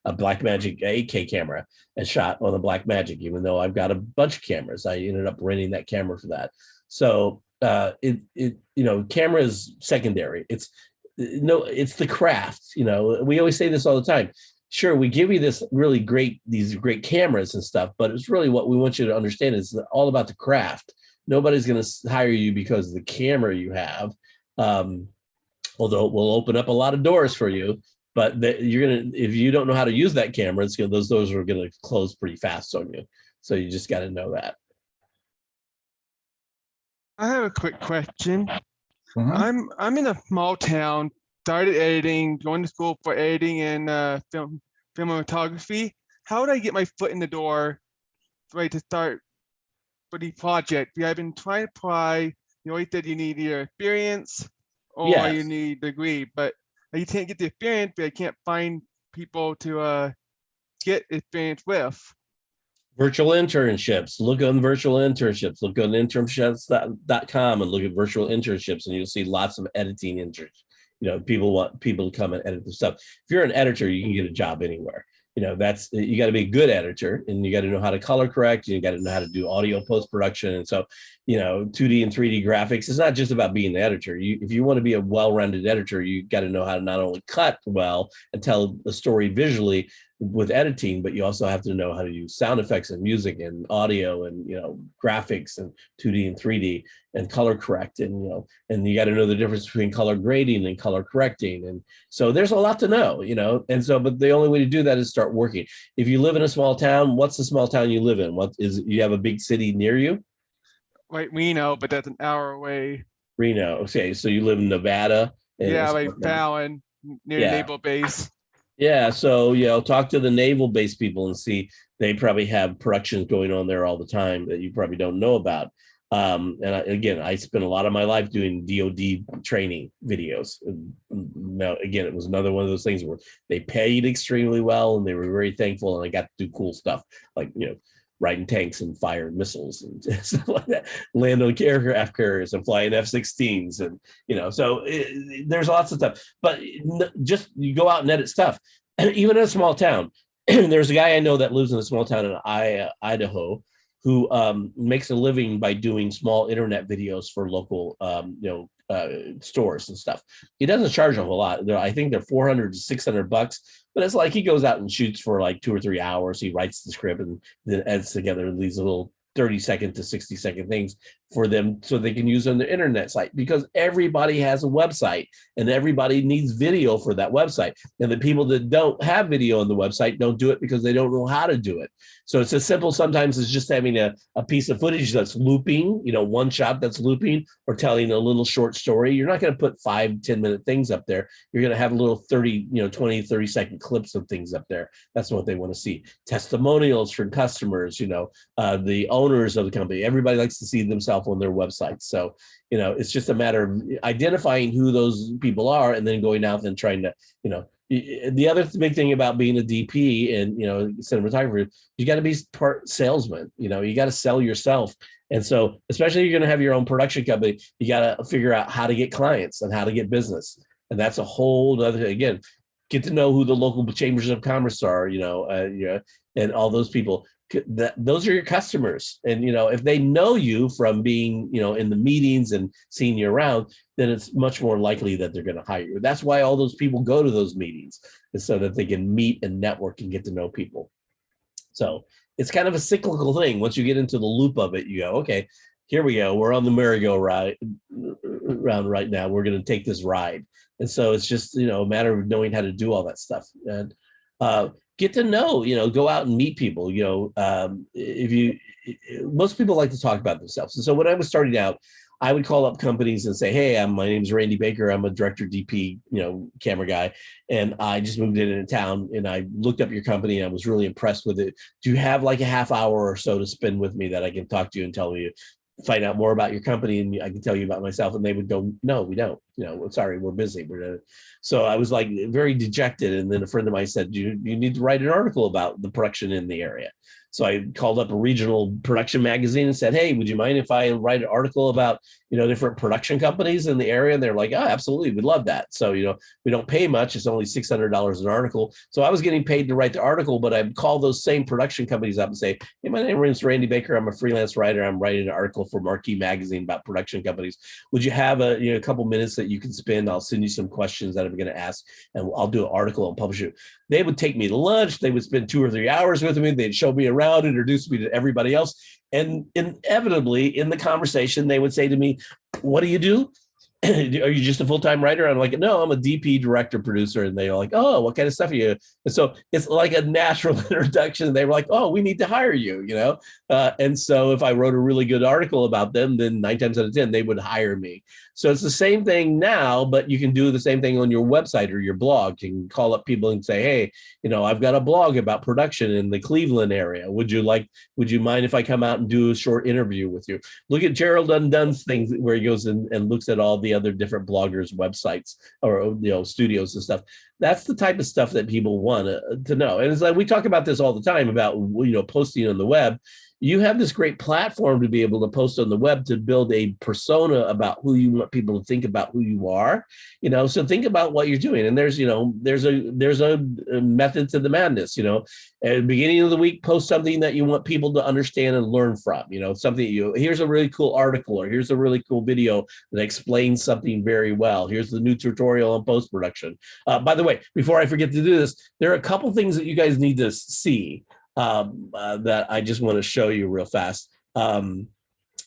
a Blackmagic 8K camera and shot on a Blackmagic. Even though I've got a bunch of cameras, I ended up renting that camera for that. So camera is secondary. It's the craft. We always say this all the time. Sure, we give you these great cameras and stuff, but it's really what we want you to understand is all about the craft. Nobody's going to hire you because of the camera you have, although it will open up a lot of doors for you. But if you don't know how to use that camera, those doors are going to close pretty fast on you. So you just got to know that. I have a quick question. I'm in a small town, started editing, going to school for editing and cinematography. How would I get my foot in the door right to start for the project? Yeah, I've been trying to apply. You always said you need either experience or you Yes. need a degree, but you can't get the experience, but I can't find people to get experience with. Virtual internships. Look on virtual internships. Look on internships.com and look at virtual internships, and you'll see lots of editing internships. You know, people want people to come and edit the stuff. If you're an editor, you can get a job anywhere. You know, that's you got to be a good editor, and you got to know how to color correct. You got to know how to do audio post production, and so 2D and 3D graphics. It's not just about being the editor. If you want to be a well-rounded editor, you got to know how to not only cut well and tell a story visually with editing, but you also have to know how to use sound effects and music and audio and graphics and 2D and 3D and color correct, and and you got to know the difference between color grading and color correcting, and so there's a lot to know, and so but the only way to do that is start working. If you live in a small town, what's the small town you live in? What is you have a big city near you? Right, Reno, but that's an hour away. Reno. Okay, so you live in Nevada. Yeah, like Fallon, near Naval Base. Yeah, so talk to the naval base people and see. They probably have productions going on there all the time that you probably don't know about. And I spent a lot of my life doing DoD training videos. Now, again, it was another one of those things where they paid extremely well and they were very thankful, and I got to do cool stuff like riding tanks and firing missiles and stuff like that, land on aircraft carriers and flying F-16s, and there's lots of stuff. But just you go out and edit stuff, even in a small town. There's a guy I know that lives in a small town in Idaho, who makes a living by doing small internet videos for local stores and stuff. He doesn't charge a whole lot. I think they're $400 to $600, but it's like he goes out and shoots for like 2 or 3 hours. He writes the script and then adds together these little 30-second to 60-second things for them so they can use on their internet site, because everybody has a website and everybody needs video for that website. And the people that don't have video on the website don't do it because they don't know how to do it. So it's as simple sometimes as just having a piece of footage that's looping, one shot that's looping, or telling a little short story. You're not going to put 5-10 minute things up there. You're going to have a little 20, 30-second clips of things up there. That's what they want to see. Testimonials from customers, the owners of the company. Everybody likes to see themselves on their website. So, it's just a matter of identifying who those people are and then going out and trying to, the other big thing about being a DP and, cinematographer, you got to be part salesman, you got to sell yourself. And so, especially if you're going to have your own production company, you got to figure out how to get clients and how to get business. And that's a whole other thing. Again, get to know who the local chambers of commerce are, and all those people. Those are your customers, and if they know you from being in the meetings and seeing you around, then it's much more likely that they're going to hire you. That's why all those people go to those meetings, is so that they can meet and network and get to know people. So it's kind of a cyclical thing. Once you get into the loop of it, you go, okay, here we go, we're on the merry-go-round right now, we're going to take this ride. And so it's just a matter of knowing how to do all that stuff. And get to know, go out and meet people. Most people like to talk about themselves. And so when I was starting out, I would call up companies and say, hey, my name's Randy Baker. I'm a director, DP, camera guy. And I just moved into town and I looked up your company and I was really impressed with it. Do you have like a half hour or so to spend with me that I can talk to you and tell you, find out more about your company, and I can tell you about myself? And they would go, no, we don't, sorry, we're busy. So I was like very dejected. And then a friend of mine said, you need to write an article about the production in the area. So I called up a regional production magazine and said, hey, would you mind if I write an article about, different production companies in the area? And they're like, oh, absolutely, we'd love that. So, we don't pay much. It's only $600 an article. So I was getting paid to write the article, but I'd call those same production companies up and say, hey, my name is Randy Baker. I'm a freelance writer. I'm writing an article for Marquee Magazine about production companies. Would you have a couple minutes that you can spend? I'll send you some questions that I'm going to ask, and I'll do an article and publish it. They would take me to lunch. They would spend 2 or 3 hours with me. They'd show me around, introduce me to everybody else. And inevitably in the conversation, they would say to me, what do you do? are you just a full-time writer? I'm like, no, I'm a DP, director, producer. And they're like, oh, what kind of stuff are you? And so it's like a natural introduction. They were like, oh, we need to hire you, you know? And so if I wrote a really good article about them, then 9 times out of 10, they would hire me. So it's the same thing now, but you can do the same thing on your website or your blog. You can call up people and say, hey, you know, I've got a blog about production in the Cleveland area. Would you mind if I come out and do a short interview with you? Look at Gerald Undun's things where he goes and looks at all the other different bloggers' websites or, you know, studios and stuff. That's the type of stuff that people want to know. And it's like, we talk about this all the time about, you know, posting on the web. You have this great platform to be able to post on the web to build a persona about who you want people to think about who you are, you know. So think about what you're doing. And there's, you know, there's a method to the madness, you know. At the beginning of the week, post something that you want people to understand and learn from, you know, something here's a really cool article, or here's a really cool video that explains something very well. Here's the new tutorial on post-production. By the way, before I forget to do this, there are a couple things that you guys need to see. That I just want to show you real fast.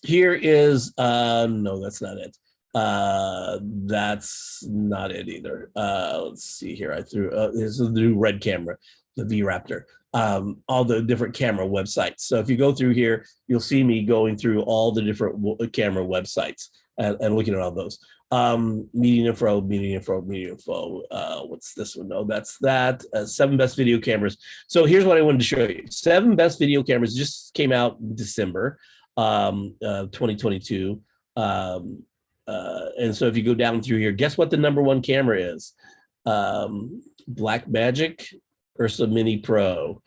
Here is, no, that's not it. That's not it either. Let's see here. I threw, this is the new red camera, the V-Raptor. All the different camera websites. So if you go through here, you'll see me going through all the different camera websites and looking at all those. Meeting info. What's this one? No, that's that. 7 best video cameras. So here's what I wanted to show you. 7 best video cameras just came out in December 2022. And so if you go down through here, guess what the #1 camera is? Blackmagic Ursa Mini Pro.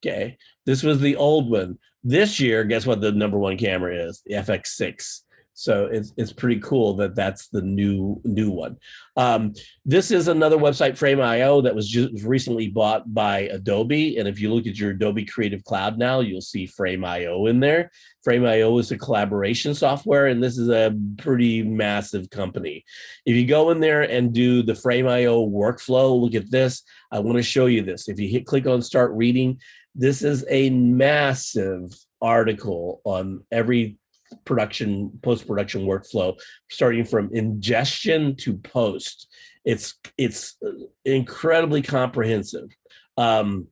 Okay, this was the old one. This year, guess what the #1 camera is? The FX6. So it's pretty cool that that's the new one. This is another website, Frame.io, that was just recently bought by Adobe. And if you look at your Adobe Creative Cloud now, you'll see Frame.io in there. Frame.io is a collaboration software, and this is a pretty massive company. If you go in there and do the Frame.io workflow, look at this. I want to show you this. If you click on Start Reading, this is a massive article on every post-production workflow, starting from ingestion to post. It's incredibly comprehensive. And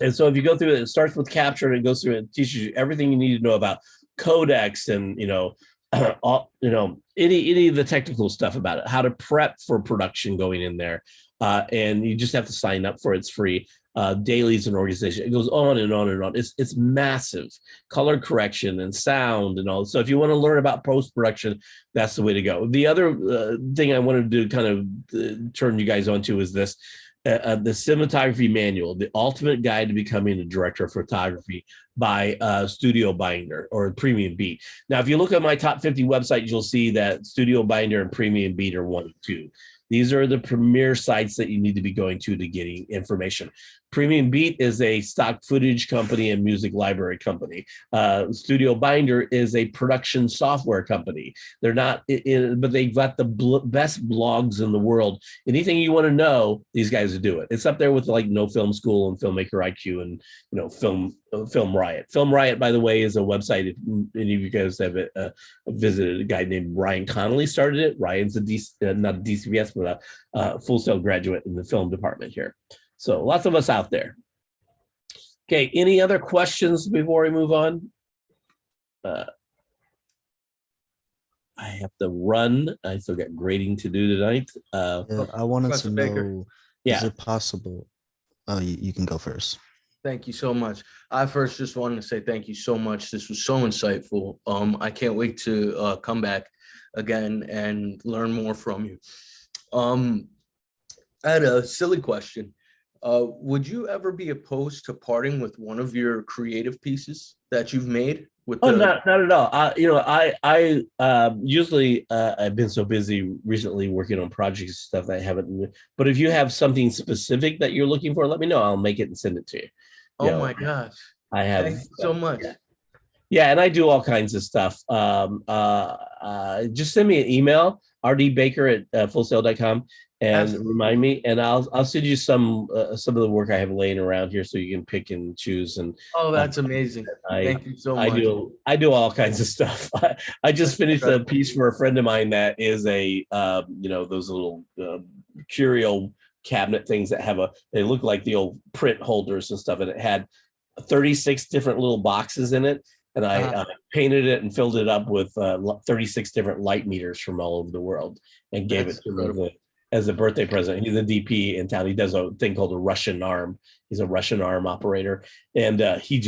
so if you go through it, it starts with capture and it goes through it teaches you everything you need to know about codecs and, you know, any of the technical stuff about it, how to prep for production going in there. And you just have to sign up for it. It's free. Dailies and organization. It goes on and on and on. It's massive. Color correction and sound and all. So if you want to learn about post-production, that's the way to go. The other thing I wanted to kind of turn you guys onto is this. The Cinematography Manual, the ultimate guide to becoming a director of photography by Studio Binder or Premium Beat. Now, if you look at my top 50 websites, you'll see that Studio Binder and Premium Beat are 1 and 2. These are the premier sites that you need to be going to getting information. Premium Beat is a stock footage company and music library company. Studio Binder is a production software company. They're not, but they've got the best blogs in the world. Anything you want to know, these guys do it. It's up there with like No Film School and Filmmaker IQ and, you know, Film Riot. Film Riot, by the way, is a website. If any of you guys have visited, a guy named Ryan Connolly started it. Ryan's not a DCBUZZ, but a Full Sail graduate in the film department here. So lots of us out there. Okay, any other questions before we move on? I have to run. I still got grading to do tonight. I wanted to know, is it possible? You can go first. Thank you so much. I first just wanted to say thank you so much. This was so insightful. I can't wait to come back again and learn more from you. I had a silly question. Would you ever be opposed to parting with one of your creative pieces that you've made? Not at all. You know, I usually I've been so busy recently working on projects and stuff that I haven't. But if you have something specific that you're looking for, let me know. I'll make it and send it to you. Oh my gosh! I have. Thank you so much. Yeah, and I do all kinds of stuff. Just send me an email, rdbaker@fullsail.com. and remind me, and I'll send you some of the work I have laying around here so you can pick and choose. And Oh, that's amazing. Thank you so much. I do all kinds of stuff. I just finished a piece for a friend of mine that is a those little curio cabinet things that they look like the old print holders and stuff, and it had 36 different little boxes in it, and I painted it and filled it up with 36 different light meters from all over the world and gave it to him as a birthday present. He's a DP in town. He does a thing called a Russian arm. He's a Russian arm operator, and he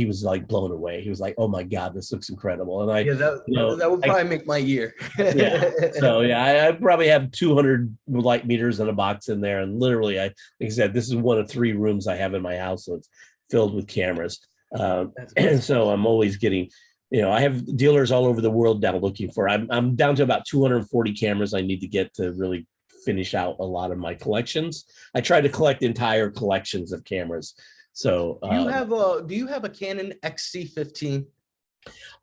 was like blown away. He was like, "Oh my God, this looks incredible!" And that would probably make my year. I probably have 200 light meters in a box in there, and literally, like I said, this is one of 3 rooms I have in my house, so it's filled with cameras. And so I'm always getting, I have dealers all over the world now looking for. I'm down to about 240 cameras I need to get to really finish out a lot of my collections. I try to collect entire collections of cameras. So do you have a Canon XC15?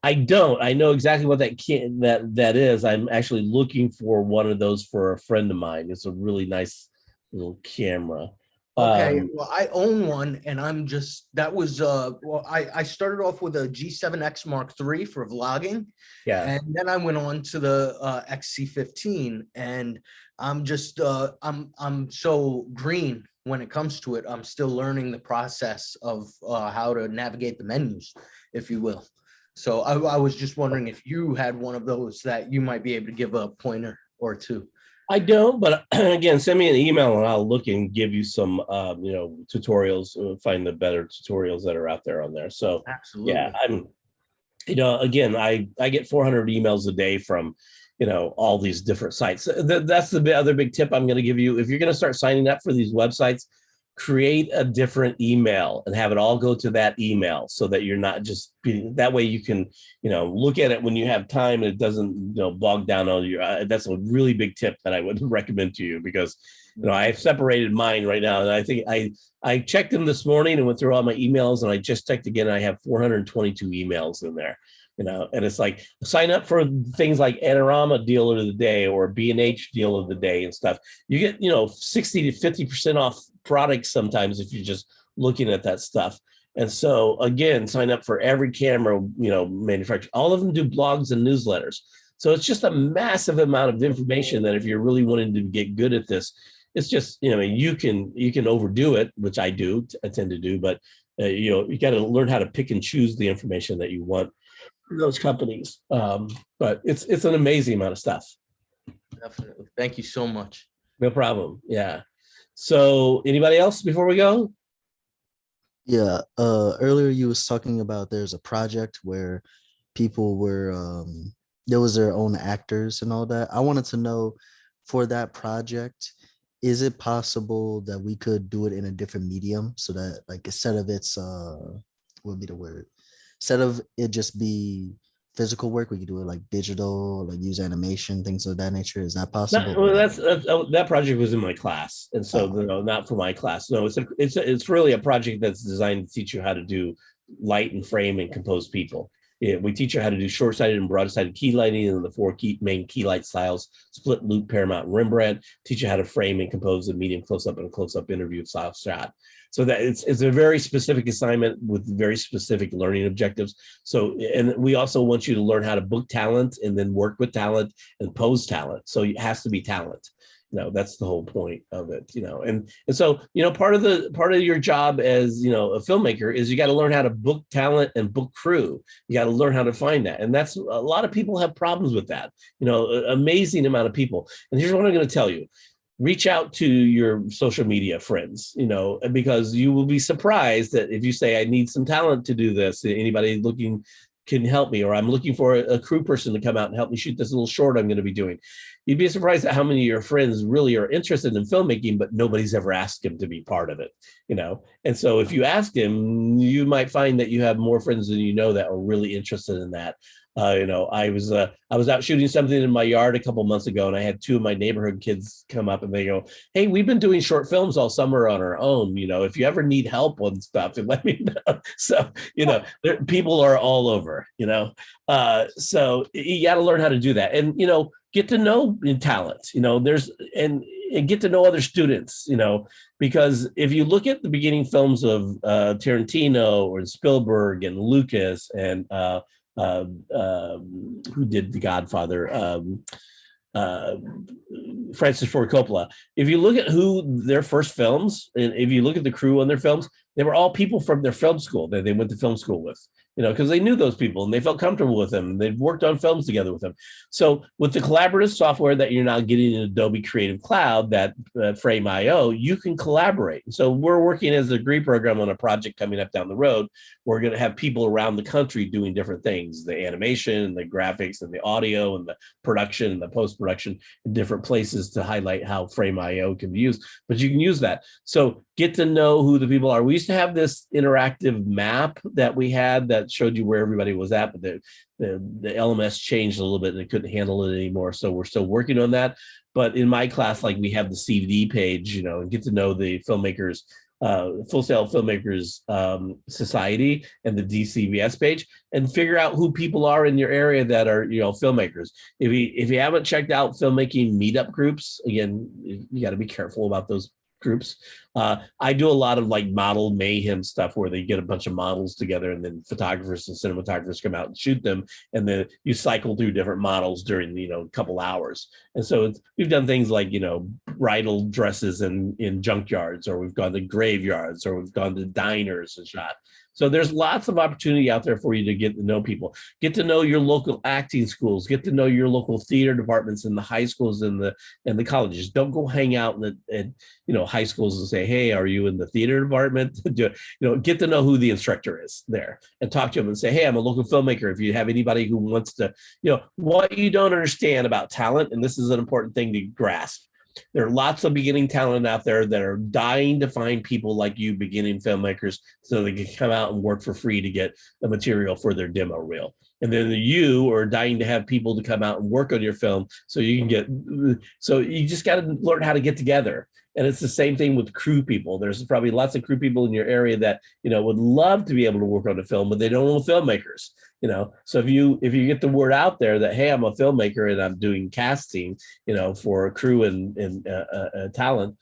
I don't. I know exactly what that is. I'm actually looking for one of those for a friend of mine. It's a really nice little camera. Okay, well, I own one, and I'm just, I started off with a G7X Mark III for vlogging. Yeah. And then I went on to the XC15, and I'm just, I'm so green when it comes to it. I'm still learning the process of how to navigate the menus, if you will. So I was just wondering if you had one of those that you might be able to give a pointer or two. I don't, but again, send me an email and I'll look and give you some, tutorials, find the better tutorials that are out there on there. So absolutely. Yeah, again, I get 400 emails a day from, all these different sites. That's the other big tip I'm going to give you. If you're going to start signing up for these websites, create a different email and have it all go to that email so that you're not just that way you can, look at it when you have time and it doesn't, bog down on you. That's a really big tip that I would recommend to you because, I've separated mine right now. And I think I checked them this morning and went through all my emails and I just checked again. And I have 422 emails in there, and it's like sign up for things like Anorama Deal of the Day or B&H Deal of the Day and stuff. You get, 60 to 50% off products sometimes if you're just looking at that stuff. And so again, sign up for every camera, manufacturer. All of them do blogs and newsletters. So it's just a massive amount of information that if you're really wanting to get good at this, it's just, you can overdo it, which I tend to do, but you got to learn how to pick and choose the information that you want from those companies. But it's an amazing amount of stuff. Definitely. Thank you so much. No problem. Yeah. So anybody else before we go? Yeah. Earlier you was talking about there's a project where people were, there was their own actors and all that. I wanted to know for that project, is it possible that we could do it in a different medium so that like instead of it's, what would be the word? Instead of it just be physical work, we could do it like digital, like use animation, things of that nature. Is that possible? That project was in my class, and so not for my class. No, it's really a project that's designed to teach you how to do light and frame and compose people. We teach you how to do short-sighted and broad-sighted key lighting and the 4 main key light styles: split, loop, paramount, and Rembrandt. Teach you how to frame and compose a medium close-up and a close-up interview style shot. So that it's a very specific assignment with very specific learning objectives. So, and we also want you to learn how to book talent and then work with talent and pose talent. So it has to be talent. That's the whole point of it, and so, part of your job as, a filmmaker is you got to learn how to book talent and book crew. You got to learn how to find that. And that's a lot of people have problems with that, amazing amount of people. And here's what I'm going to tell you. Reach out to your social media friends, because you will be surprised that if you say, I need some talent to do this, anybody looking can help me, or I'm looking for a crew person to come out and help me shoot this little short I'm going to be doing. You'd be surprised at how many of your friends really are interested in filmmaking, but nobody's ever asked him to be part of it, And so if you ask him, you might find that you have more friends than that are really interested in that. I was out shooting something in my yard a couple months ago, and I had 2 of my neighborhood kids come up and they go, "Hey, we've been doing short films all summer on our own. If you ever need help on stuff, let me know." So, people are all over. So you got to learn how to do that, and get to know talent. and get to know other students, because if you look at the beginning films of Tarantino or Spielberg and Lucas and who did The Godfather, Francis Ford Coppola. If you look at who their first films, and if you look at the crew on their films, they were all people from their film school that they went to film school with, because they knew those people and they felt comfortable with them. They've worked on films together with them. So with the collaborative software that you're now getting in Adobe Creative Cloud, that Frame.io, you can collaborate. So we're working as a degree program on a project coming up down the road. We're going to have people around the country doing different things, the animation and the graphics and the audio and the production and the post-production in different places to highlight how Frame.io can be used. But you can use that. So get to know who the people are. We used to have this interactive map that we had that showed you where everybody was at, but the LMS changed a little bit and it couldn't handle it anymore. So we're still working on that. But in my class, like we have the CD page, and get to know the filmmakers, Full Sail Filmmakers Society and the DCBUZZ page, and figure out who people are in your area that are, filmmakers. If you haven't checked out filmmaking meetup groups, again, you got to be careful about those groups. I do a lot of like model mayhem stuff where they get a bunch of models together and then photographers and cinematographers come out and shoot them. And then you cycle through different models during, a couple hours. And so we've done things like, bridal dresses in junkyards, or we've gone to graveyards, or we've gone to diners and shot. So there's lots of opportunity out there for you to get to know people, get to know your local acting schools, get to know your local theater departments in the high schools and the colleges. Don't go hang out at high schools and say, hey, are you in the theater department? Get to know who the instructor is there and talk to them and say, hey, I'm a local filmmaker. If you have anybody who wants to, what you don't understand about talent, and this is an important thing to grasp. There are lots of beginning talent out there that are dying to find people like you, beginning filmmakers, so they can come out and work for free to get the material for their demo reel. And then you are dying to have people to come out and work on your film so you can get, so you just got to learn how to get together. And it's the same thing with crew people. There's probably lots of crew people in your area that, would love to be able to work on a film, but they don't know filmmakers, So if you get the word out there that, hey, I'm a filmmaker and I'm doing casting, for a crew and talent,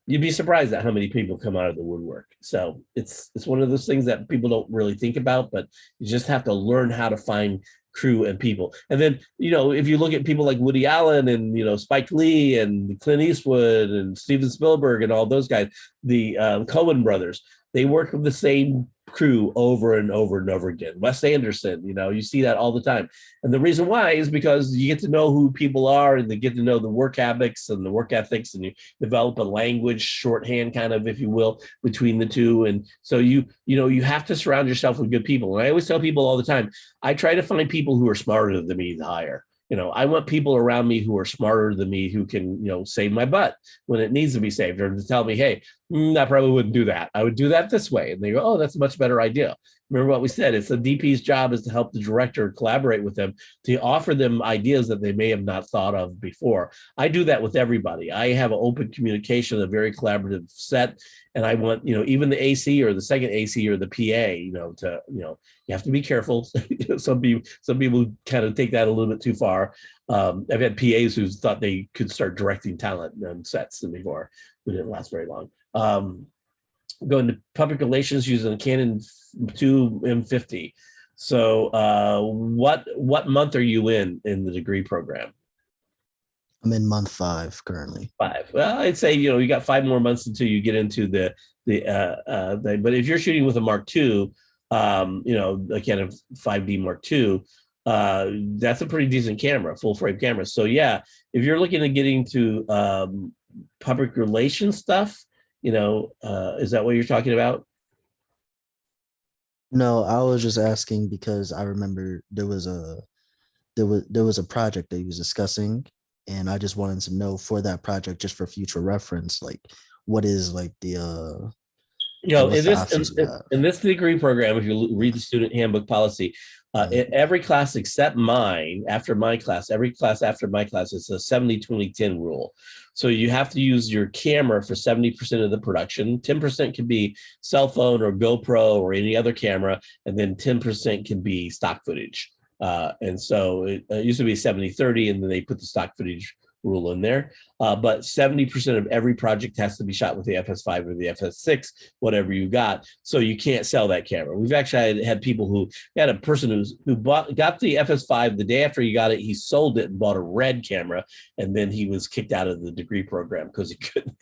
you'd be surprised at how many people come out of the woodwork. So it's one of those things that people don't really think about, but you just have to learn how to find crew and people. And then, if you look at people like Woody Allen and, Spike Lee and Clint Eastwood and Steven Spielberg and all those guys, the Coen brothers, they work with the same crew over and over and over again. Wes Anderson, you see that all the time. And the reason why is because you get to know who people are and they get to know the work habits and the work ethics, and you develop a language shorthand kind of, if you will, between the two. And so you have to surround yourself with good people. And I always tell people all the time, I try to find people who are smarter than me to hire. I want people around me who are smarter than me, who can, save my butt when it needs to be saved, or to tell me, hey, I probably wouldn't do that. I would do that this way. And they go, oh, that's a much better idea. Remember what we said, it's the DP's job is to help the director collaborate with them, to offer them ideas that they may have not thought of before. I do that with everybody. I have an open communication, a very collaborative set. And I want, even the AC or the second AC or the PA, you have to be careful. Some people kind of take that a little bit too far. I've had PAs who thought they could start directing talent on sets before. It didn't last very long. Going to public relations using a Canon 2 M50. So what month are you in the degree program? I'm in month 5 currently. 5. Well, I'd say, you got 5 more months until you get into the but if you're shooting with a Mark II, a Canon 5D Mark II, that's a pretty decent camera, full frame camera. So yeah, if you're looking at getting to public relations stuff, is that what you're talking about? No, I was just asking because I remember there was a project that he was discussing, and I just wanted to know for that project, just for future reference, like what is like the in this degree program, if you read the student handbook policy, every class except mine, after my class, every class after my class, it's a 70-20-10 rule. So you have to use your camera for 70% of the production. 10% can be cell phone or GoPro or any other camera, and then 10% can be stock footage. And so it used to be 70-30, and then they put the stock footage rule in there. But 70% of every project has to be shot with the FS5 or the FS6, whatever you got. So you can't sell that camera. We've actually had people who had a person who got the FS5 the day after he got it, he sold it and bought a red camera, and then he was kicked out of the degree program because he couldn't.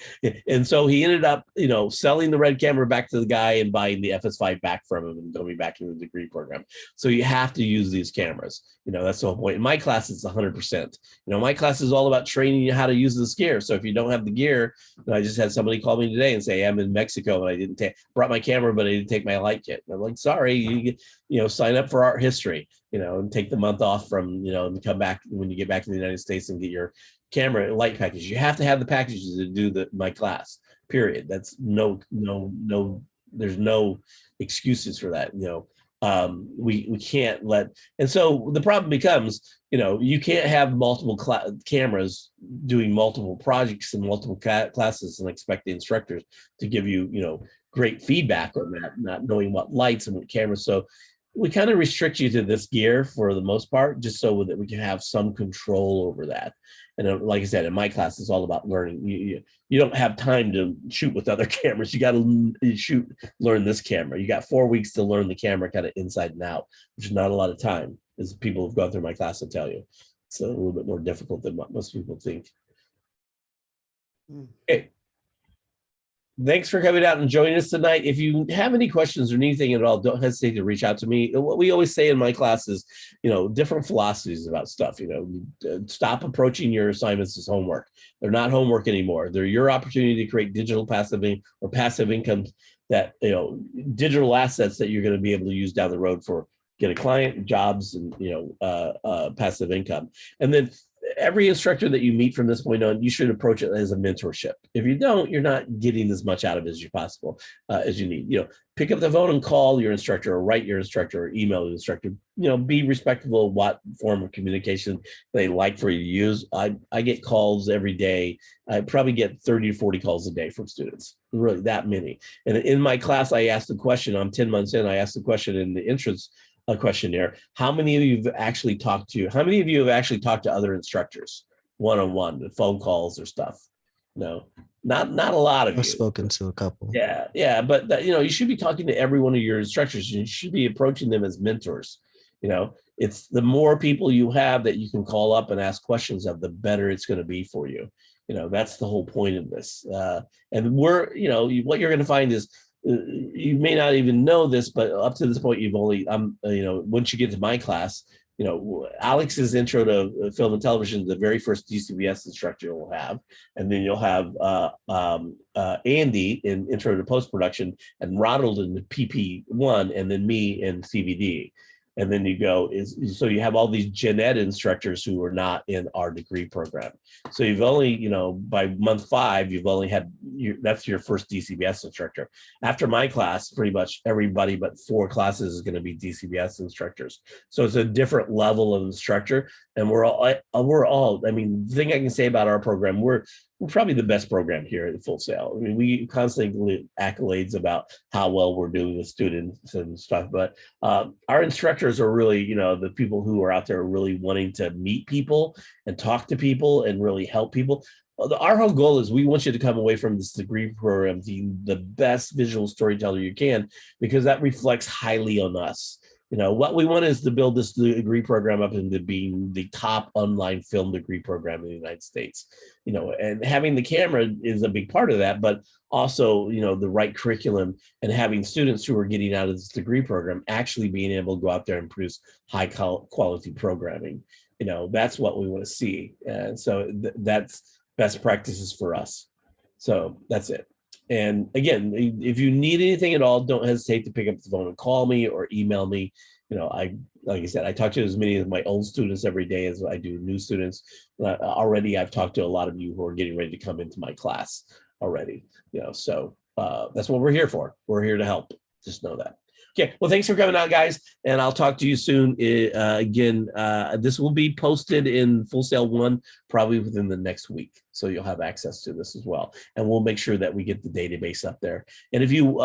And so he ended up, selling the red camera back to the guy and buying the FS5 back from him and going back into the degree program. So you have to use these cameras. That's the whole point. In my class, it's 100%. My class is all about training you how to use this gear. So if you don't have the gear, I just had somebody call me today and say, I'm in Mexico and I didn't brought my camera, but I didn't take my light kit. And I'm like, sorry, you sign up for art history, and take the month off from, and come back when you get back to the United States and get your camera light package. You have to have the packages to do my class, period. That's no, there's no excuses for that. We can't let, and so the problem becomes, you can't have multiple cameras doing multiple projects and multiple classes and expect the instructors to give you, great feedback on that, not knowing what lights and what cameras. So we kind of restrict you to this gear for the most part, just so that we can have some control over that. And like I said, in my class, it's all about learning. You don't have time to shoot with other cameras. You got to learn this camera. You got 4 weeks to learn the camera kind of inside and out, which is not a lot of time, as people who've gone through my class will tell you. It's a little bit more difficult than what most people think. Okay. Thanks for coming out and joining us tonight. If you have any questions or anything at all, don't hesitate to reach out to me. What we always say in my class is, different philosophies about stuff. Stop approaching your assignments as homework. They're not homework anymore. They're your opportunity to create digital passive income that, digital assets that you're going to be able to use down the road for get a client, jobs, and, passive income. And then every instructor that you meet from this point on, you should approach it as a mentorship. If you don't, you're not getting as much out of it as you possible as you need. Pick up the phone and call your instructor, or write your instructor, or email the instructor. Be respectful of what form of communication they like for you to use. I get calls every day. I probably get 30 to 40 calls a day from students, really that many. And in my class, I asked the question, I'm 10 months in, I asked the question in the entrance questionnaire, how many of you have actually talked to other instructors one-on-one, phone calls or stuff? No, not a lot of you. I've spoken to a couple. Yeah, but you should be talking to every one of your instructors. You should be approaching them as mentors. It's the more people you have that you can call up and ask questions of, the better it's going to be for you. That's the whole point of this. And what you're going to find is, you may not even know this, but up to this point, you've only, once you get to my class, Alex's intro to film and television, the very first DCBUZZ instructor will have, and then you'll have Andy in intro to post-production, and Ronald in the PP1, and then me in CVD. And then you go, so you have all these gen ed instructors who are not in our degree program. So you've only, by month 5, you've only had, that's your first DCBUZZ instructor. After my class, pretty much everybody but 4 classes is going to be DCBUZZ instructors. So it's a different level of instructor. And we're all, the thing I can say about our program, we're probably the best program here at Full Sail. We constantly get accolades about how well we're doing with students and stuff, but our instructors are really, the people who are out there really wanting to meet people and talk to people and really help people. Our whole goal is we want you to come away from this degree program being the best visual storyteller you can, because that reflects highly on us. What we want is to build this degree program up into being the top online film degree program in the United States. And having the camera is a big part of that, but also, the right curriculum and having students who are getting out of this degree program actually being able to go out there and produce high quality programming. That's what we want to see. And so that's best practices for us. So that's it. And again, if you need anything at all, don't hesitate to pick up the phone and call me or email me. Like I said, I talk to as many of my old students every day as I do new students. Already, I've talked to a lot of you who are getting ready to come into my class already. So that's what we're here for. We're here to help. Just know that. Okay, well, thanks for coming out, guys, and I'll talk to you soon. Again, this will be posted in Full Sail 1 probably within the next week. so you'll have access to this as well. And we'll make sure that we get the database up there. And if you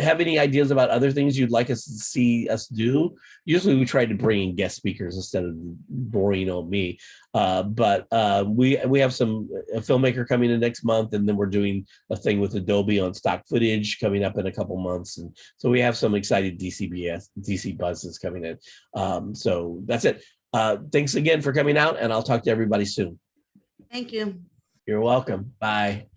have any ideas about other things you'd like us to see us do, usually we try to bring in guest speakers instead of boring on me. But we have some a filmmaker coming in next month, and then we're doing a thing with Adobe on stock footage coming up in a couple months. And so we have some exciting DCBUZZs coming in. So that's it. Thanks again for coming out, and I'll talk to everybody soon. Thank you. You're welcome. Bye.